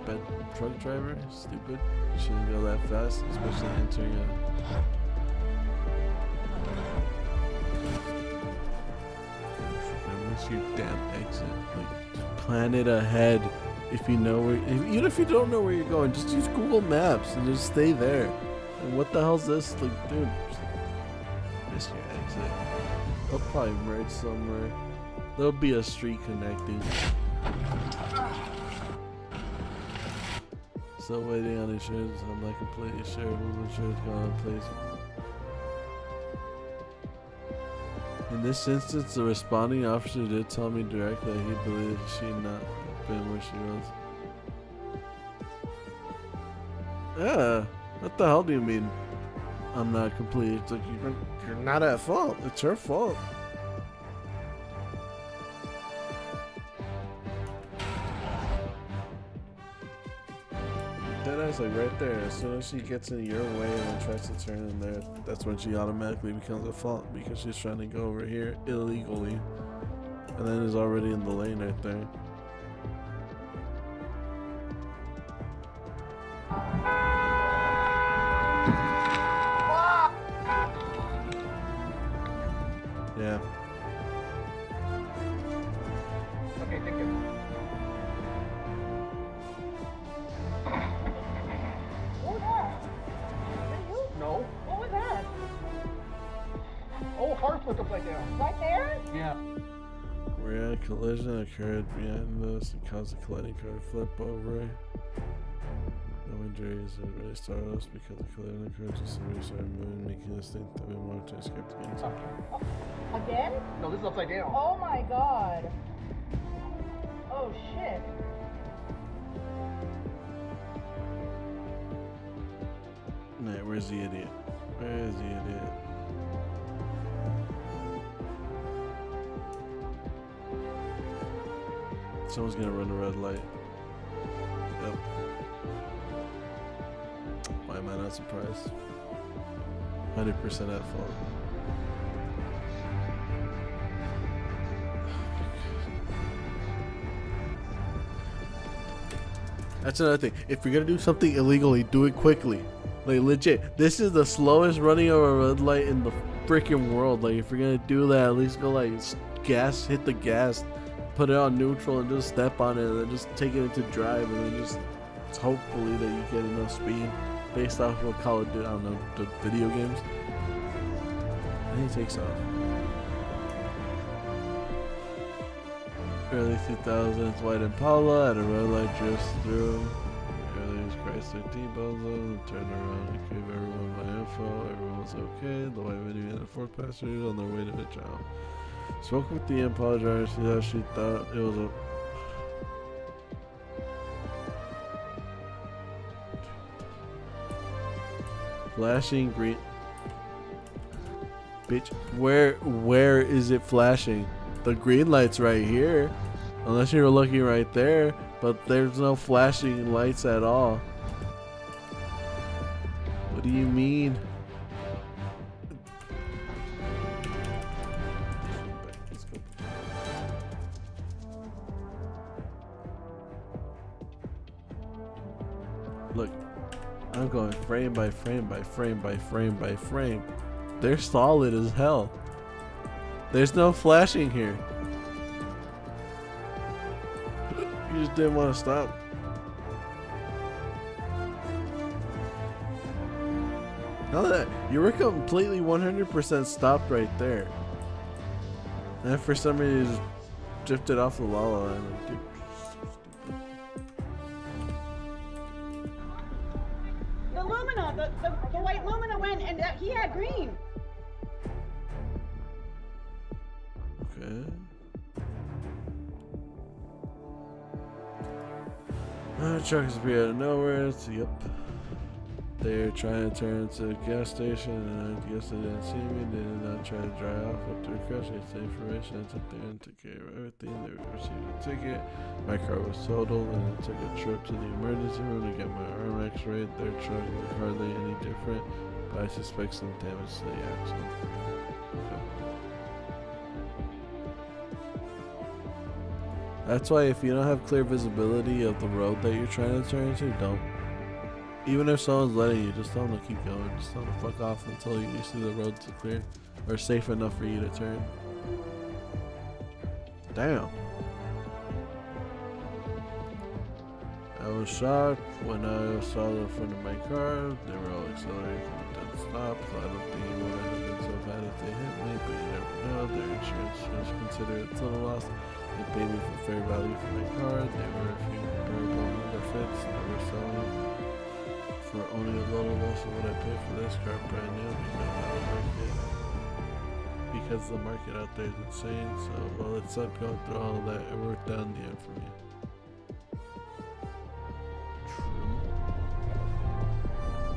Bad truck driver. Stupid. Shouldn't go that fast, especially entering a your damn exit. Like, just plan it ahead. If you know where, even if you don't know where you're going, just use Google Maps and just stay there. And what the hell's this? Like, dude, miss your exit. They'll probably merge somewhere. There'll be a street connecting. Still waiting on insurance. I'm not completely sure whose insurance gone in place. In this instance, the responding officer did tell me directly that he believed she had not been where she was. Yeah, what the hell do you mean? I'm not completely. It's like you're not at fault. It's her fault. Deadass, like right there. As soon as she gets in your way and then tries to turn in there, that's when she automatically becomes a fault because she's trying to go over here illegally, and then is already in the lane right there. Yeah. Okay, thank you. collision occurred behind us and caused the colliding car to flip over. No injuries. It really startled us because the collision occurred just as we started moving, making us think that we wanted to escape the game. Again? No, this is upside down. Oh my god. Oh shit. Nah, where's the idiot? Where is the idiot? Someone's gonna run a red light. Yep. Why am I not surprised? 100% at fault. That's another thing. If you're gonna do something illegally, do it quickly. Like legit, this is the slowest running of a red light in the freaking world. Like if you're gonna do that, at least go like gas, hit the gas, put it on neutral, and just step on it, and then just take it into drive, and then just hopefully that you get enough speed based off of Call of Duty, I don't know, the video games. And he takes off. Early 2000s, white Impala had a red light drifts through. Early Chrysler T-Bozo turned around and gave everyone my info. Everyone was okay. The white minivan and 4 passengers on their way to the job. Spoke with the Impala driver to see how she thought it was a. Flashing green. Bitch, where is it flashing? The green light's right here. Unless you're looking right there, but there's no flashing lights at all. What do you mean? Look, I'm going frame by frame by frame by frame by frame. They're solid as hell. There's no flashing here. You just didn't want to stop. Now that you were completely 100% stopped right there, and for some reason you just drifted off the la la line. Like, dude, The Lumina, the white Lumina went and he had green. okay. Truck is be out of nowhere. Yep. They're trying to turn into a gas station, and I guess they didn't see me. They did not try to dry off after the crash. They said information. I took there and took care of everything. They received a ticket. My car was totaled, and I took a trip to the emergency room to get my arm x-rayed. Their truck was hardly any different, but I suspect some damage to the axle. Okay. That's why if you don't have clear visibility of the road that you're trying to turn into, don't. Even if someone's letting you, just tell them to keep going. Just tell them to fuck off until you see the road's clear or safe enough for you to turn. Damn. I was shocked when I saw the front of my car. They were all accelerating from a dead stop, so I don't think it would have been so bad if they hit me, but you never know. Their insurance was considered a total loss. They paid me for fair value for my car. They were a few comparable Honda Fits. They were selling for only a little less than what I paid for this car brand new because the market out there is insane. So while it sucked going through all of that, it worked out in the end for me.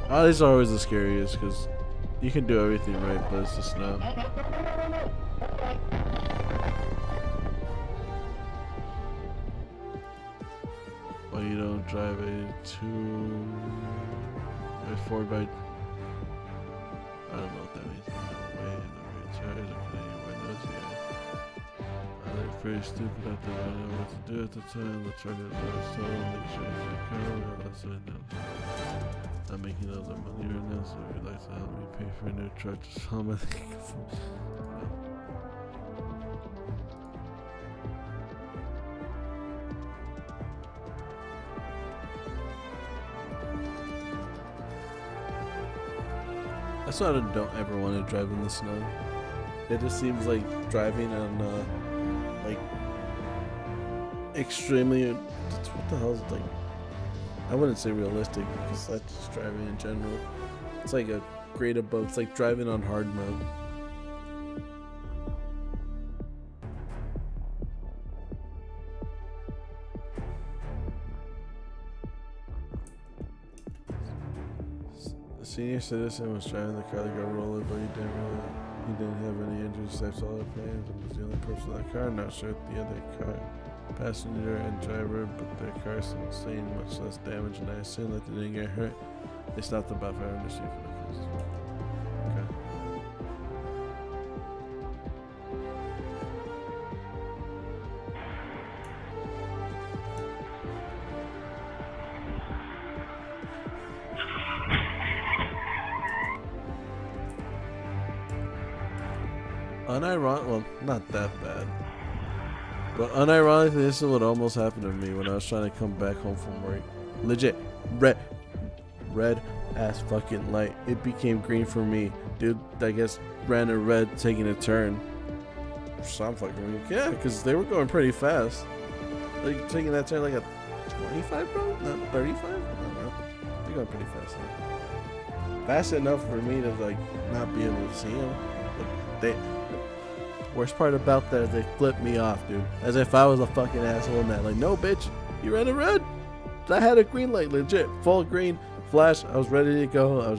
Oh, these are always the scariest because you can do everything right, but it's the snow. Well, you don't drive a 4 by. I don't know what that means. No way in the rear tires or putting your windows here. They're pretty stupid out there. I don't know what to do at the time. The truck is always told. Make sure you car. That's what I know. I'm making all the money right now, so if you'd like to help me pay for a new truck, just tell me. That's why I don't ever want to drive in the snow. It just seems like driving on like extremely. What the hell is it like? I wouldn't say realistic because that's just driving in general. It's like a grade above. It's like driving on hard mode. A senior citizen was driving the car that got rolled, but he didn't have any injuries except all the pains and was the only person in the car. Not sure if the other car passenger and driver, but their car sustained much less damage, and I assume that they didn't get hurt. They stopped about 500 feet from the closest one. Okay. Unironic, well, not that bad. But unironically, this is what almost happened to me when I was trying to come back home from work. Legit, red ass fucking light. It became green for me. Dude, I guess ran a red taking a turn. So I'm fucking weak. Yeah, because they were going pretty fast. Like taking that turn like a 25, bro? Not 35? I don't know. They're going pretty fast. Fast enough for me to like not be able to see them. But they... Worst part about that is they flipped me off, dude. As if I was a fucking asshole in that. Like, no, bitch, you ran a red. I had a green light, legit. Full green, flash. I was ready to go. I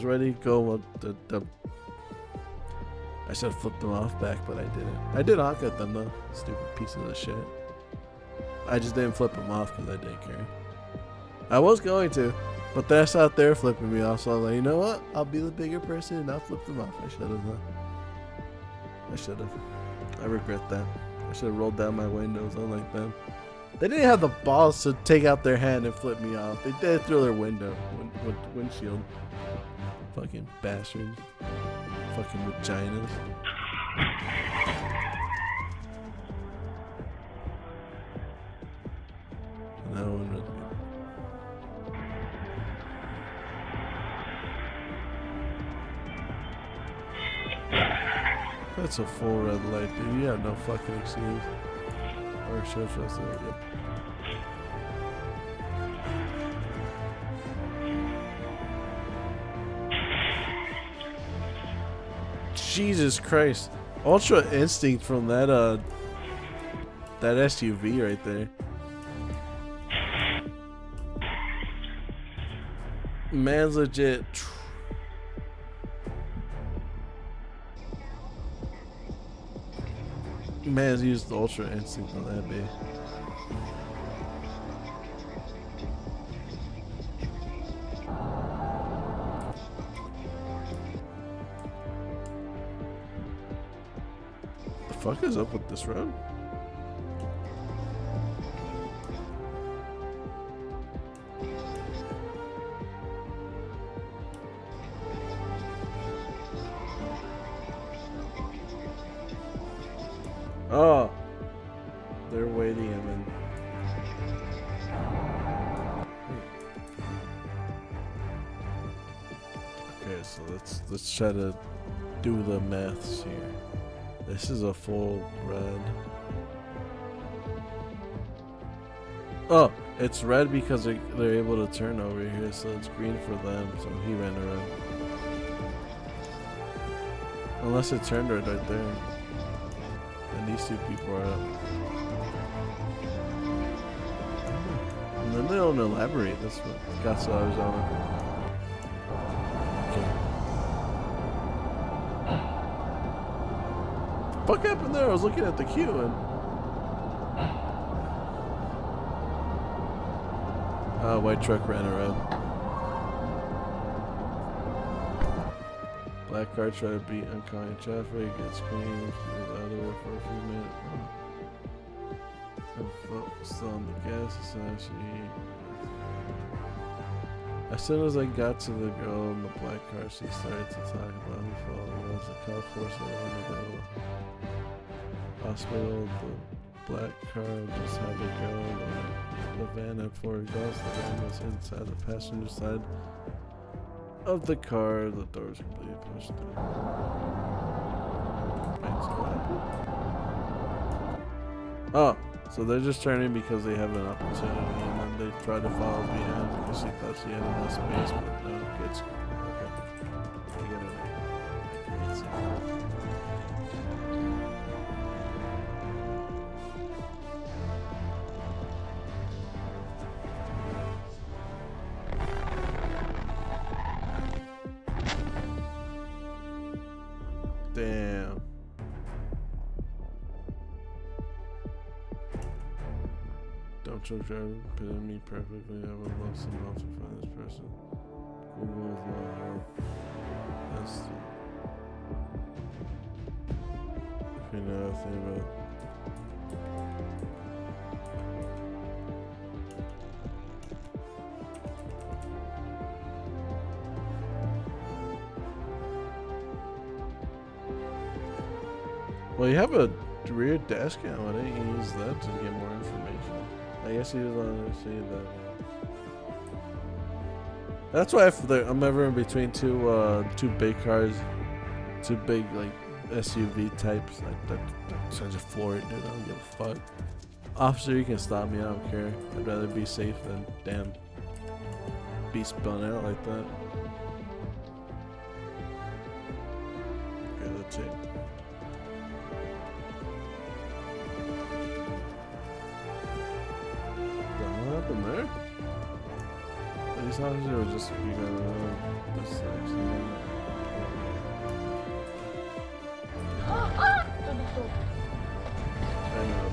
should have flipped them off back, but I didn't. I did honk at them, though. Stupid pieces of shit. I just didn't flip them off because I didn't care. I was going to, but they're out there flipping me off. So I was like, you know what? I'll be the bigger person and I'll flip them off. I should have, huh? I should have. I regret that. I should have rolled down my windows unlike them. They didn't have the balls to take out their hand and flip me off. They did it through their window, windshield. Fucking bastards. Fucking vaginas. And that one really. That's a full red light, dude. You have no fucking excuse. Or should I say it? Jesus Christ. Ultra instinct from that SUV right there. Man's legit. Man's used the ultra instinct on that base. The fuck is up with this road? Oh, they're waiting him in. Okay, so let's try to do the maths here. This is a full red. Oh, it's red because they're able to turn over here, so it's green for them. So he ran a red. Unless it turned red right there. And these two people are up. And then they don't elaborate. That's what got so I was on it. Okay. What happened there? I was looking at the queue and white truck ran around. Black car tried to beat oncoming traffic, gets screamed, she was out of it for a few minutes. Her foot was still on the gas, as soon as I got to the girl in the black car, she started to talk about who followed was the cop force I wanted to go hospital. The black car just had the girl. The van had 4 adults. The van was inside the passenger side of the car. The doors completely pushed through. Oh, So they're just turning because they have an opportunity, and then they try to follow behind because she thought she had enough space, but no, kids. Okay. I get it. I can see. Damn. Don't you try to put me perfectly. I would love some help to find this person. Google is not help. That's if you know anything about. Well, you have a rear dash cam. Why didn't you use that to get more information? I guess he was on to see that. That's why I'm ever in between two big cars, two big like SUV types. I just floor it, dude. I don't give a fuck. Officer, you can stop me. I don't care. I'd rather be safe than damn be spun out like that. Okay, that's it. What happened there? These houses were just this accident. I know,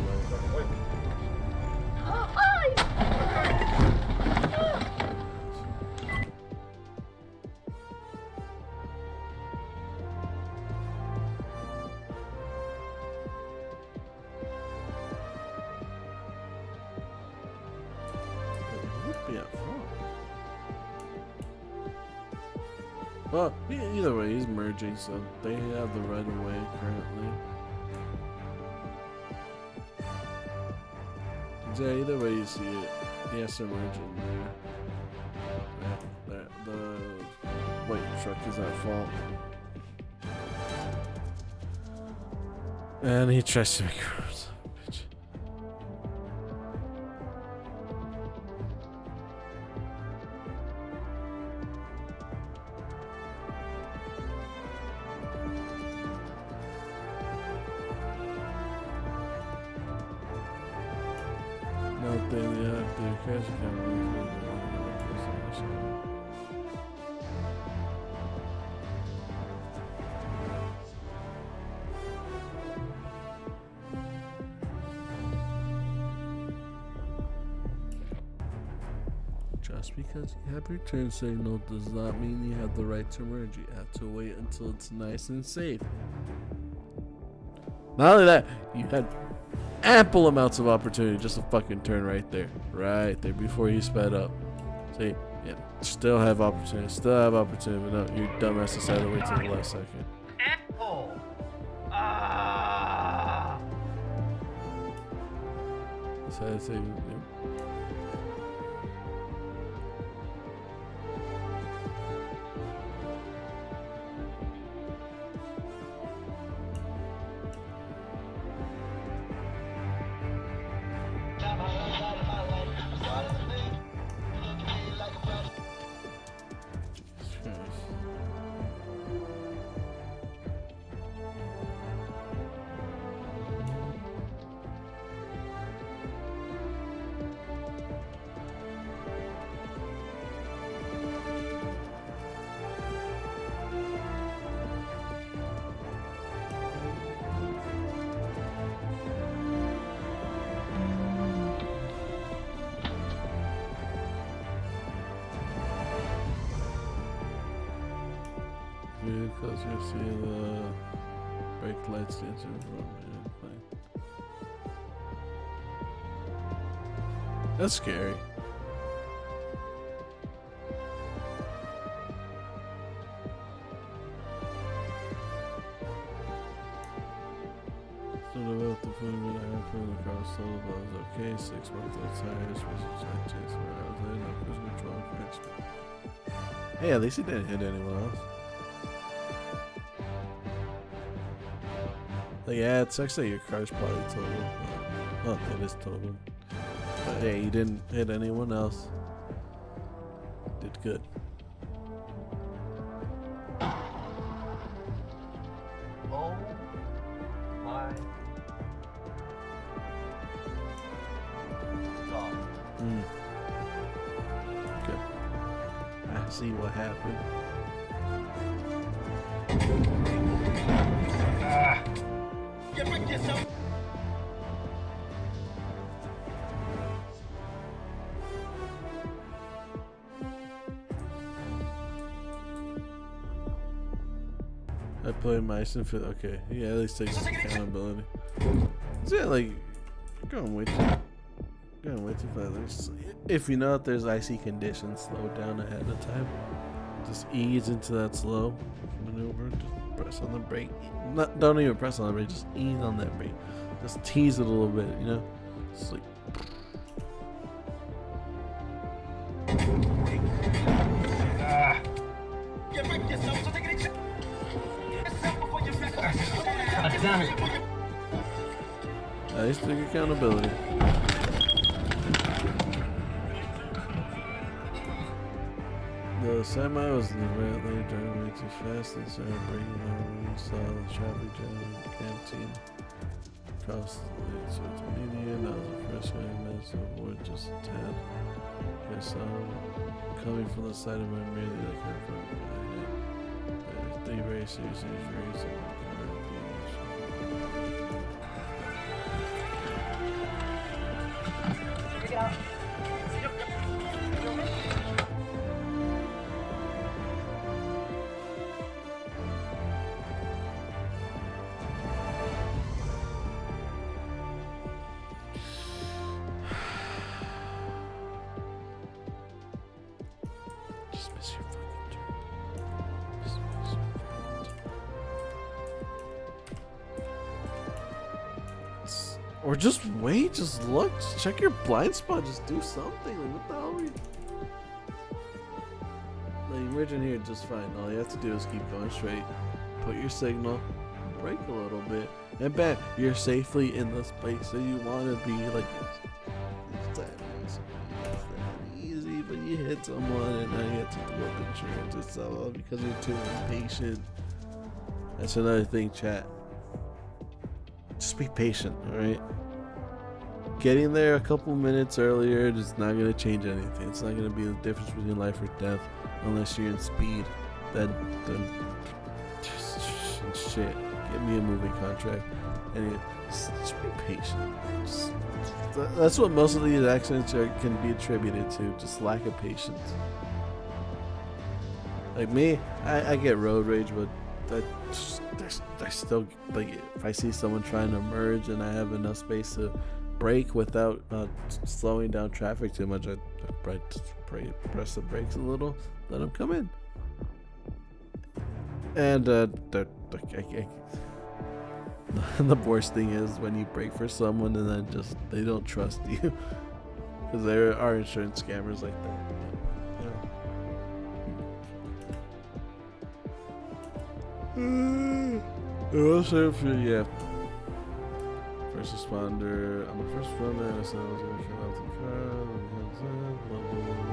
well, either way, he's merging, so they have the right of way currently. Yeah, either way you see it, he has to merge in there. The white truck is at fault. And he tries to make her bitch. Just because you have your turn signal does not mean you have the right to merge. You have to wait until it's nice and safe. Not only that, you had ample amounts of opportunity just to fucking turn right there before you sped up. See, yeah, still have opportunity, but no, your dumbass decided to wait till the last second. Apple. Decided to vehicles, you see the brake lights dancing from plane. That's scary. Stood about the food and a half in the car, sold about was okay. 6 months of tires was exact chase where I was in. No cruise control fixed. Hey, at least he didn't hit anyone else. Like, yeah, it sucks that your car's probably totaled, but Oh, it is total. But hey, you didn't hit anyone else. Did good. Oh my God. Okay. I see what happened. You make yourself. I play Myson for okay. Yeah, at least takes accountability. So yeah, like you're going way too fast. If you know that there's icy conditions, slow down ahead of time. Just ease into that slow maneuver. Just press on the brake. Don't even press on the brake. Just ease on that brake. Just tease it a little bit. You know, just like. You make yourself so take it. Damn it. At least take accountability. The semi was the red lane driving way too fast and started breaking down when we saw the traffic jam in the canteen. Across the lane towards the median, that was the first way I managed to avoid just a tad. I saw him coming from the side of my mirror like I from behind it. They very seriously raising my car. Just miss your fucking turn. Just miss your fucking turn. Or just wait, just look, just check your blind spot, just do something. Like, what the hell are you? Like, merging here just fine. All you have to do is keep going straight, put your signal, brake a little bit, and bam, you're safely in the space that you want to be. Like, it's that easy, but you hit someone and now you have to deal with insurance and stuff because you're too impatient. That's another thing, chat. Just be patient, alright? Getting there a couple minutes earlier is not going to change anything. It's not going to be the difference between life or death unless you're in speed. Then shit. Get me a movie contract. And just be patient. That's what most of these accidents can be attributed to. Just lack of patience. Like me, I get road rage, but I still, like, if I see someone trying to merge and I have enough space to brake without slowing down traffic too much, I press the brakes a little, let them come in. And the worst thing is when you brake for someone and then just they don't trust you, because there are insurance scammers like that. Also, yeah. First responder. I'm a first responder. I said I was gonna kill out the car. Blah, blah, blah, blah.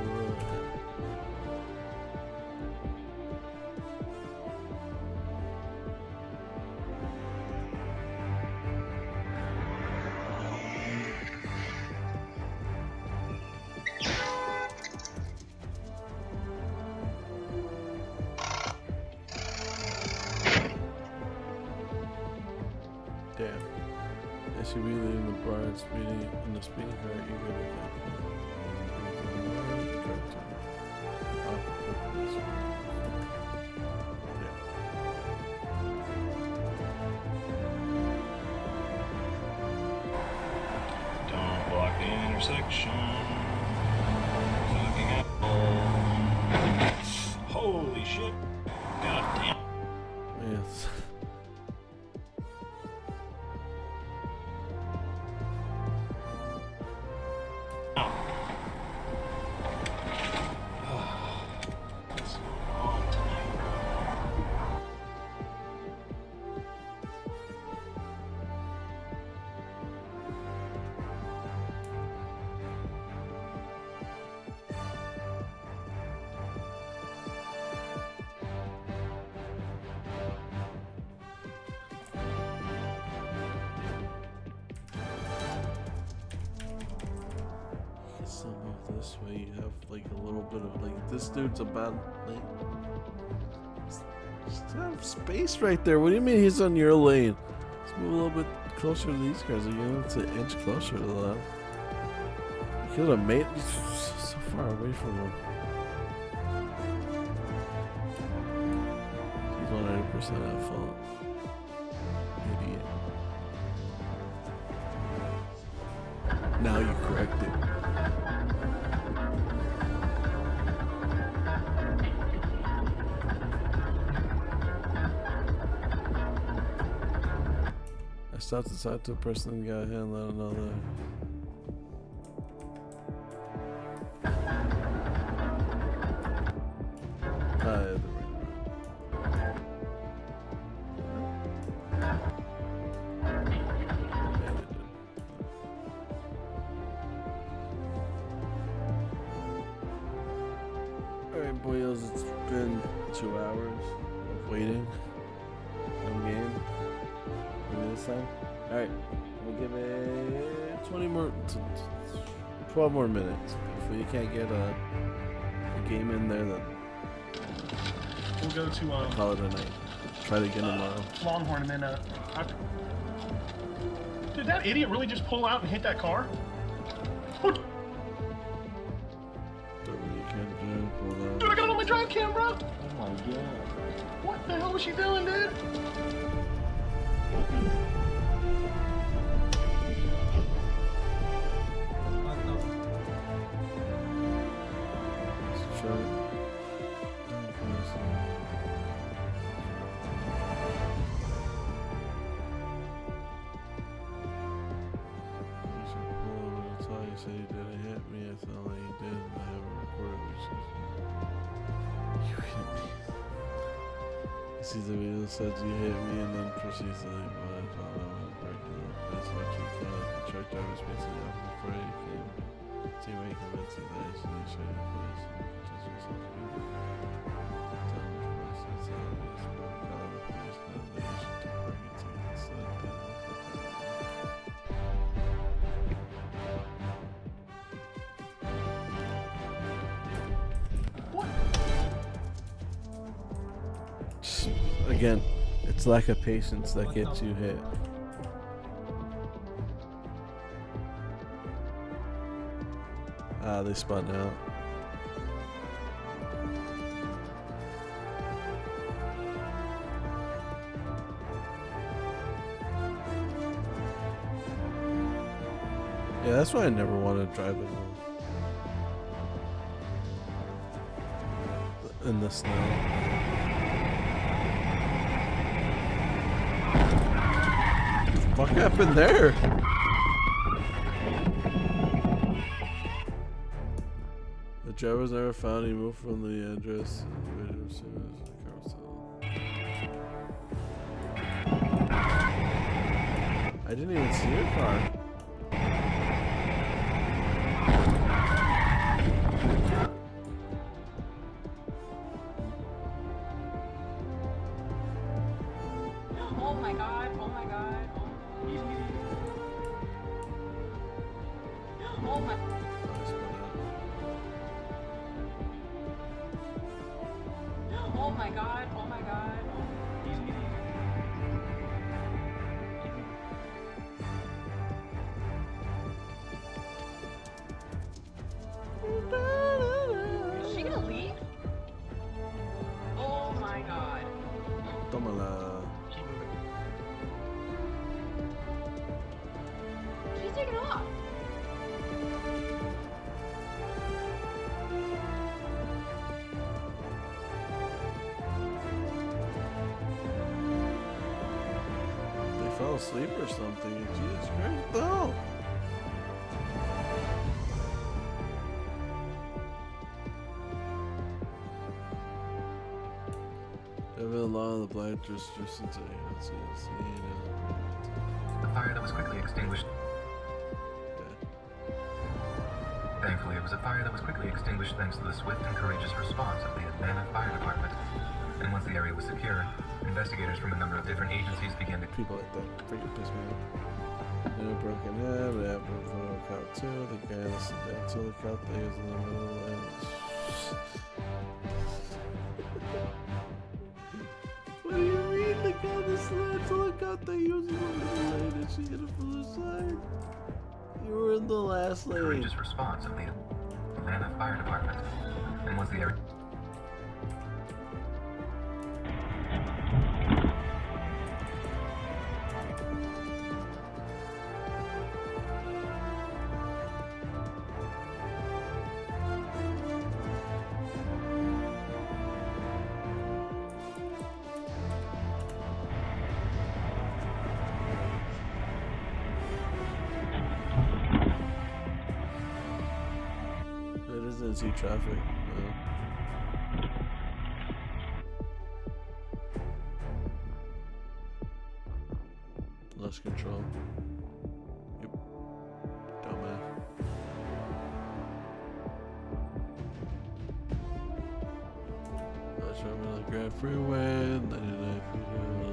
Damn. I should be leaving the bar and speeding in the speeding car. You Don't block the intersection. Fucking apple. Holy shit. God damn. Yes. this way you have like a little bit of like this dude's about like just have space right there. What do you mean he's on your lane? Let's move a little bit closer to these guys again. It's an inch closer to them. You could have made so far away from him. He's 100% at fault. Idiot. Now you correct it. I stopped to talk to a person and got hit and let them know that. Alright, boyos, it's been 2 hours of waiting. No game. Maybe this time? Alright, we'll give it 12 more minutes. If we can't get a game in there, then We'll go to I'll call it a night. Try to get tomorrow. Longhorn, and then did that idiot really just pull out and hit that car? What? Dude, I got it on my drive cam, bro. Oh my god. What the hell was she doing, dude? Said he didn't hit me. I felt like he did. I haven't recorded it. You hit me. He sees the video that says you hit me and then proceeds to like, well, I thought I was breaking up. That's what you feel like. The truck driver's basically off before he came. See where he convinced you that he should show your face and just yourself to be. Tell him the process. Tell him this will call the police now that you should take pregnancy instead of that. Again, it's lack of patience that gets you hit. Ah, they spun out. Yeah, that's why I never want to drive it in the snow. What happened there? The driver was never found. He moved from the address as soon as the car was stolen. I didn't even see your car. Oh my god, oh my god. Oh my. Oh my god, oh my god. Is she gonna leave? Oh my god. Tómala. She's taking off. They fell asleep or something. Jesus Christ, no. Every law of the black just into The fire that was quickly extinguished. Thankfully, it was a fire that was quickly extinguished thanks to the swift and courageous response of the Atlanta Fire Department. And once the area was secure, investigators from a number of different agencies began to... People like that freaking piss me off. No broken head, we have no count 2. The guy that's the count that is in the middle of What do you mean? The guy that's the count that he was in the middle lane and she hit it from the side? You were in the last lane. Courageous response of the Atlanta Fire Department, and was the area. See traffic. Lost control. Yep. Dumbass. That's driving on the Grand Freeway. 99 feet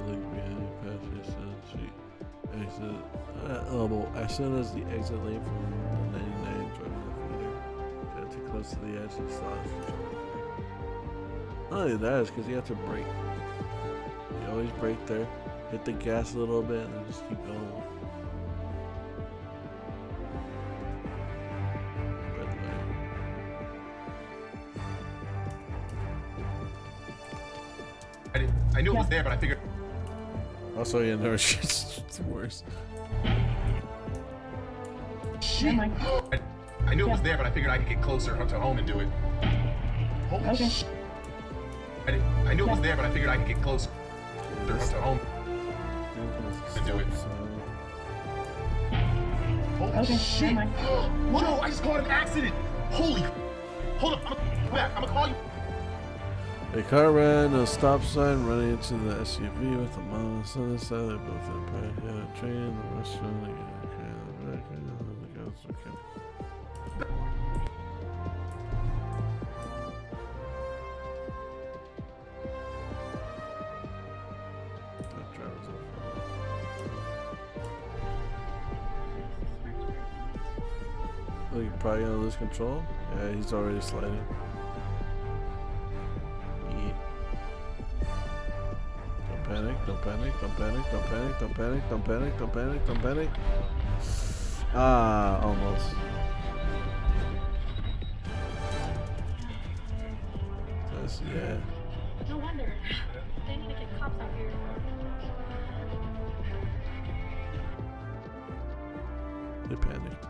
link behind the passenger side street. Exit. Exit as the exit lane from the 99 driving. Too close to the edge of the slot. Not only that, is because you have to brake. You always brake there, hit the gas a little bit, and then just keep going. Red light. I knew it was there, but I figured. Also, yeah, no shit's worse. Shit. I knew it was there, but I figured I could get closer to home and do it. Holy shit. I knew it was there, but I figured I could get closer to home and do it. Holy shit. Whoa, I just caught an accident. Holy. Hold up. I'm back. I'm gonna call you. A car ran a stop sign running into the SUV with a mom on the other side. They both had a train, the restaurant, the you're probably gonna lose control. Yeah, he's already sliding. Yeah. Don't panic, don't panic, don't panic, don't panic, don't panic, don't panic, don't panic, don't panic. Ah, almost. That's, yeah. No wonder. They need to get cops out here. They panicked.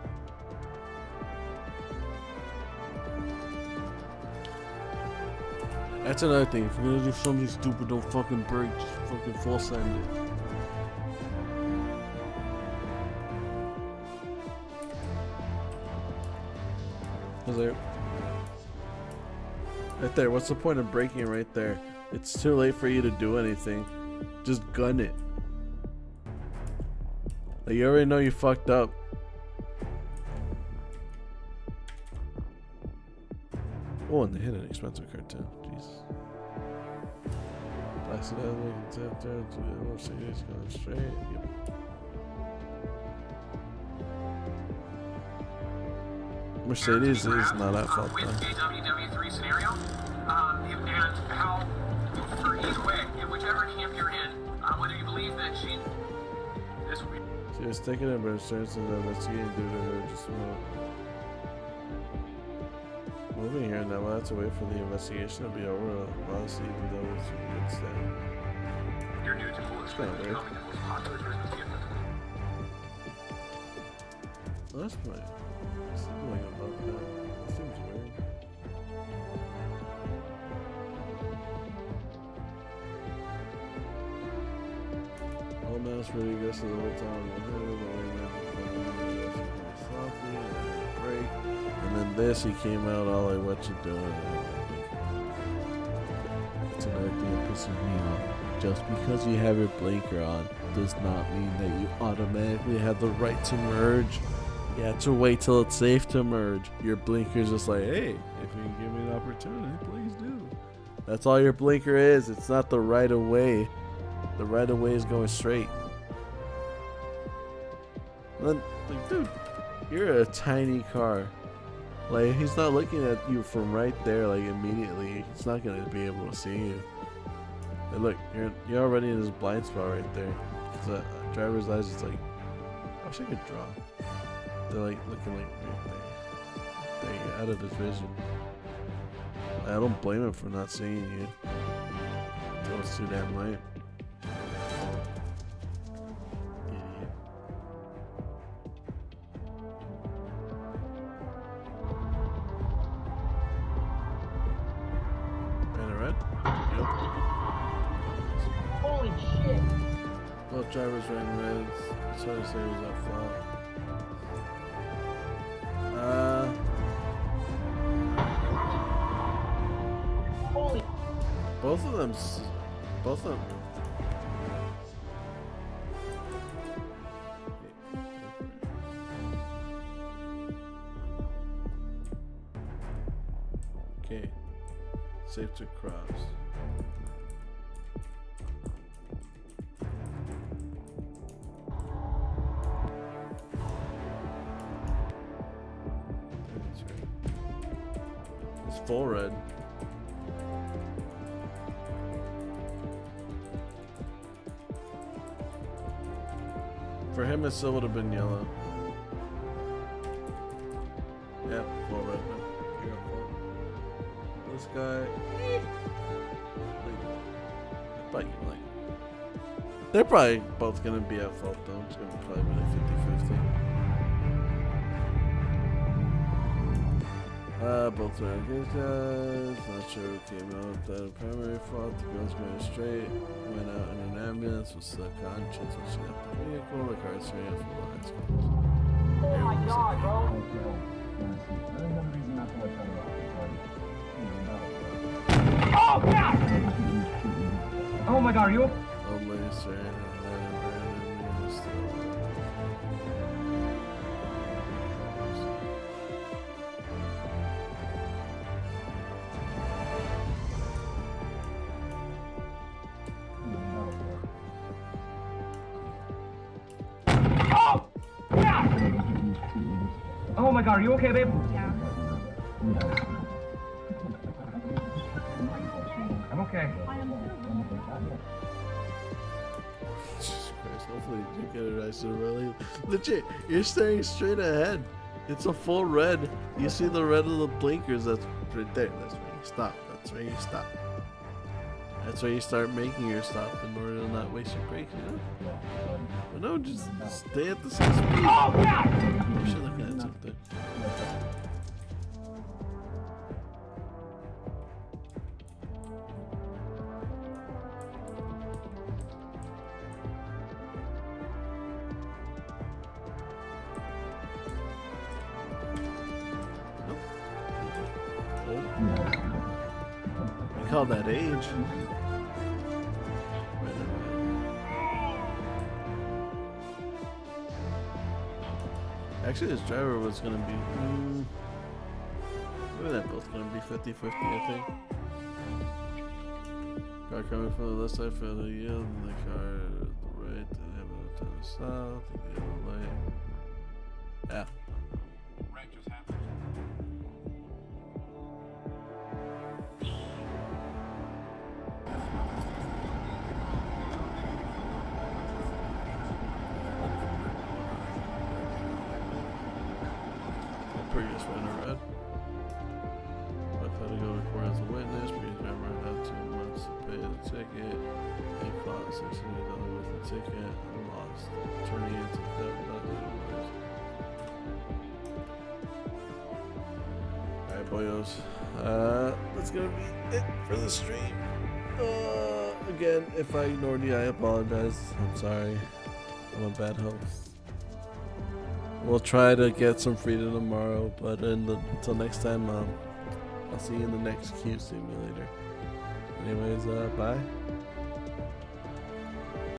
That's another thing. If you're gonna do something stupid, don't fucking brake. Just fucking full send it. Was there? Right there. What's the point of braking right there? It's too late for you to do anything. Just gun it. Like, you already know you fucked up. Oh, and they hit an expensive car too. Jesus. Blasted out, making tap down to the Mercedes going straight. Yep. Mercedes is not at fault though. WW3 scenario, and how, for either way, in whichever camp you're in, whether you believe that she, this week. She was taken in by insurance and investigating due to her just moving here now. We'll have to wait for the investigation to be over. Honestly, even though it's a good step. Your new tool is kind of weird. becoming the most popular Christmas gift of Well, that's my sibling above that. That seems weird. All mass ready goes to the whole town. Softly and break. And then this, he came out all like, what you doing? It's another thing that pisses me off. Just because you have your blinker on does not mean that you automatically have the right to merge. You have to wait till it's safe to merge. Your blinker's just like, hey, if you can give me an opportunity, please do. That's all your blinker is. It's not the right of way. The right of way is going straight. then, like, dude, you're a tiny car. Like, he's not looking at you from right there, like, immediately. He's not gonna be able to see you. And look, you're already in his blind spot right there. Cause driver's eyes is like, I wish I could draw. They're like looking like right there. They're out of his vision. I don't blame him for not seeing you. Until it's too damn late. Idiot. Ran a red? Yep. Holy shit! Both drivers ran reds. I tried to say it was at fault. Holy. Both of them. Okay. Safe to cross. It's full red. For him, it still would have been yellow. Yeah, full red. You got full. This guy, they're probably both gonna be at fault though. It's gonna probably be like 50-50. Both are good guys. Not sure who came out that a primary fault. The girl's going straight. Went out in an ambulance. Was still conscious when she left the vehicle. The car's straight up from the high school. Oh my god, bro. Oh god! Oh my god, are you? Old lady straight. Oh my god, are you okay, babe? Yeah. I'm okay. Jesus Christ, hopefully you get it nice and really. Legit, you're staring straight ahead. It's a full red. You see the red of the blinkers, that's right there. That's where you stop. That's where you stop. That's where you start making your stop in order to not waste your brakes, you know? But no, just stay at the same speed. Oh god! You should look at something. I call that age. Actually, this driver was gonna be. Maybe they're both gonna be 50-50, I think. Car coming from the left side failed to yield, and the car to the right didn't have enough time to stop. The yellow light. Yeah. Wreck just happened. Previous runner red. I had to go to court as a witness. Previous driver had 2 months to pay the ticket. He fought $600 with the ticket and lost, turning into debt. Alright, boyos. That's gonna be it for the stream. Again, if I ignored you, I apologize. I'm sorry. I'm a bad host. We'll try to get some freedom tomorrow, but until next time, I'll see you in the next Q simulator. Anyways, bye.